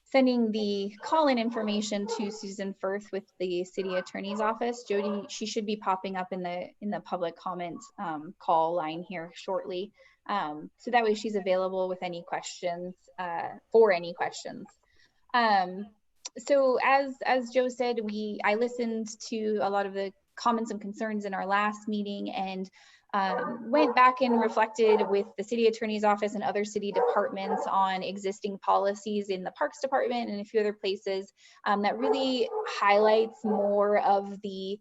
sending the call-in information to Susan Firth with the city attorney's office. Jody, she should be popping up in the public comment call line here shortly. So that way she's available with any questions, for any questions. So as Joe said, I listened to a lot of the comments and concerns in our last meeting, and went back and reflected with the city attorney's office and other city departments on existing policies in the Parks Department and a few other places that really highlights more of the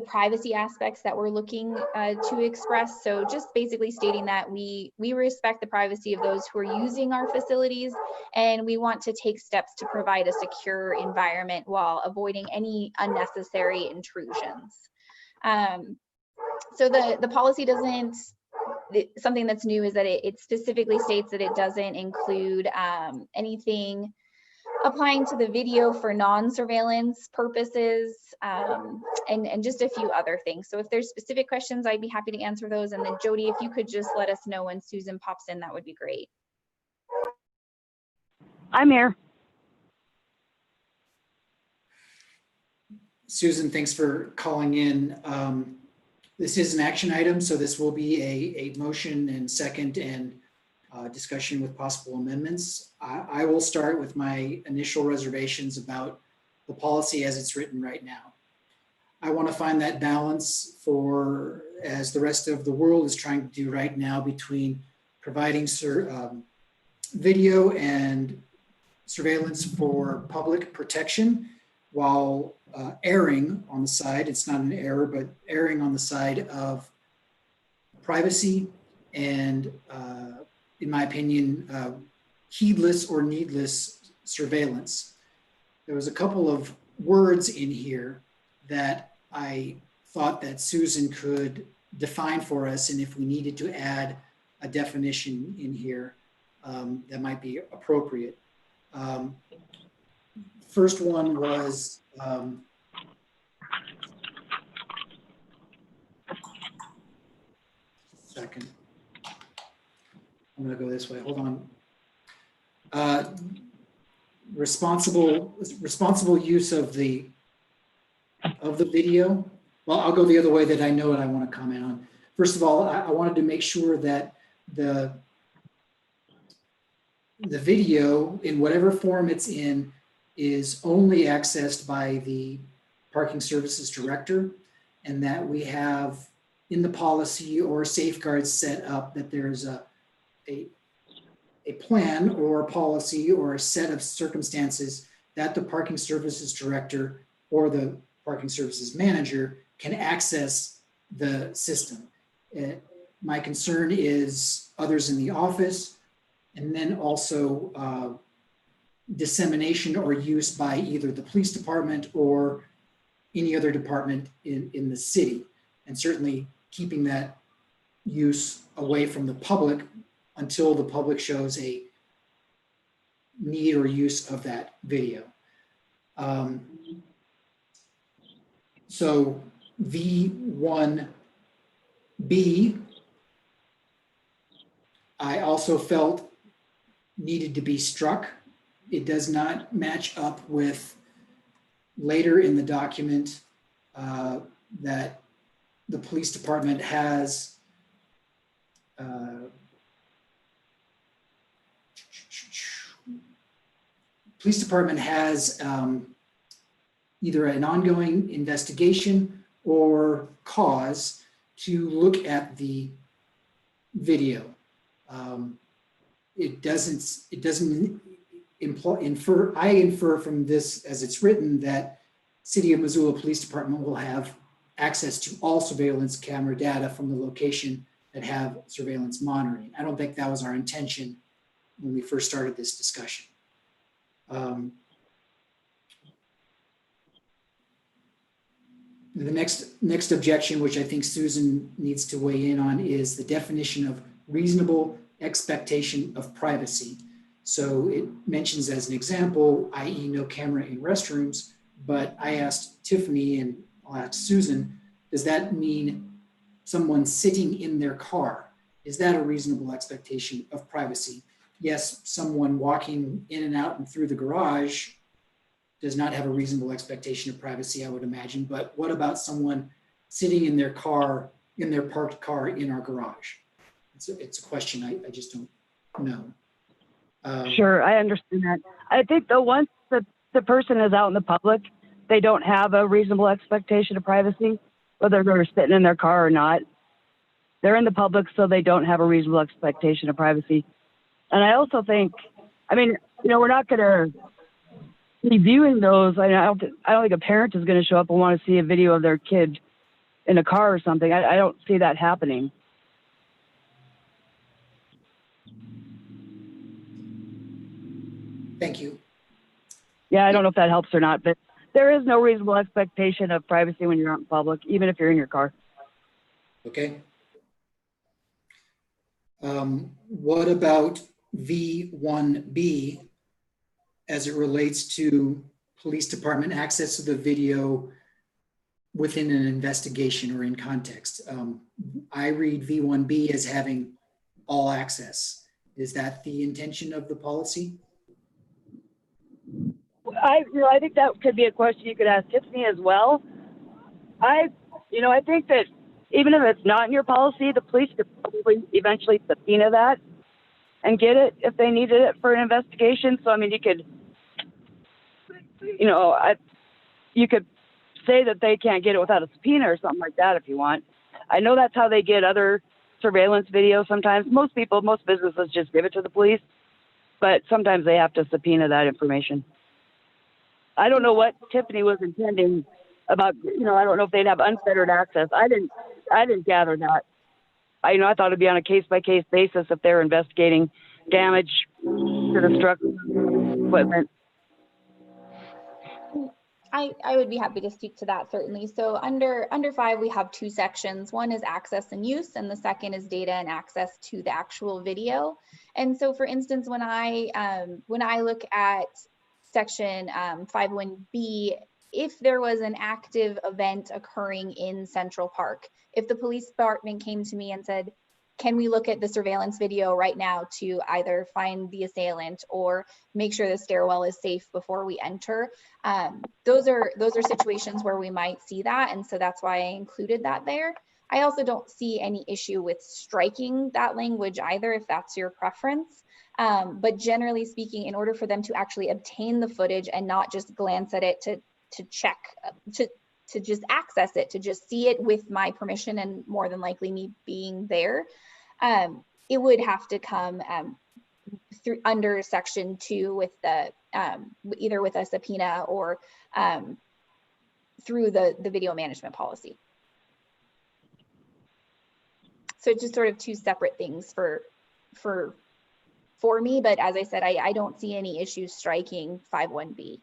privacy aspects that we're looking to express. So just basically stating that we respect the privacy of those who are using our facilities, and we want to take steps to provide a secure environment while avoiding any unnecessary intrusions. So the policy doesn't, something that's new is that it specifically states that it doesn't include anything applying to the video for non-surveillance purposes, and just a few other things. So if there's specific questions, I'd be happy to answer those. And then Jody, if you could just let us know when Susan pops in, that would be great. I'm here. Susan, thanks for calling in. This is an action item, so this will be a motion and second and discussion with possible amendments. I will start with my initial reservations about the policy as it's written right now. I want to find that balance for, as the rest of the world is trying to do right now, between providing video and surveillance for public protection while erring on the side, it's not an error, but erring on the side of privacy and, in my opinion, heedless or needless surveillance. There was a couple of words in here that I thought that Susan could define for us, and if we needed to add a definition in here, that might be appropriate. First one was second. I'm going to go this way. Hold on. Responsible use of the video. Well, I'll go the other way that I know what I want to comment on. First of all, I wanted to make sure that the video, in whatever form it's in, is only accessed by the parking services director, and that we have in the policy or safeguards set up that there's a plan or a policy or a set of circumstances that the parking services director or the parking services manager can access the system. My concern is others in the office, and then also dissemination or use by either the police department or any other department in the city, and certainly keeping that use away from the public until the public shows a need or use of that video. So V1B, I also felt needed to be struck. It does not match up with later in the document that the police department has either an ongoing investigation or cause to look at the video. It doesn't infer, I infer from this as it's written that City of Missoula Police Department will have access to all surveillance camera data from the location that have surveillance monitoring. I don't think that was our intention when we first started this discussion. The next objection, which I think Susan needs to weigh in on, is the definition of reasonable expectation of privacy. So it mentions as an example, i.e. no camera in restrooms, but I asked Tiffany and I'll ask Susan, does that mean someone sitting in their car? Is that a reasonable expectation of privacy? Yes, someone walking in and out and through the garage does not have a reasonable expectation of privacy, I would imagine. But what about someone sitting in their car, in their parked car in our garage? It's a question I just don't know. Sure, I understand that. I think that once the person is out in the public, they don't have a reasonable expectation of privacy. whether they're sitting in their car or not. They're in the public, so they don't have a reasonable expectation of privacy. And I also think, I mean, you know, we're not going to be viewing those. I don't think a parent is going to show up and want to see a video of their kid in a car or something. I don't see that happening. Thank you. Yeah, I don't know if that helps or not, but there is no reasonable expectation of privacy when you're out in public, even if you're in your car. Okay. What about V1B as it relates to police department access to the video within an investigation or in context? I read V1B as having all access. Is that the intention of the policy? I think that could be a question you could ask Tiffany as well. I think that even if it's not in your policy, the police could probably eventually subpoena that and get it if they needed it for an investigation. So, I mean, you could say that they can't get it without a subpoena or something like that if you want. I know that's how they get other surveillance video sometimes. Most businesses just give it to the police, but sometimes they have to subpoena that information. I don't know what Tiffany was intending about, I don't know if they'd have unfettered access. I didn't gather that. I thought it'd be on a case-by-case basis if they're investigating damage to the structure equipment. I would be happy to speak to that, certainly. So under 5, we have 2 sections. One is access and use, and the second is data and access to the actual video. And so, for instance, when I look at section 5.1b, if there was an active event occurring in Central Park, if the police department came to me and said, can we look at the surveillance video right now to either find the assailant or make sure the stairwell is safe before we enter? Those are situations where we might see that. And so that's why I included that there. I also don't see any issue with striking that language either, if that's your preference. But generally speaking, in order for them to actually obtain the footage and not just glance at it to check, to just access it, to just see it with my permission and more than likely me being there, it would have to come through under section 2 with the either with a subpoena or through the video management policy. So it's just sort of 2 separate things for me, but as I said, I don't see any issues striking 5.1b,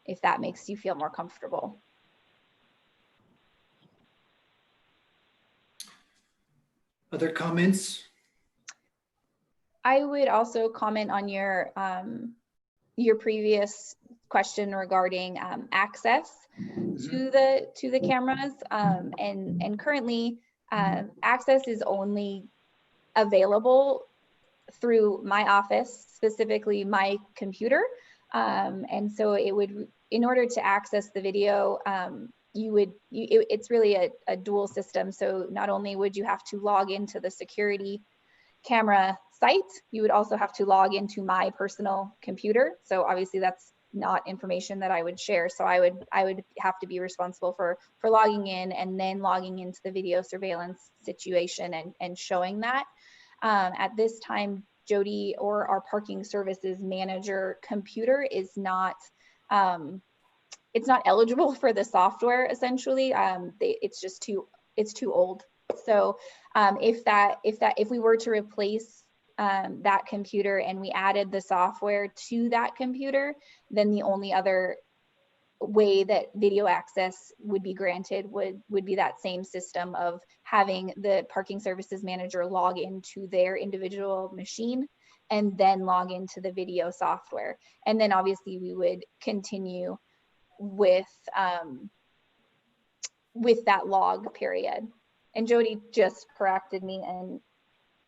if that makes you feel more comfortable. Other comments? I would also comment on your previous question regarding access to the cameras, and currently access is only available through my office, specifically my computer, and so it would, in order to access the video, it's really a dual system. So not only would you have to log into the security camera site, you would also have to log into my personal computer. So obviously that's not information that I would share. So I would have to be responsible for logging in and then logging into the video surveillance situation and showing that. At this time, Jody, or our parking services manager computer, is not it's not eligible for the software, essentially. It's just too old. So if we were to replace that computer and we added the software to that computer, then the only other way that video access would be granted would be that same system of having the parking services manager log into their individual machine and then log into the video software. And then obviously we would continue with that log period. And Jody just corrected me, and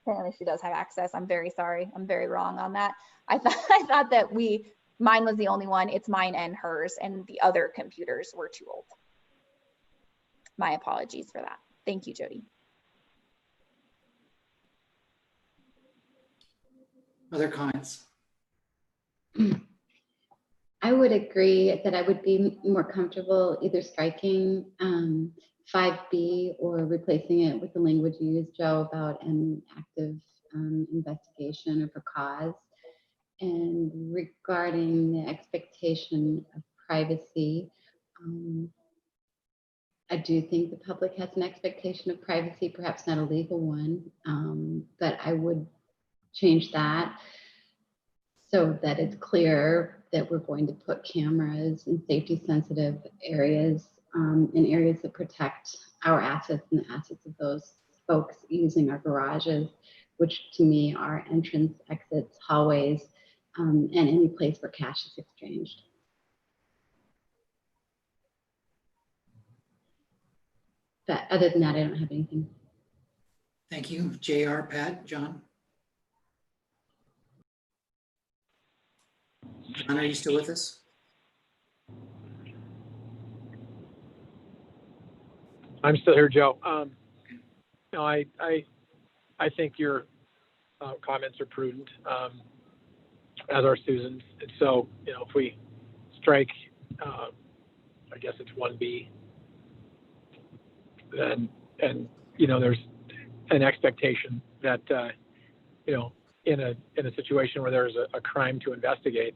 apparently she does have access. I'm very sorry. I'm very wrong on that. I thought that mine was the only one. It's mine and hers, and the other computers were too old. My apologies for that. Thank you, Jody. Other comments? I would agree that I would be more comfortable either striking 5B or replacing it with the language you used, Joe, about an active investigation or for cause. And regarding the expectation of privacy, I do think the public has an expectation of privacy, perhaps not a legal one, but I would change that so that it's clear that we're going to put cameras in safety sensitive areas, in areas that protect our assets and the assets of those folks using our garages, which to me are entrance, exits, hallways, and any place where cash is exchanged. But other than that, I don't have anything. Thank you. JR, Pat, John? John, are you still with us? I'm still here, Joe. No, I think your comments are prudent, as are Susan's. And so, you know, if we strike, I guess it's 1B, then, and, you know, there's an expectation that, you know, in a situation where there's a crime to investigate,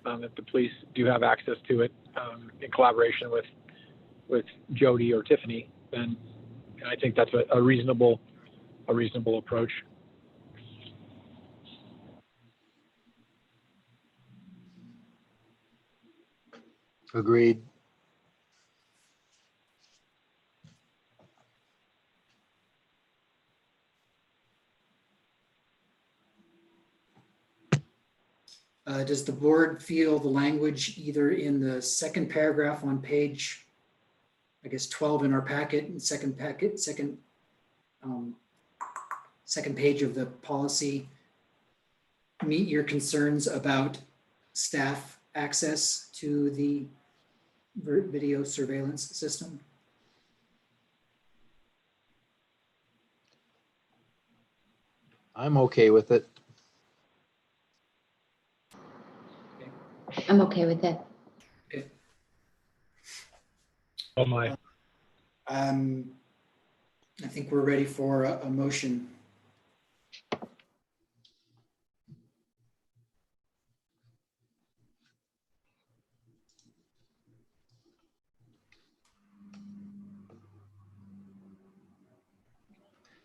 that the police do have access to it, in collaboration with Jody or Tiffany, then I think that's a reasonable approach. Agreed. Does the board feel the language either in the second paragraph on page, I guess 12 in our packet, and second page of the policy meet your concerns about staff access to the video surveillance system? I'm okay with it. I'm okay with it. Okay. Oh my. I think we're ready for a motion.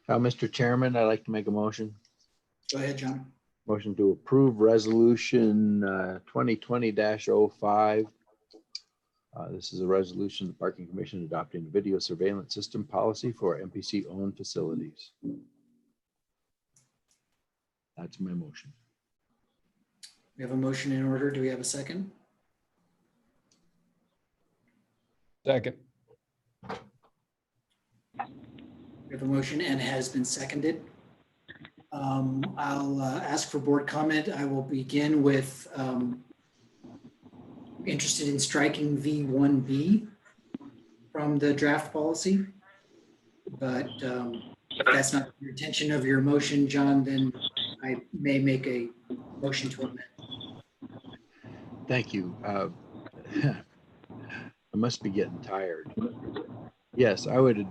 Mr. Chairman, I'd like to make a motion. Go ahead, John. Motion to approve resolution 2020-05. This is a resolution, the Parking Commission adopting a video surveillance system policy for MPC owned facilities. That's my motion. We have a motion in order. Do we have a second? Second. We have a motion and has been seconded. I'll ask for board comment. I will begin with interested in striking V1B from the draft policy. But if that's not your intention of your motion, John, then I may make a motion to amend. Thank you. I must be getting tired. Yes, I would.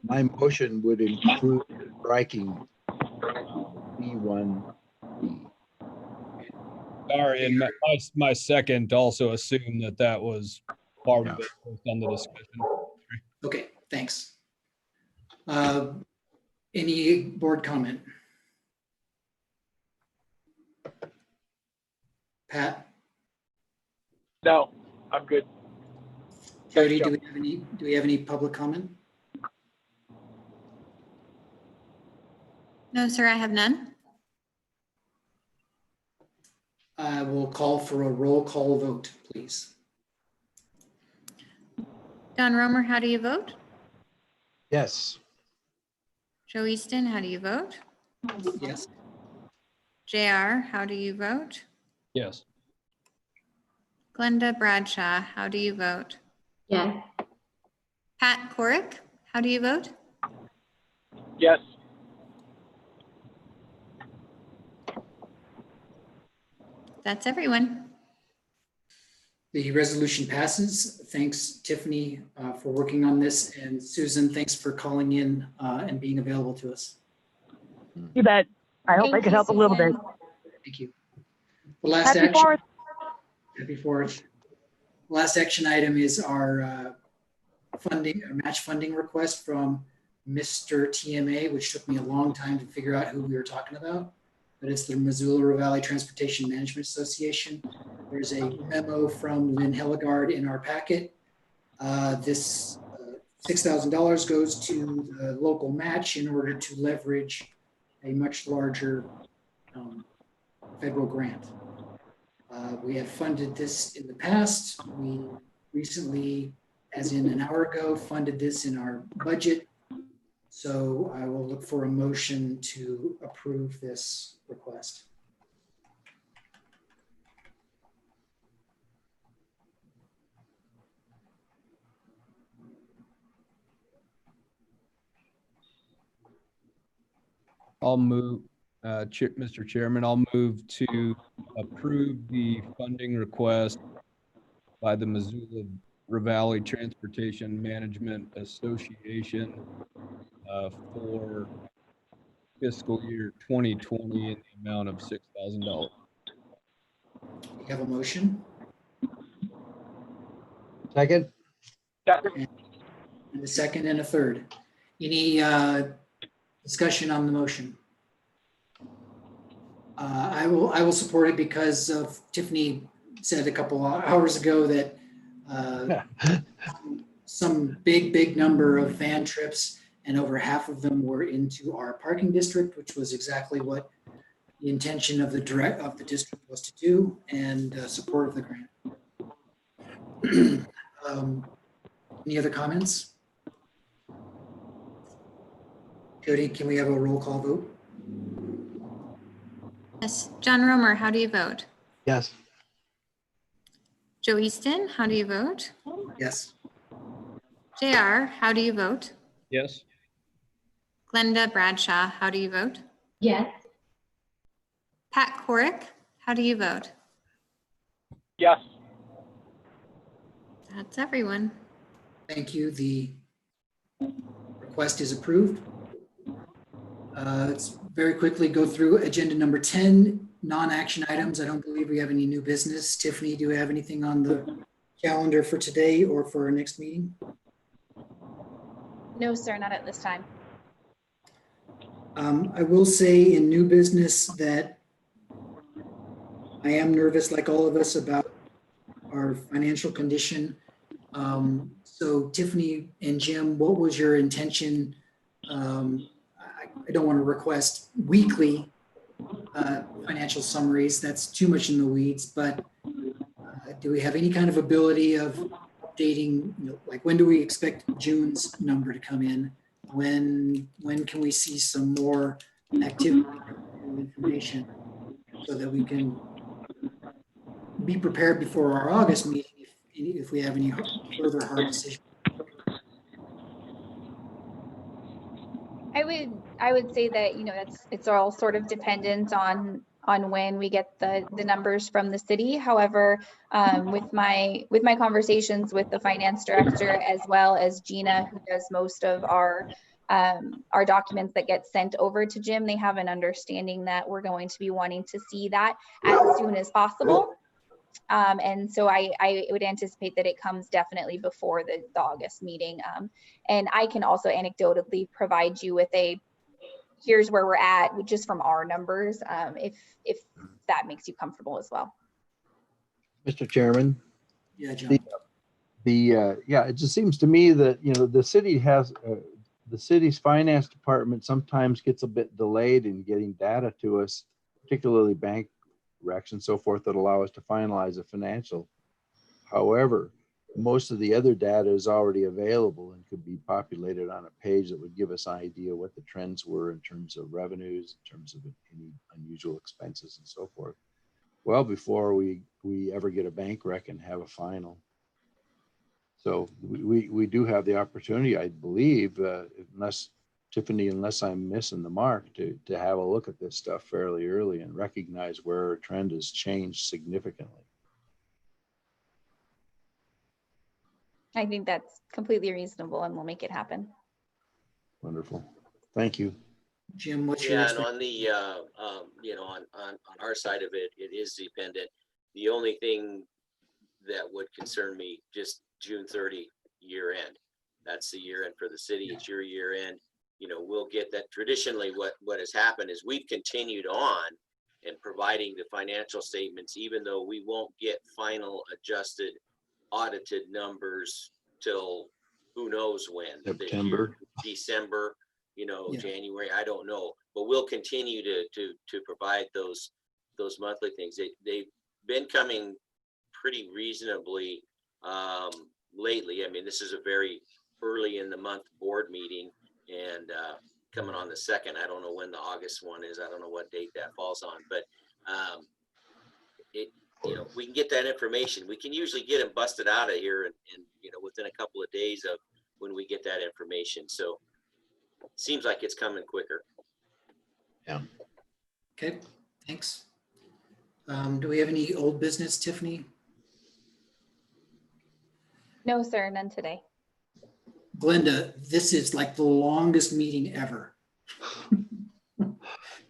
My motion would include striking B1B. Sorry, and my second also assumed that was part of it based on the discussion. Okay, thanks. Any board comment? Pat? No, I'm good. Jody, do we have any public comment? No, sir, I have none. I will call for a roll call vote, please. Don Romer, how do you vote? Yes. Joe Easton, how do you vote? Yes. JR, how do you vote? Yes. Glenda Bradshaw, how do you vote? Yes. Pat Corick, how do you vote? Yes. That's everyone. The resolution passes. Thanks, Tiffany, for working on this, and Susan, thanks for calling in and being available to us. You bet. I hope I Thank could you, help a little bit. Susan. Thank you. The last Happy action. 4th. Happy 4th. Last action item is our match funding request from Mr. TMA, which took me a long time to figure out who we were talking about, but it's the Missoula Valley Transportation Management Association. There's a memo from Lynn Hellegard in our packet. This $6,000 goes to the local match in order to leverage a much larger federal grant. We have funded this in the past. We recently, as in an hour ago, funded this in our budget. So I will look for a motion to approve this request. I'll move, Mr. Chairman, I'll move to approve the funding request by the Missoula Valley Transportation Management Association for fiscal year 2020 in the amount of $6,000. We have a motion Second? and a second and a third. Any discussion on the motion? I will support it because of Tiffany said a couple hours ago that some big number of van trips, and over half of them were into our parking district, which was exactly what the intention of the district was to do, and support of the grant. Any other comments? Jody, can we have a roll call vote? Yes. John Romer, how do you vote? Yes. Joe Easton, how do you vote? Yes. JR, how do you vote? Yes. Glenda Bradshaw, how do you vote? Yes. Pat Corick, how do you vote? Yes. That's everyone. Thank you. The request is approved. Let's very quickly go through agenda number 10, non-action items. I don't believe we have any new business. Tiffany, do we have anything on the calendar for today or for our next meeting? No, sir, not at this time. I will say in new business that I am nervous, like all of us, about our financial condition. So Tiffany and Jim, what was your intention? I don't want to request weekly financial summaries. That's too much in the weeds, but do we have any kind of ability of updating, like when do we expect June's number to come in? When can we see some more activity and information so that we can be prepared before our August meeting if we have any further hard decisions? I would say that, it's all sort of dependent on when we get the numbers from the city. However, with my conversations with the finance director, as well as Gina, who does most of our documents that get sent over to Jim, they have an understanding that we're going to be wanting to see that as soon as possible. And so I would anticipate that it comes definitely before the August meeting. And I can also anecdotally provide you with here's where we're at, just from our numbers, if that makes you comfortable as well. Mr. Chairman. Yeah, John. It just seems to me that, the city has, the city's finance department sometimes gets a bit delayed in getting data to us, particularly bank recs and so forth that allow us to finalize a financial. However, most of the other data is already available and could be populated on a page that would give us an idea what the trends were in terms of revenues, in terms of any unusual expenses and so forth, well before we ever get a bank rec and have a final. So we do have the opportunity, I believe, unless I'm missing the mark, to have a look at this stuff fairly early and recognize where a trend has changed significantly. I think that's completely reasonable and we'll make it happen. Wonderful. Thank you. Jim, what's your Yeah, and expectation? on the, you know, on our side of it, it is dependent. The only thing that would concern me, just June 30 year end. That's the year end for the city. It's your year end. You know, we'll get that. Traditionally, what has happened is we've continued on and providing the financial statements, even though we won't get final adjusted audited numbers till who knows when. This year, September. December, you know, Yeah. January, I don't know, but we'll continue to provide those monthly things. They've been coming pretty reasonably lately. I mean, this is a very early in the month board meeting, and coming on the 2nd. I don't know when the August one is. I don't know what date that falls on, but you know, we can get that information. We can usually get them busted out of here and you know, within a couple of days of when we get that information. So seems like it's coming quicker. Okay, thanks. Do we have any old business, Tiffany? No, sir, none today. Glenda, this is like the longest meeting ever.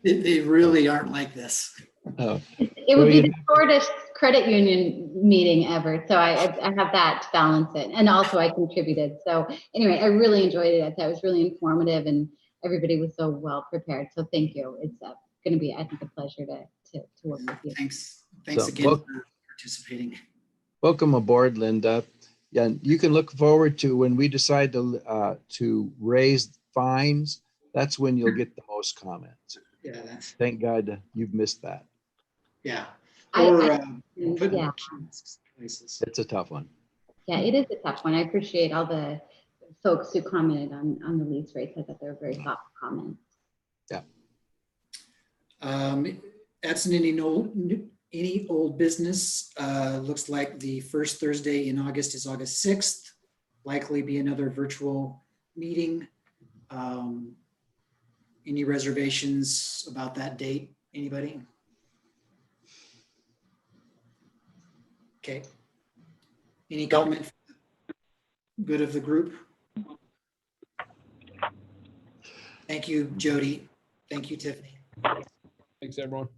They really aren't like this. Oh, It would be the shortest credit union meeting ever. So I have that to balance it. And also I contributed. So anyway, I really enjoyed it. I thought it was really informative and everybody was so well prepared. So thank you. It's going to be, I think, a pleasure to work with you. Thanks So, again for participating. welcome aboard, Linda. Yeah, you can look forward to when we decide to raise fines. That's when you'll get the most comments. Yeah, that's, Thank God you've missed that. yeah. I- Or yeah. places. It's a tough one. Yeah, it is a tough one. I appreciate all the folks who commented on the lease rates. I thought they were very thoughtful comments. Absent any old business, looks like the first Thursday in August is August 6th. Likely be another virtual meeting. Any reservations about that date? Anybody? Okay. Any comment? Good of the group? Thank you, Jody. Thank you, Tiffany. Thanks, everyone.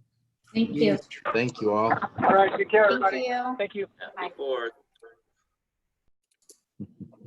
Thank you. Thank you all. All right, take care, Thank everybody. you. Thank you. Happy 4th.